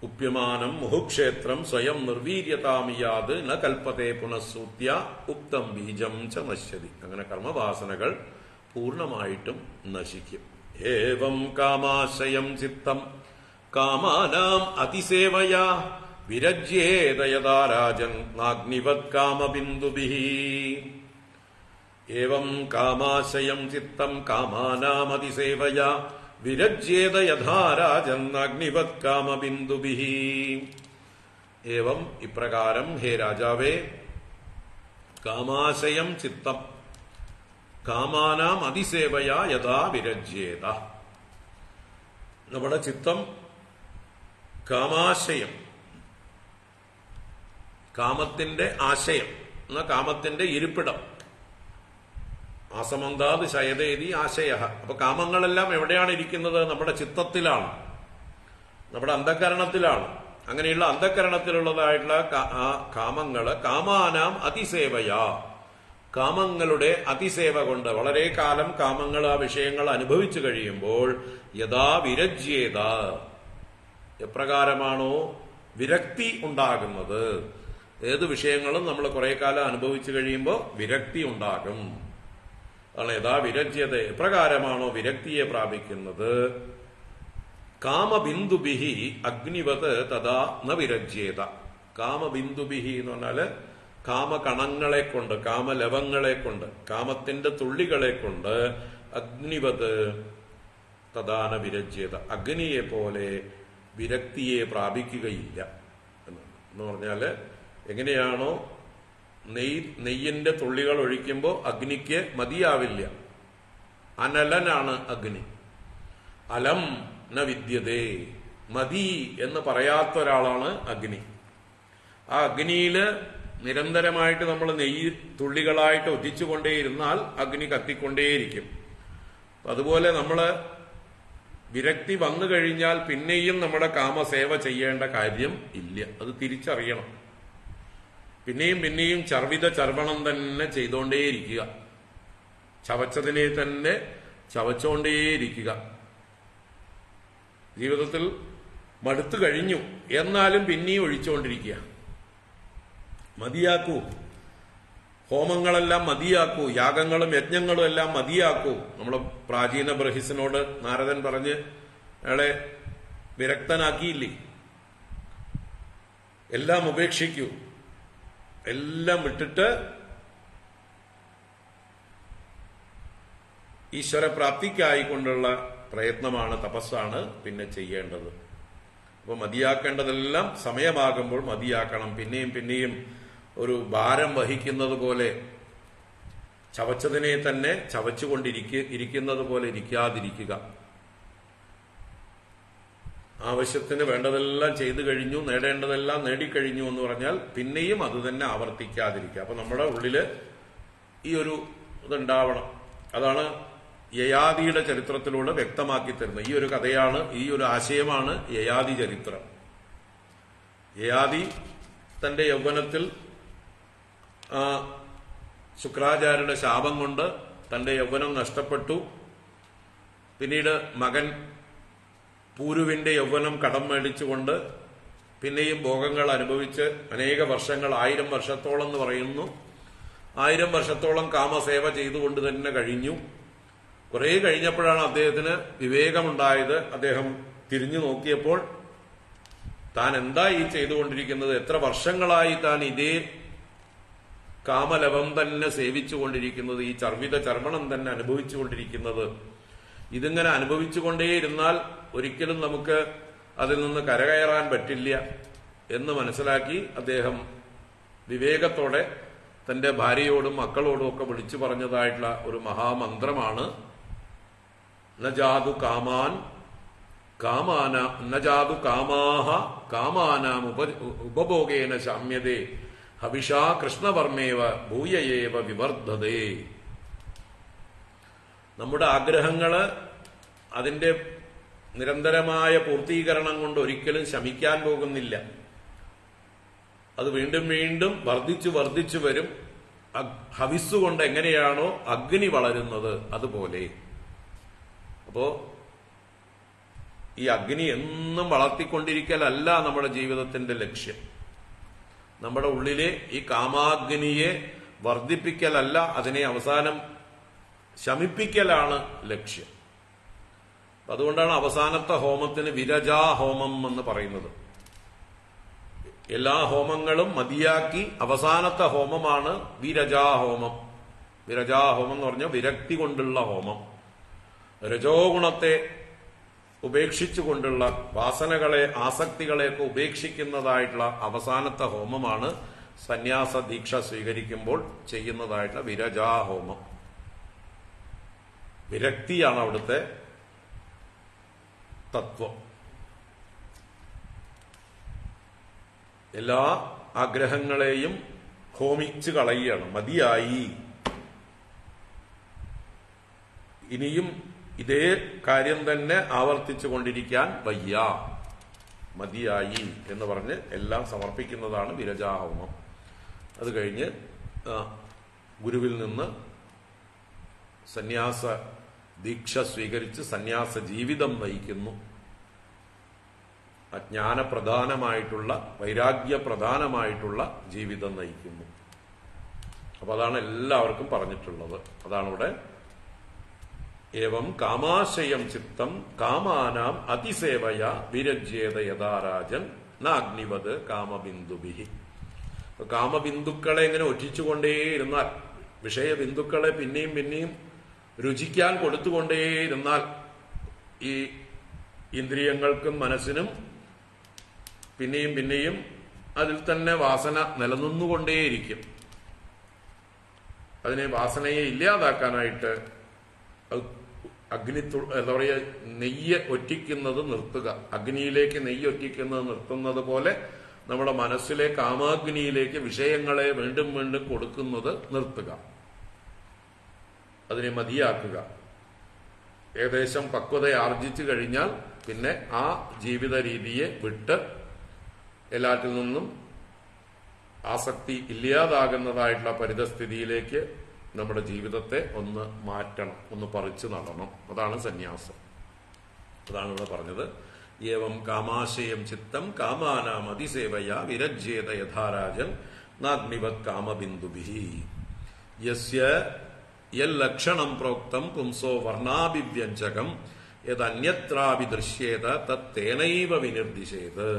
ഉപ്യമാനം മുഹുക്ഷേത്രം സ്വയം നിർവീര്യതാമിയാത് ന കൽപ്പതേ പുനഃസൂത്യ ഉക്തം ബീജം ച നശ്യതി. അങ്ങനെ കർമ്മവാസനകൾ പൂർണ്ണമായിട്ടും നശിക്കും. ഏവം കാമാശയം ചിത്തം കാമാനാം അതിസേവയാ വിരജ്യേതയതാ രാജൻ നാഗ്നിവത് കാമബിന്ദുഭിഃ. ഏവം കാമാശയം ചിത്തം കാമാനാം അതിസേവയാ വിരജ്യേത യഥാ രാജന്നഗ്നിവത് കാമബിന്ദുഭിഃ. ഏവം ഇപ്രകാരം ഹേ രാജാവേ, കാമാശയം ചിത്തം കാമാനാം അതിസേവയാ യഥാ വിരജ്യേത. നമ്മുടെ ചിത്തം കാമാശയം, കാമത്തിന്റെ ആശയം എന്ന കാമത്തിന്റെ ഇരിപ്പിടം, ആസമന്താത് ശയതേതി ആശയ. അപ്പൊ കാമങ്ങളെല്ലാം എവിടെയാണ് ഇരിക്കുന്നത്? നമ്മുടെ ചിത്തത്തിലാണ്, നമ്മുടെ അന്ധകരണത്തിലാണ്. അങ്ങനെയുള്ള അന്ധകരണത്തിലുള്ളതായിട്ടുള്ള കാമങ്ങള് കാമാനാം അതിസേവയാ, കാമങ്ങളുടെ അതിസേവ കൊണ്ട് വളരെ കാലം കാമങ്ങൾ ആ വിഷയങ്ങൾ അനുഭവിച്ചു കഴിയുമ്പോൾ യഥാ വിരജ്യേത, എപ്രകാരമാണോ വിരക്തി ഉണ്ടാകുന്നത്, ഏത് വിഷയങ്ങളും നമ്മൾ കുറെ കാലം അനുഭവിച്ചു കഴിയുമ്പോൾ വിരക്തി ഉണ്ടാകും. അതാണ് യഥാ വിരജ്യത, എപ്രകാരമാണോ വിരക്തിയെ പ്രാപിക്കുന്നത്. കാമബിന്ദുഭിഹി അഗ്നിവത് തഥാ ന വിരജ്യേത. കാമബിന്ദുഭിഹി എന്ന് പറഞ്ഞാല് കാമകണങ്ങളെ കൊണ്ട്, കാമലവങ്ങളെ കൊണ്ട്, കാമത്തിന്റെ തുള്ളികളെ കൊണ്ട് അഗ്നിവത് തഥാ ന വിരജ്യേത, അഗ്നിയെ പോലെ വിരക്തിയെ പ്രാപിക്കുകയില്ല എന്ന് പറഞ്ഞാല്, എങ്ങനെയാണോ നെയ്യിന്റെ തുള്ളികൾ ഒഴിക്കുമ്പോൾ അഗ്നിക്ക് മതിയാവില്ല, അനലനാണ് അഗ്നി. അലം ന വിദ്യതേ, മതി എന്ന് പറയാത്ത ഒരാളാണ് അഗ്നി. ആ അഗ്നിയില് നിരന്തരമായിട്ട് നമ്മൾ നെയ്യ് തുള്ളികളായിട്ട് ഒറ്റിച്ചുകൊണ്ടേയിരുന്നാൽ അഗ്നി കത്തിക്കൊണ്ടേയിരിക്കും. അതുപോലെ നമ്മള് വിരക്തി വന്നു കഴിഞ്ഞാൽ പിന്നെയും നമ്മുടെ കാമസേവ ചെയ്യേണ്ട കാര്യം ഇല്ല. അത് തിരിച്ചറിയണം. പിന്നെയും പിന്നെയും ചർവിത ചർവണം തന്നെ ചെയ്തുകൊണ്ടേയിരിക്കുക, ചവച്ചതിനെ തന്നെ ചവച്ചുകൊണ്ടേയിരിക്കുക. ജീവിതത്തിൽ മടുത്തു കഴിഞ്ഞു എന്നാലും പിന്നെയും ഒഴിച്ചുകൊണ്ടിരിക്കുക. മതിയാക്കൂ, ഹോമങ്ങളെല്ലാം മതിയാക്കൂ, യാഗങ്ങളും യജ്ഞങ്ങളും എല്ലാം മതിയാക്കൂ. നമ്മൾ പ്രാചീന ബൃഹിസിനോട് നാരദൻ പറഞ്ഞ് അയാളെ വിരക്തനാക്കിയില്ലേ. എല്ലാം ഉപേക്ഷിക്കൂ, എല്ലാം വിട്ടിട്ട് ഈശ്വരപ്രാപ്തിക്കായിക്കൊണ്ടുള്ള പ്രയത്നമാണ്, തപസ്സാണ് പിന്നെ ചെയ്യേണ്ടത്. അപ്പൊ മതിയാക്കേണ്ടതെല്ലാം സമയമാകുമ്പോൾ മതിയാക്കണം. പിന്നെയും പിന്നെയും ഒരു ഭാരം വഹിക്കുന്നത് പോലെ, ചവച്ചതിനെ തന്നെ ചവച്ചുകൊണ്ടിരിക്കുന്നത് പോലെ ഇരിക്കാതിരിക്കുക. ആവശ്യത്തിന് വേണ്ടതെല്ലാം ചെയ്തു കഴിഞ്ഞു, നേടേണ്ടതെല്ലാം നേടിക്കഴിഞ്ഞു എന്ന് പറഞ്ഞാൽ പിന്നെയും അത് തന്നെ ആവർത്തിക്കാതിരിക്കുക. അപ്പൊ നമ്മുടെ ഉള്ളില് ഈ ഒരു ഇതുണ്ടാവണം. അതാണ് യയാതിയുടെ ചരിത്രത്തിലൂടെ വ്യക്തമാക്കി തരുന്നത്. ഈ ഒരു കഥയാണ്, ഈ ഒരു ആശയമാണ് യയാതി ചരിത്രം. യയാതി തന്റെ യൗവനത്തിൽ ശുക്രാചാര്യരുടെ ശാപം കൊണ്ട് തന്റെ യൗവനം നഷ്ടപ്പെട്ടു. പിന്നീട് മകൻ പൂരുവിന്റെ യൗവനം കടം മേടിച്ചുകൊണ്ട് പിന്നെയും ഭോഗങ്ങൾ അനുഭവിച്ച് അനേക വർഷങ്ങൾ, 1000 വർഷത്തോളം എന്ന് പറയുന്നു, 1000 വർഷത്തോളം കാമസേവ ചെയ്തുകൊണ്ട് തന്നെ കഴിഞ്ഞു. കുറെ കഴിഞ്ഞപ്പോഴാണ് അദ്ദേഹത്തിന് വിവേകമുണ്ടായത്. അദ്ദേഹം തിരിഞ്ഞു നോക്കിയപ്പോൾ താൻ എന്താ ഈ ചെയ്തുകൊണ്ടിരിക്കുന്നത്, എത്ര വർഷങ്ങളായി താൻ ഇതേ കാമലവം തന്നെ സേവിച്ചുകൊണ്ടിരിക്കുന്നത്, ഈ ചർവിത ചർവണം തന്നെ അനുഭവിച്ചുകൊണ്ടിരിക്കുന്നത്. ഇതിങ്ങനെ അനുഭവിച്ചുകൊണ്ടേയിരുന്നാൽ ഒരിക്കലും നമുക്ക് അതിൽ നിന്ന് കരകയറാൻ പറ്റില്ല എന്ന് മനസ്സിലാക്കി അദ്ദേഹം വിവേകത്തോടെ തന്റെ ഭാര്യയോടും മക്കളോടും ഒക്കെ വിളിച്ചു പറഞ്ഞതായിട്ടുള്ള ഒരു മഹാമന്ത്രമാണ് നജാതു കാമാൻ കാമാന നജാതു കാമാഹ കാമാനാം ഉപഭോഗേന ശാമ്യതേ ഹവിഷാ കൃഷ്ണവർമ്മേവ ഭൂയയേവ വിവർദ്ധതേ. നമ്മുടെ ആഗ്രഹങ്ങള് അതിന്റെ നിരന്തരമായ പൂർത്തീകരണം കൊണ്ട് ഒരിക്കലും ശമിക്കാൻ പോകുന്നില്ല. അത് വീണ്ടും വീണ്ടും വർദ്ധിച്ചു വരും. ഹവിസ്സുകൊണ്ട് എങ്ങനെയാണോ അഗ്നി വളരുന്നത് അതുപോലെ. അപ്പോ ഈ അഗ്നി എന്നും വളർത്തിക്കൊണ്ടിരിക്കലല്ല നമ്മുടെ ജീവിതത്തിന്റെ ലക്ഷ്യം. നമ്മുടെ ഉള്ളിലെ ഈ കാമാഗ്നിയെ വർദ്ധിപ്പിക്കലല്ല, അതിനെ അവസാനം ശമിപ്പിക്കലാണ് ലക്ഷ്യം. അതുകൊണ്ടാണ് അവസാനത്തെ ഹോമത്തിന് വിരജാഹോമം എന്ന് പറയുന്നത്. എല്ലാ ഹോമങ്ങളും മതിയാക്കി അവസാനത്തെ ഹോമമാണ് വിരജാഹോമം. വിരജാഹോമം എന്ന് പറഞ്ഞാൽ വിരക്തി കൊണ്ടുള്ള ഹോമം. രജോ ഗുണത്തെ ഉപേക്ഷിച്ചുകൊണ്ടുള്ള വാസനകളെ, ആസക്തികളെയൊക്കെ ഉപേക്ഷിക്കുന്നതായിട്ടുള്ള അവസാനത്തെ ഹോമമാണ് സന്യാസ ദീക്ഷ സ്വീകരിക്കുമ്പോൾ ചെയ്യുന്നതായിട്ടുള്ള വിരജാഹോമം. വിരക്തിയാണ് അവിടുത്തെ തത്വം. എല്ലാ ആഗ്രഹങ്ങളെയും ഹോമിച്ചു കളയുകയാണ്. മതിയായി, ഇനിയും ഇതേ കാര്യം തന്നെ ആവർത്തിച്ചു കൊണ്ടിരിക്കാൻ വയ്യ, മതിയായി എന്ന് പറഞ്ഞ് എല്ലാം സമർപ്പിക്കുന്നതാണ് വിരജാഹോമം. അത് കഴിഞ്ഞ് ഗുരുവിൽ നിന്ന് സന്യാസ ദീക്ഷ സ്വീകരിച്ച് സന്യാസ ജീവിതം നയിക്കുന്നു. ജ്ഞാനപ്രധാനമായിട്ടുള്ള, വൈരാഗ്യപ്രധാനമായിട്ടുള്ള ജീവിതം നയിക്കുന്നു. അപ്പൊ അതാണ് എല്ലാവർക്കും പറഞ്ഞിട്ടുള്ളത്. അതാണ് ഇവിടെ ഏവം കാമാശയം ചിത്തം കാമാനാം അതിസേവയ വിരജ്യേത യഥാരാജൻ നാഗ്നിവത് കാമബിന്ദുഭിഹി. കാമബിന്ദുക്കളെ ഇങ്ങനെ ഒറ്റിച്ചുകൊണ്ടേയിരുന്നാൽ, വിഷയബിന്ദുക്കളെ പിന്നെയും പിന്നെയും രുചിക്കാൻ കൊടുത്തുകൊണ്ടേയിരുന്നാൽ ഈ ഇന്ദ്രിയങ്ങൾക്കും മനസ്സിനും പിന്നെയും പിന്നെയും അതിൽ തന്നെ വാസന നിലനിന്നുകൊണ്ടേയിരിക്കും. അതിനെ വാസനയെ ഇല്ലാതാക്കാനായിട്ട് എന്താ പറയുക, നെയ്യ് ഒറ്റിക്കുന്നത് നിർത്തുക. അഗ്നിയിലേക്ക് നെയ്യ് ഒറ്റിക്കുന്നത് നിർത്തുന്നത് പോലെ നമ്മുടെ മനസ്സിലെ കാമാഗ്നിയിലേക്ക് വിഷയങ്ങളെ വീണ്ടും വീണ്ടും കൊടുക്കുന്നത് നിർത്തുക. അതിനെ മതിയാക്കുക. ഏകദേശം പക്വത ആർജിച്ചു കഴിഞ്ഞാൽ പിന്നെ ആ ജീവിത രീതിയെ വിട്ട് എല്ലാറ്റിൽ നിന്നും ആസക്തി ഇല്ലാതാകുന്നതായിട്ടുള്ള പരിതസ്ഥിതിയിലേക്ക് നമ്മുടെ ജീവിതത്തെ ഒന്ന് മാറ്റണം, ഒന്ന് പറിച്ചു നടണം. അതാണ് സന്യാസം. അതാണ് ഇവിടെ പറഞ്ഞത്. ഏവം കാമാശയം ചിത്തം കാമാനാം അതിസേവയ വിരജ്യേത യഥാരാജൻ നാഗ്നിവത് കാമബിന്ദുഭിഹി യസ്യ യല്ലക്ഷണം പ്രോക്തം പുംസോ വർണ്ണാഭിവ്യഞ്ജകം യദന്യത്രാപി ദൃശ്യേത തത്തേനൈവ വിനിർദിശേത്.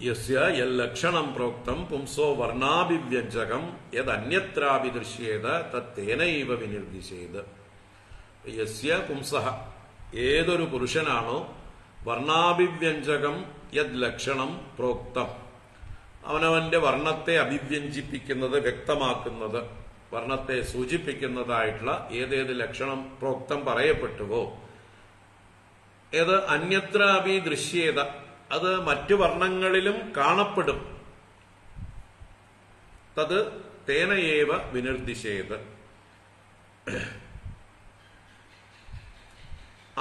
യസ്യ യല്ലക്ഷണം പ്രോക്തം പുംസോ വർണ്ണാഭിവ്യഞ്ജകം യദന്യത്രാപി ദൃശ്യേത തത്തേനൈവ വിനിർദിശേത്. യസ്യ പുംസഃ, ഏതൊരു പുരുഷനാണോ, വർണ്ണാഭിവ്യഞ്ജകം യദ് ലക്ഷണം പ്രോക്തം, അവനവന്റെ വർണ്ണത്തെ അഭിവ്യഞ്ജിപ്പിക്കുന്നത്, വ്യക്തമാക്കുന്നത്, വർണ്ണത്തെ സൂചിപ്പിക്കുന്നതായിട്ടുള്ള ഏതേത് ലക്ഷണം പ്രോക്തം പറയപ്പെട്ടുവോ, ഏത് അന്യത്ര അഭി ദൃശ്യേത, അത് മറ്റു വർണ്ണങ്ങളിലും കാണപ്പെടും, തത് തേനയേവ വിനിർദിശേത്,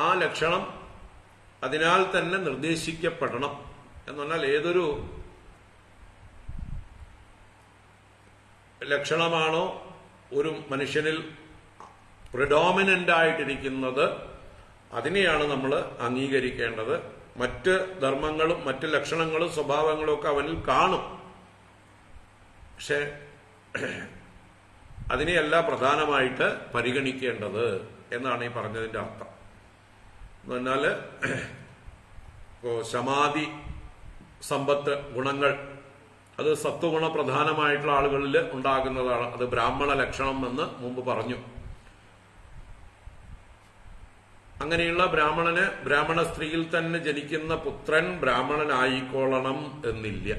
ആ ലക്ഷണം അതിനാൽ തന്നെ നിർദ്ദേശിക്കപ്പെടണം. എന്ന് പറഞ്ഞാൽ ഏതൊരു ലക്ഷണമാണോ ഒരു മനുഷ്യനിൽ പ്രിഡോമിനന്റ് ആയിട്ടിരിക്കുന്നത് അതിനെയാണ് നമ്മൾ അംഗീകരിക്കേണ്ടത്. മറ്റ് ധർമ്മങ്ങളും മറ്റ് ലക്ഷണങ്ങളും സ്വഭാവങ്ങളും ഒക്കെ അവനിൽ കാണും. പക്ഷെ അതിനെയല്ല പ്രധാനമായിട്ട് പരിഗണിക്കേണ്ടത് എന്നാണ് ഈ പറഞ്ഞതിന്റെ അർത്ഥം. എന്ന് പറഞ്ഞാല് ശമാധി സമ്പത്ത് ഗുണങ്ങൾ അത് സത്വഗുണ പ്രധാനമായിട്ടുള്ള ആളുകളിൽ ഉണ്ടാകുന്നതാണ്. അത് ബ്രാഹ്മണ ലക്ഷണം എന്ന് മുമ്പ് പറഞ്ഞു. അങ്ങനെയുള്ള ബ്രാഹ്മണന് ബ്രാഹ്മണ സ്ത്രീയിൽ തന്നെ ജനിക്കുന്ന പുത്രൻ ബ്രാഹ്മണനായിക്കോളണം എന്നില്ല.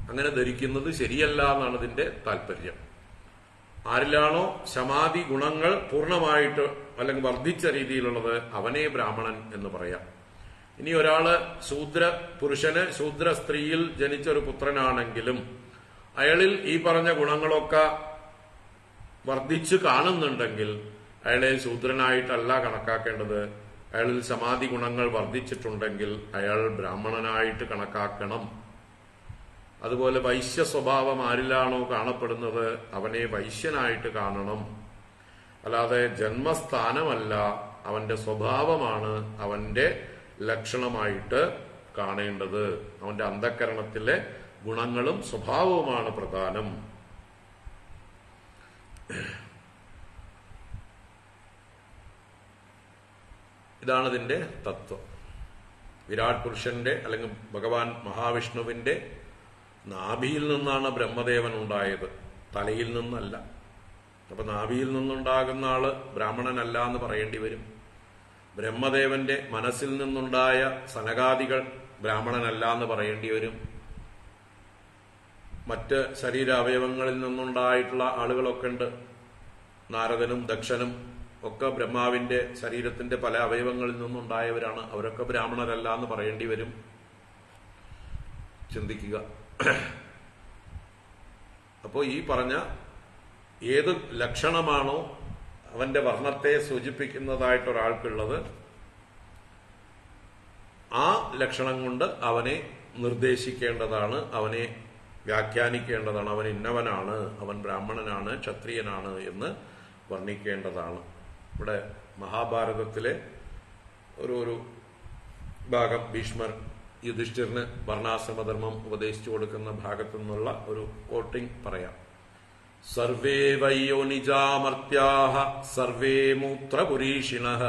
അങ്ങനെ ധരിക്കുന്നത് ശരിയല്ല എന്നാണ് ഇതിന്റെ താല്പര്യം. ആരിലാണോ ശമാധി ഗുണങ്ങൾ പൂർണ്ണമായിട്ട് അല്ലെങ്കിൽ വർദ്ധിച്ച രീതിയിലുള്ളത് അവനെ ബ്രാഹ്മണൻ എന്ന് പറയാം. ഇനി ഒരാള് പുരുഷന് ശൂദ്ര സ്ത്രീയിൽ ജനിച്ച ഒരു പുത്രനാണെങ്കിലും അയാളിൽ ഈ പറഞ്ഞ ഗുണങ്ങളൊക്കെ വർദ്ധിച്ചു കാണുന്നുണ്ടെങ്കിൽ അയാളെ ശൂദ്രനായിട്ടല്ല കണക്കാക്കേണ്ടത്. അയാളിൽ സമാധി ഗുണങ്ങൾ വർദ്ധിച്ചിട്ടുണ്ടെങ്കിൽ അയാൾ ബ്രാഹ്മണനായിട്ട് കണക്കാക്കണം. അതുപോലെ വൈശ്യ സ്വഭാവം ആരിലാണോ കാണപ്പെടുന്നത് അവനെ വൈശ്യനായിട്ട് കാണണം. അല്ലാതെ ജന്മസ്ഥാനമല്ല, അവന്റെ സ്വഭാവമാണ് അവന്റെ ലക്ഷണമായിട്ട് കാണേണ്ടത്. അവന്റെ അന്ധക്കരണത്തിലെ ഗുണങ്ങളും സ്വഭാവവുമാണ് പ്രധാനം. ഇതാണ് ഇതിന്റെ തത്വം. വിരാട് പുരുഷന്റെ അല്ലെങ്കിൽ ഭഗവാൻ മഹാവിഷ്ണുവിന്റെ നാഭിയിൽ നിന്നാണ് ബ്രഹ്മദേവൻ ഉണ്ടായത്, തലയിൽ നിന്നല്ല. അപ്പൊ നാഭിയിൽ നിന്നുണ്ടാകുന്ന ആള് ബ്രാഹ്മണനല്ല എന്ന് പറയേണ്ടി വരും. ബ്രഹ്മദേവന്റെ മനസ്സിൽ നിന്നുണ്ടായ സനകാദികൾ ബ്രാഹ്മണനല്ല എന്ന് പറയേണ്ടി വരും. മറ്റ് ശരീരാവയവങ്ങളിൽ നിന്നുണ്ടായിട്ടുള്ള ആളുകളൊക്കെ ഉണ്ട്. നാരദനും ദക്ഷനും ഒക്കെ ബ്രഹ്മാവിന്റെ ശരീരത്തിന്റെ പല അവയവങ്ങളിൽ നിന്നുണ്ടായവരാണ്. അവരൊക്കെ ബ്രാഹ്മണരല്ല എന്ന് പറയേണ്ടി വരും. ചിന്തിക്കുക. അപ്പോൾ ഈ പറഞ്ഞ ഏത് ലക്ഷണമാണോ അവന്റെ വർണ്ണത്തെ സൂചിപ്പിക്കുന്നതായിട്ടൊരാൾക്കുള്ളത്, ആ ലക്ഷണം കൊണ്ട് അവനെ നിർദ്ദേശിക്കേണ്ടതാണ്, അവനെ വ്യാഖ്യാനിക്കേണ്ടതാണ്. അവൻ ഇന്നവനാണ്, അവൻ ബ്രാഹ്മണനാണ്, ക്ഷത്രിയനാണ് എന്ന് വർണ്ണിക്കേണ്ടതാണ്. ഇവിടെ മഹാഭാരതത്തിലെ ഒരു ഭാഗം ഭീഷ്മർ യുധിഷ്ഠിരന് വർണ്ണാശ്രമധർമ്മം ഉപദേശിച്ചു കൊടുക്കുന്ന ഭാഗത്തു നിന്നുള്ള ഒരു കോട്ടിംഗ് പറയാം. സർവേ വൈയോനിജാമർത്യാഃ സർവേ മൂത്രപുരീഷിണഃ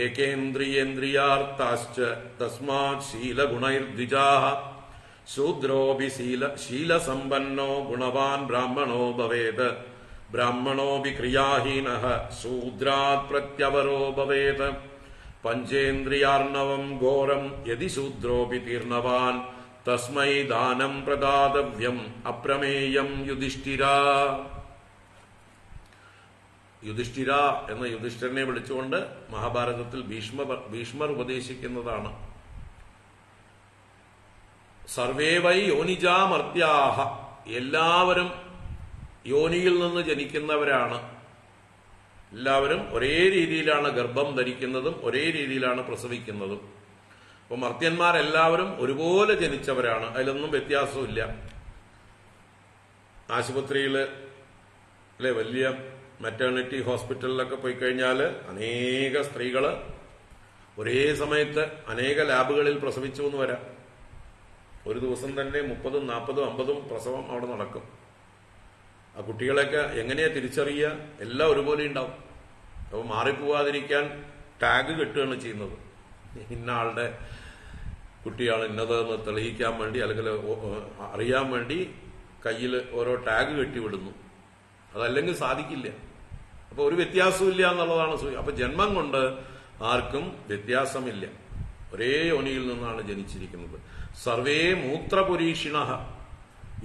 ഏകേന്ദ്രിയേന്ദ്രിയാർത്താശ്ച തസ്മാത് ശീലഗുണൈർദ്വിജാഃ ശൂദ്രോപി ശീലസമ്പന്നോ ഗുണവാൻ ബ്രാഹ്മണോ ഭവേത് ബ്രാഹ്മണോപി ക്രിയാഹീനഃ ശൂദ്രാത് പ്രത്യവരോ ഭവേത് പഞ്ചേന്ദ്രിയാർണവം ഘോരം യദി ശൂദ്രോപി തീർണവാൻ തസ്മൈ ദാനം പ്രദാതവ്യം അപ്രമേയം യുധിഷ്ഠിര. യുധിഷ്ഠിര എന്ന യുധിഷ്ഠിരനെ വിളിച്ചുകൊണ്ട് മഹാഭാരതത്തിൽ ഭീഷ്മർ ഉപദേശിക്കുന്നതാണ്. സർവേ വൈ യോനിജാമർത്യാഃ, എല്ലാവരും യോനിയിൽ നിന്ന് ജനിക്കുന്നവരാണ്. എല്ലാവരും ഒരേ രീതിയിലാണ് ഗർഭം ധരിക്കുന്നതും ഒരേ രീതിയിലാണ് പ്രസവിക്കുന്നതും. അപ്പൊ മർത്യന്മാരെല്ലാവരും ഒരുപോലെ ജനിച്ചവരാണ്, അതിലൊന്നും വ്യത്യാസമില്ല. ആശുപത്രിയില് അല്ലെ വലിയ മെറ്റേണിറ്റി ഹോസ്പിറ്റലിലൊക്കെ പോയി കഴിഞ്ഞാൽ അനേക സ്ത്രീകള് ഒരേ സമയത്ത് അനേക ലാബുകളിൽ പ്രസവിച്ചു എന്ന് വരാം. ഒരു ദിവസം തന്നെ 30, 40, 50 പ്രസവം അവിടെ നടക്കും. ആ കുട്ടികളെയൊക്കെ എങ്ങനെയാ തിരിച്ചറിയുക? എല്ലാം ഒരുപോലെ ഉണ്ടാവും. അപ്പോൾ മാറിപ്പോവാതിരിക്കാൻ ടാഗ് കെട്ടുകയാണ് ചെയ്യുന്നത്. ഇന്ന ആളുടെ കുട്ടിയാണ് ഇന്നതെന്ന് തെളിയിക്കാൻ വേണ്ടി, അല്ലെങ്കിൽ അറിയാൻ വേണ്ടി കയ്യിൽ ഓരോ ടാഗ് കെട്ടിവിടുന്നു. അതല്ലെങ്കിൽ സാധിക്കില്ല. അപ്പൊ ഒരു വ്യത്യാസമില്ല എന്നുള്ളതാണ്. അപ്പൊ ജന്മം കൊണ്ട് ആർക്കും വ്യത്യാസമില്ല, ഒരേ യോനിയിൽ നിന്നാണ് ജനിച്ചിരിക്കുന്നത്. സർവേ മൂത്രപുരീഷിണഃ,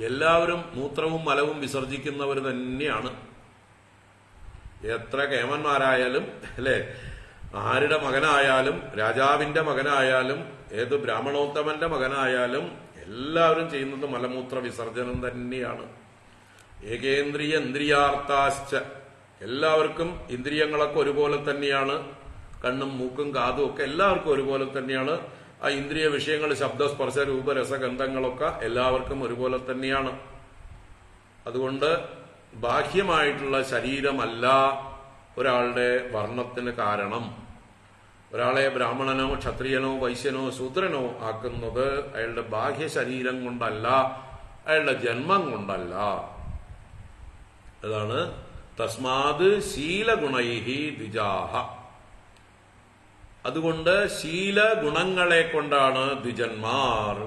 എല്ലാവരും മൂത്രവും മലവും വിസർജിക്കുന്നവർ തന്നെയാണ്. എത്ര കേമന്മാരായാലും അല്ലെ, ആരുടെ മകനായാലും, രാജാവിന്റെ മകനായാലും, ഏത് ബ്രാഹ്മണോത്തമന്റെ മകനായാലും എല്ലാവരും ചെയ്യുന്നത് മലമൂത്ര വിസർജനം തന്നെയാണ്. ഏകേന്ദ്രിയ ഇന്ദ്രിയാർത്ഥാശ്ച, എല്ലാവർക്കും ഇന്ദ്രിയങ്ങളൊക്കെ ഒരുപോലെ തന്നെയാണ്. കണ്ണും മൂക്കും കാതും ഒക്കെ എല്ലാവർക്കും ഒരുപോലെ തന്നെയാണ്. ആ ഇന്ദ്രിയ വിഷയങ്ങൾ, ശബ്ദ സ്പർശ രൂപ രസഗന്ധങ്ങളൊക്കെ എല്ലാവർക്കും ഒരുപോലെ തന്നെയാണ്. അതുകൊണ്ട് ബാഹ്യമായിട്ടുള്ള ശരീരമല്ല ഒരാളുടെ വർണ്ണത്തിന് കാരണം. ഒരാളെ ബ്രാഹ്മണനോ ക്ഷത്രിയനോ വൈശ്യനോ ശൂദ്രനോ ആക്കുന്നത് അയാളുടെ ബാഹ്യ ശരീരം കൊണ്ടല്ല, അയാളുടെ ജന്മം കൊണ്ടല്ല. അതാണ് തസ്മാത് ശീലഗുണൈഹി ദ്വിജാഹ. അതുകൊണ്ട് ശീലഗുണങ്ങളെ കൊണ്ടാണ് ദ്വിജന്മാർ.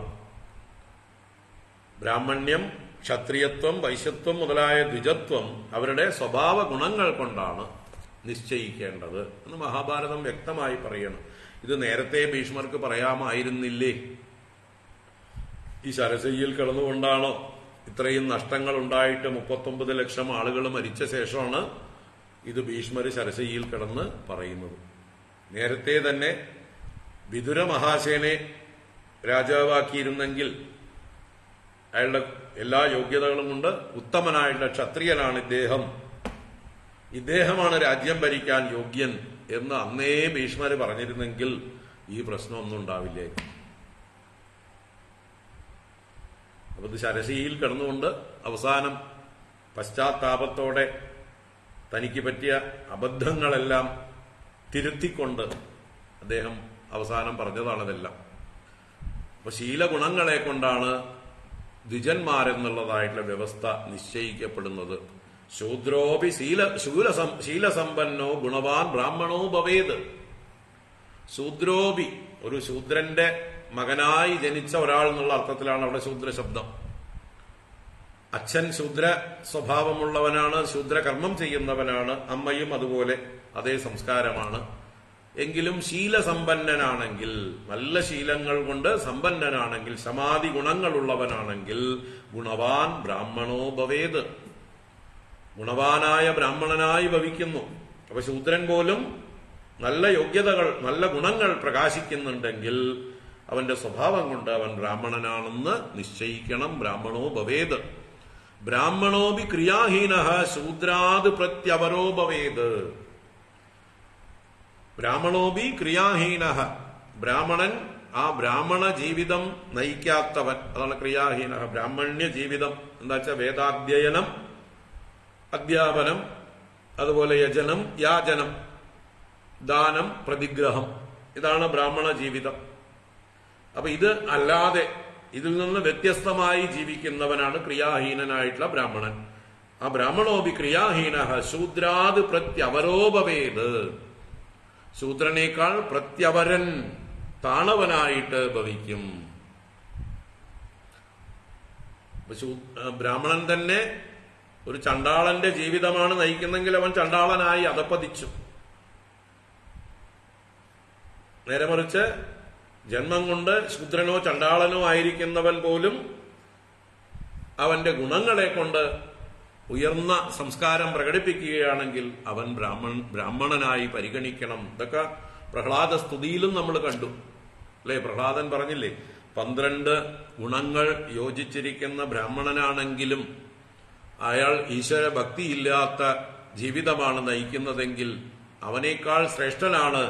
ബ്രാഹ്മണ്യം, ക്ഷത്രിയത്വം, വൈശ്യത്വം മുതലായ ദ്വിജത്വം അവരുടെ സ്വഭാവ ഗുണങ്ങൾ കൊണ്ടാണ് നിശ്ചയിക്കേണ്ടത് എന്ന് മഹാഭാരതം വ്യക്തമായി പറയണം. ഇത് നേരത്തെ ഭീഷ്മർക്ക് പറയാമായിരുന്നില്ലേ? ഈ ശരശയ്യയിൽ കിടന്നുകൊണ്ടാണോ ഇത്രയും നഷ്ടങ്ങൾ ഉണ്ടായിട്ട് 39 ലക്ഷം ആളുകൾ മരിച്ച ശേഷമാണ് ഇത് ഭീഷ്മര് ശരശയ്യയിൽ കിടന്ന് പറയുന്നത്. നേരത്തെ തന്നെ വിതുര മഹാസേനെ രാജാവാക്കിയിരുന്നെങ്കിൽ അയാളുടെ എല്ലാ യോഗ്യതകളും കൊണ്ട് ഉത്തമനായിട്ടുള്ള ക്ഷത്രിയനാണ് ഇദ്ദേഹമാണ് രാജ്യം ഭരിക്കാൻ യോഗ്യൻ എന്ന് അന്നേ ഭീഷ്മര് പറഞ്ഞിരുന്നെങ്കിൽ ഈ പ്രശ്നമൊന്നും ഉണ്ടാവില്ലായിരുന്നു. അപ്പൊ ഇത് ശരശയ്യയിൽ കിടന്നുകൊണ്ട് അവസാനം പശ്ചാത്താപത്തോടെ തനിക്ക് പറ്റിയ അബദ്ധങ്ങളെല്ലാം തിരുത്തിക്കൊണ്ട് അദ്ദേഹം അവസാനം പറഞ്ഞതാണിതെല്ലാം. അപ്പൊ ശീലഗുണങ്ങളെ കൊണ്ടാണ് ദ്വിജന്മാരെന്നുള്ളതായിട്ടുള്ള വ്യവസ്ഥ നിശ്ചയിക്കപ്പെടുന്നത്. ശൂദ്രോപി ശീലസമ്പന്നോ ഗുണവാൻ ബ്രാഹ്മണോ ഭവേത്. ശൂദ്രോപി, ഒരു ശൂദ്രന്റെ മകനായി ജനിച്ച ഒരാൾ എന്നുള്ള അർത്ഥത്തിലാണ് അവിടെ ശൂദ്ര ശബ്ദം. അച്ഛൻ ശൂദ്ര സ്വഭാവമുള്ളവനാണ്, ശൂദ്രകർമ്മം ചെയ്യുന്നവനാണ്, അമ്മയും അതുപോലെ അതേ സംസ്കാരമാണ്. എങ്കിലും ശീലസമ്പന്നനാണെങ്കിൽ, നല്ല ശീലങ്ങൾ കൊണ്ട് സമ്പന്നനാണെങ്കിൽ, സമാധി ഗുണങ്ങളുള്ളവനാണെങ്കിൽ ഗുണവാൻ ബ്രാഹ്മണോ ഭവേത്, ഗുണവാനായ ബ്രാഹ്മണനായി ഭവിക്കുന്നു. അപ്പൊ ശൂദ്രൻ പോലും നല്ല യോഗ്യതകൾ, നല്ല ഗുണങ്ങൾ പ്രകാശിക്കുന്നുണ്ടെങ്കിൽ അവന്റെ സ്വഭാവം കൊണ്ട് അവൻ ബ്രാഹ്മണനാണെന്ന് നിശ്ചയിക്കണം. ബ്രാഹ്മണോ ഭവേത്. ബ്രാഹ്മണോപി ക്രിയാഹീന ശൂദ്രാത് പ്രത്യവരോ ഭവേത്. ബ്രാഹ്മണോപി ക്രിയാഹീന, ബ്രാഹ്മണൻ ആ ബ്രാഹ്മണ ജീവിതം നയിക്കാത്തവൻ, അതാണ് ക്രിയാഹീന. ബ്രാഹ്മണ്യ ജീവിതം എന്താ വെച്ചാൽ വേദാധ്യയനം, അധ്യാപനം, അതുപോലെ യജനം, യാചനം, ദാനം, പ്രതിഗ്രഹം, ഇതാണ് ബ്രാഹ്മണ ജീവിതം. അപ്പൊ ഇത് അല്ലാതെ, ഇതിൽ നിന്ന് വ്യത്യസ്തമായി ജീവിക്കുന്നവനാണ് ക്രിയാഹീനനായിട്ടുള്ള ബ്രാഹ്മണൻ. ആ ബ്രാഹ്മണോപി ക്രിയാഹീന ശൂദ്രാത് പ്രത്യവരോ ഭവേത്. ശൂദ്രനേക്കാൾ പ്രത്യവരൻ, താണവനായിട്ട് ഭവിക്കും. ബ്രാഹ്മണൻ തന്നെ ഒരു ചണ്ടാളന്റെ ജീവിതമാണ് നയിക്കുന്നെങ്കിൽ അവൻ ചണ്ടാളനായി അധപ്പതിച്ചു. നേരെ മറിച്ച് ജന്മം കൊണ്ട് ശൂദ്രനോ ചണ്ടാളനോ ആയിരിക്കുന്നവൻ പോലും അവന്റെ ഗുണങ്ങളെ കൊണ്ട് ഉയർന്ന സംസ്കാരം പ്രകടിപ്പിക്കുകയാണെങ്കിൽ അവൻ ബ്രാഹ്മണനായി പരിഗണിക്കണം. ഇതൊക്കെ പ്രഹ്ലാദ സ്തുതിയിലും നമ്മൾ കണ്ടു അല്ലെ? പ്രഹ്ലാദൻ പറഞ്ഞില്ലേ, 12 ഗുണങ്ങൾ യോജിച്ചിരിക്കുന്ന ബ്രാഹ്മണനാണെങ്കിലും അയാൾ ഈശ്വര ഭക്തിയില്ലാത്ത ജീവിതമാണ് നയിക്കുന്നതെങ്കിൽ അവനേക്കാൾ ശ്രേഷ്ഠനാണ്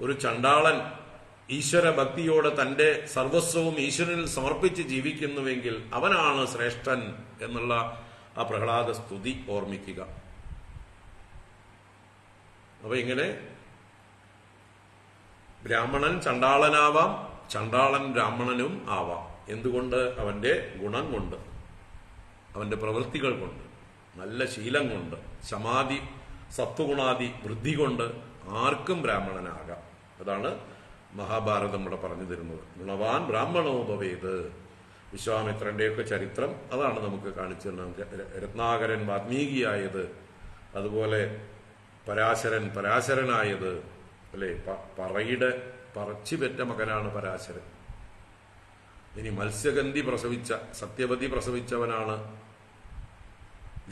ഒരു ചണ്ടാളൻ ഈശ്വര ഭക്തിയോടെ തന്റെ സർവസ്വവും ഈശ്വരനിൽ സമർപ്പിച്ച് ജീവിക്കുന്നുവെങ്കിൽ അവനാണ് ശ്രേഷ്ഠൻ എന്നുള്ള ആ പ്രഹ്ലാദ സ്തുതി ഓർമ്മിക്കുക. അപ്പൊ ഇങ്ങനെ ബ്രാഹ്മണൻ ചണ്ടാളനാവാം, ചണ്ടാളൻ ബ്രാഹ്മണനും ആവാം. എന്തുകൊണ്ട്? അവന്റെ ഗുണം കൊണ്ട്, അവന്റെ പ്രവൃത്തികൾ കൊണ്ട്, നല്ല ശീലം കൊണ്ട്, സമാധി സത്വഗുണാദി വൃദ്ധി കൊണ്ട് ആർക്കും ബ്രാഹ്മണനാകാം. അതാണ് മഹാഭാരതം ഇവിടെ പറഞ്ഞു തരുന്നത്. ഗുണവാൻ ബ്രാഹ്മണോ ഭവേത്. വിശ്വാമിത്രന്റെയൊക്കെ ചരിത്രം അതാണ് നമുക്ക് കാണിച്ചു തരുന്നത്. രത്നാകരൻ വാൽമീകിയായത്, അതുപോലെ പരാശരൻ പരാശരനായത് അല്ലെ? പറയുടെ പറച്ചിപെറ്റ മകനാണ് പരാശരൻ. ഇനി മത്സ്യഗന്ധി പ്രസവിച്ച, സത്യവതി പ്രസവിച്ചവനാണ്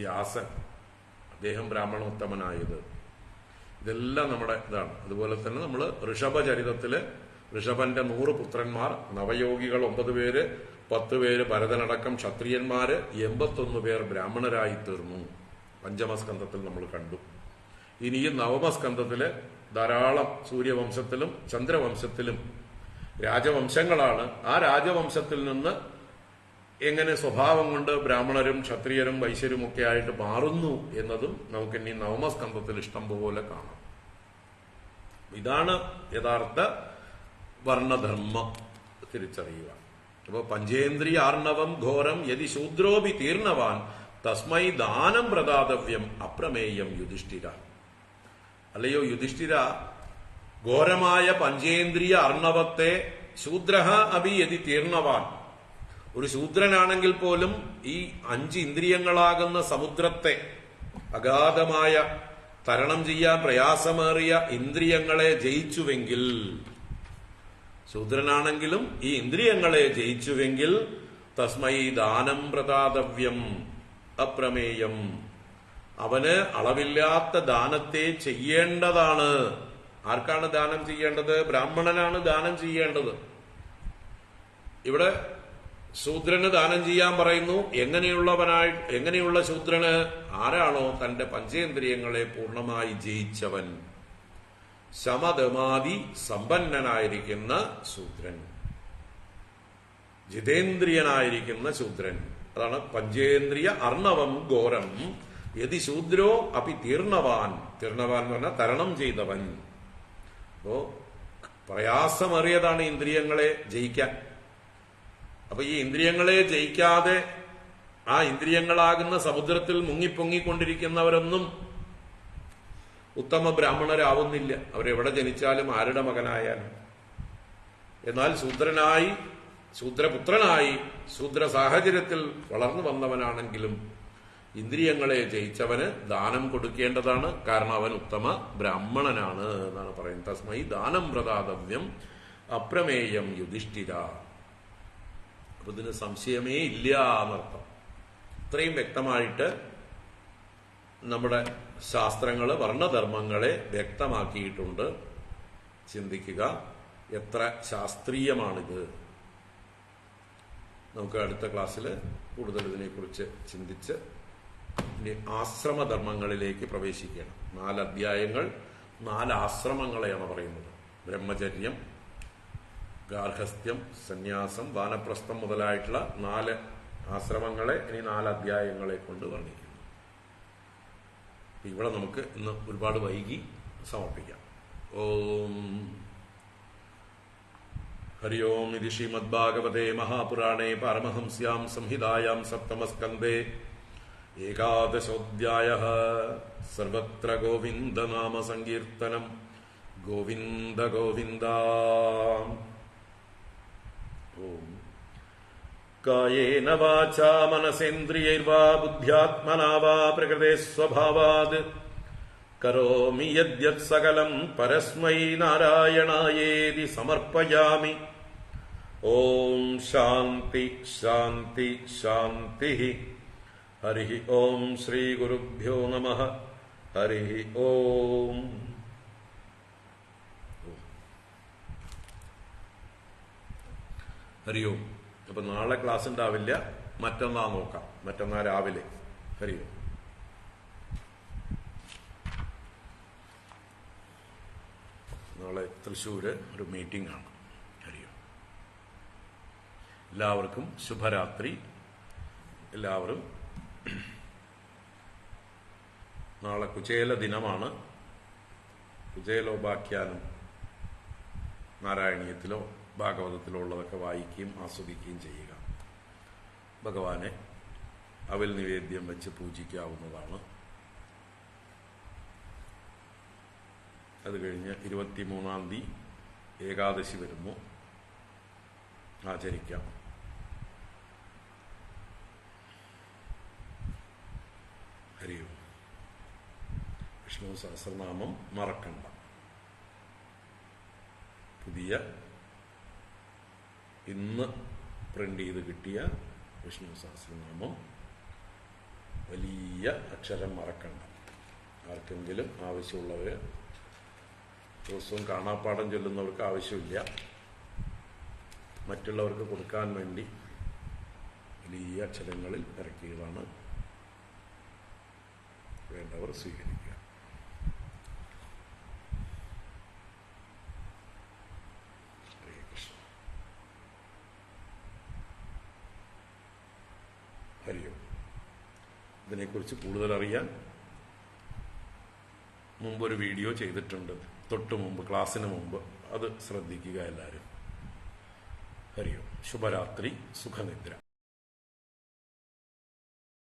വ്യാസൻ, അദ്ദേഹം ബ്രാഹ്മണോത്തമനായത്. ഇതെല്ലാം നമ്മുടെ ഇതാണ്. അതുപോലെ തന്നെ നമ്മൾ ഋഷഭചരിതത്തില് ഋഷഭന്റെ 100 പുത്രന്മാർ, നവയോഗികൾ 9 പേര്, 10 പേര് ഭരതനടക്കം ക്ഷത്രിയന്മാര്, 81 പേർ ബ്രാഹ്മണരായി തീർന്നു. പഞ്ചമസ്കന്ധത്തിൽ നമ്മൾ കണ്ടു. ഇനിയും നവമസ്കന്ധത്തില് ധാരാളം സൂര്യവംശത്തിലും ചന്ദ്രവംശത്തിലും രാജവംശങ്ങളാണ്. ആ രാജവംശത്തിൽ നിന്ന് എങ്ങനെ സ്വഭാവം കൊണ്ട് ബ്രാഹ്മണരും ക്ഷത്രിയരും വൈശ്യരും ഒക്കെ ആയിട്ട് മാറുന്നു എന്നതും നമുക്ക് ഇനി നവമസ്കന്ധത്തിൽ ഇഷ്ടം പോലെ കാണാം. ഇതാണ് യഥാർത്ഥ വർണ്ണധർമ്മം തിരിച്ചറിയുക. അപ്പൊ പഞ്ചേന്ദ്രിയ ആർണവം ഘോരം യതി ശൂദ്രോപി തീർണവാൻ തസ്മൈ ദാനം പ്രദാതവ്യം അപ്രമേയം യുധിഷ്ഠിര. അല്ലയോ യുധിഷ്ഠിര, ഘോരമായ പഞ്ചേന്ദ്രിയ അർണവത്തെ ശൂദ്രഹ അഭി യതി തീർണവാൻ, ഒരു ശൂദ്രനാണെങ്കിൽ പോലും ഈ 5 ഇന്ദ്രിയങ്ങളാകുന്ന സമുദ്രത്തെ, അഗാധമായ തരണം ചെയ്യാൻ പ്രയാസമേറിയ ഇന്ദ്രിയങ്ങളെ ജയിച്ചുവെങ്കിൽ, ശൂദ്രനാണെങ്കിലും ഈ ഇന്ദ്രിയങ്ങളെ ജയിച്ചുവെങ്കിൽ തസ്മൈ ദാനം പ്രദാതവ്യം അപ്രമേയം, അവന് അളവില്ലാത്ത ദാനത്തെ ചെയ്യേണ്ടതാണ്. ആർക്കാണ് ദാനം ചെയ്യേണ്ടത്? ബ്രാഹ്മണനാണ് ദാനം ചെയ്യേണ്ടത്. ഇവിടെ ശൂദ്രന് ദാനം ചെയ്യാൻ പറയുന്നു. എങ്ങനെയുള്ള ശൂദ്രന്? ആരാണോ തന്റെ പഞ്ചേന്ദ്രിയങ്ങളെ പൂർണ്ണമായി ജയിച്ചവൻ, ശമദമാദി സമ്പന്നനായിരിക്കുന്ന ശൂദ്രൻ, ജിതേന്ദ്രിയനായിരിക്കുന്ന ശൂദ്രൻ. അതാണ് പഞ്ചേന്ദ്രിയ അർണവം ഘോരം യതി ശൂദ്രോ അപി തീർണവാൻ. തീർണവാൻ എന്ന് പറഞ്ഞാൽ തരണം ചെയ്തവൻ. അപ്പോ പ്രയാസമേറിയതാണ് ഇന്ദ്രിയങ്ങളെ ജയിക്കാൻ. അപ്പൊ ഈ ഇന്ദ്രിയങ്ങളെ ജയിക്കാതെ ആ ഇന്ദ്രിയങ്ങളാകുന്ന സമുദ്രത്തിൽ മുങ്ങിപ്പൊങ്ങിക്കൊണ്ടിരിക്കുന്നവരൊന്നും ഉത്തമ ബ്രാഹ്മണരാവുന്നില്ല. അവരെവിടെ ജനിച്ചാലും, ആരുടെ മകനായാലും. എന്നാൽ ശൂദ്രനായി ശൂദ്രപുത്രനായി ശൂദ്ര സാഹചര്യത്തിൽ വളർന്നു വന്നവനാണെങ്കിലും ഇന്ദ്രിയങ്ങളെ ജയിച്ചവന് ദാനം കൊടുക്കേണ്ടതാണ്. കാരണം അവൻ ഉത്തമ ബ്രാഹ്മണനാണ് എന്നാണ് പറയുന്നത്. തസ്മൈ ദാനം പ്രദാതവ്യം അപ്രമേയം യുധിഷ്ഠിര. അപ്പൊ ഇതിന് സംശയമേ ഇല്ല എന്നർത്ഥം. ഇത്രയും വ്യക്തമായിട്ട് നമ്മുടെ ശാസ്ത്രങ്ങള് വർണ്ണധർമ്മങ്ങളെ വ്യക്തമാക്കിയിട്ടുണ്ട്. ചിന്തിക്കുക, എത്ര ശാസ്ത്രീയമാണിത്. നമുക്ക് അടുത്ത ക്ലാസ്സിൽ കൂടുതൽ ഇതിനെക്കുറിച്ച് ചിന്തിച്ച് ഇനി ആശ്രമധർമ്മങ്ങളിലേക്ക് പ്രവേശിക്കണം. 4 അധ്യായങ്ങൾ 4 ആശ്രമങ്ങളെയാണ് പറയുന്നത്. ബ്രഹ്മചര്യം, ഗാർഹസ്ഥ്യം, സന്യാസം, വാനപ്രസ്ഥം മുതലായിട്ടുള്ള 4 ആശ്രമങ്ങളെ ഇനി 4 അധ്യായങ്ങളെ കൊണ്ട് വർണ്ണിക്കുന്നു. ഇവിടെ നമുക്ക് ഇന്ന് ഒരുപാട് വൈകി സമർപ്പിക്കാം. ഓം ഹരി ഓം. ഇത് ശ്രീമദ്ഭാഗവതേ മഹാപുരാണേ പാരമഹംസ്യാം സംഹിതായാം സപ്തമസ്കന്ധേ ഏകാദശോऽധ്യായഃ. സർവത്ര ഗോവിന്ദനാമ സങ്കീർത്തനം. ഗോവിന്ദ ഗോവിന്ദ. ഓം. കായേന വാചാ മനസേന്ദ്രിയൈർവാ ബുദ്ധ്യാത്മനാ വാ പ്രകൃതേ സ്വഭാവാത് കരോമി യദ്യത് സകലം പരസ്മൈ നാരായണായേതി സമർപ്പയാമി. ഓം ശാന്തി ശാന്തി ശാന്തി. ഹരി ഓം. ശ്രീ ഗുരുഭ്യോ നമഃ. ഹരി ഓം. ഹരി ഓം. അപ്പൊ നാളെ ക്ലാസ് ഉണ്ടാവില്ല, മറ്റന്നാ നോക്കാം. മറ്റന്നാ രാവിലെ. ഹരി ഓം. നാളെ തൃശ്ശൂര് ഒരു മീറ്റിംഗ് ആണ്. ഹരി ഓം. എല്ലാവർക്കും ശുഭരാത്രി. എല്ലാവരും നാളെ കുചേല ദിനമാണ്. കുചേലോപാഖ്യാനം നാരായണീയത്തിലോ ഭാഗവതത്തിലോ ഉള്ളതൊക്കെ വായിക്കുകയും ആസ്വദിക്കുകയും ചെയ്യുക. ഭഗവാനെ അവൽ നിവേദ്യം വെച്ച് പൂജിക്കാവുന്നതാണ്. അത് കഴിഞ്ഞ് 23-ാം തീയതി ഏകാദശി വരുന്നു, ആചരിക്കാം. ഹരി ഓം. വിഷ്ണു സഹസ്രനാമം മറക്കണ്ട. പുതിയ ഇന്ന് പ്രിന്റ് ചെയ്ത് കിട്ടിയ വിഷ്ണു സഹസ്രനാമം വലിയ അക്ഷരം മറക്കണ്ട. ആർക്കെങ്കിലും ആവശ്യമുള്ളവര്, ദിവസവും കാണാപ്പാഠം ചൊല്ലുന്നവർക്ക് ആവശ്യമില്ല, മറ്റുള്ളവർക്ക് കൊടുക്കാൻ വേണ്ടി വലിയ അക്ഷരങ്ങളിൽ ഇറക്കിയതാണ്. വേണ്ടവർ സ്വീകരിക്കുക. ഹരേ കൃഷ്ണ. ഹരി ഓം. ഇതിനെക്കുറിച്ച് കൂടുതൽ അറിയാൻ മുമ്പൊരു വീഡിയോ ചെയ്തിട്ടുണ്ട്, തൊട്ട് മുമ്പ്, ക്ലാസ്സിന് മുമ്പ്. അത് ശ്രദ്ധിക്കുക എല്ലാവരും. ഹരി ഓം. ശുഭരാത്രി. സുഖനിദ്ര.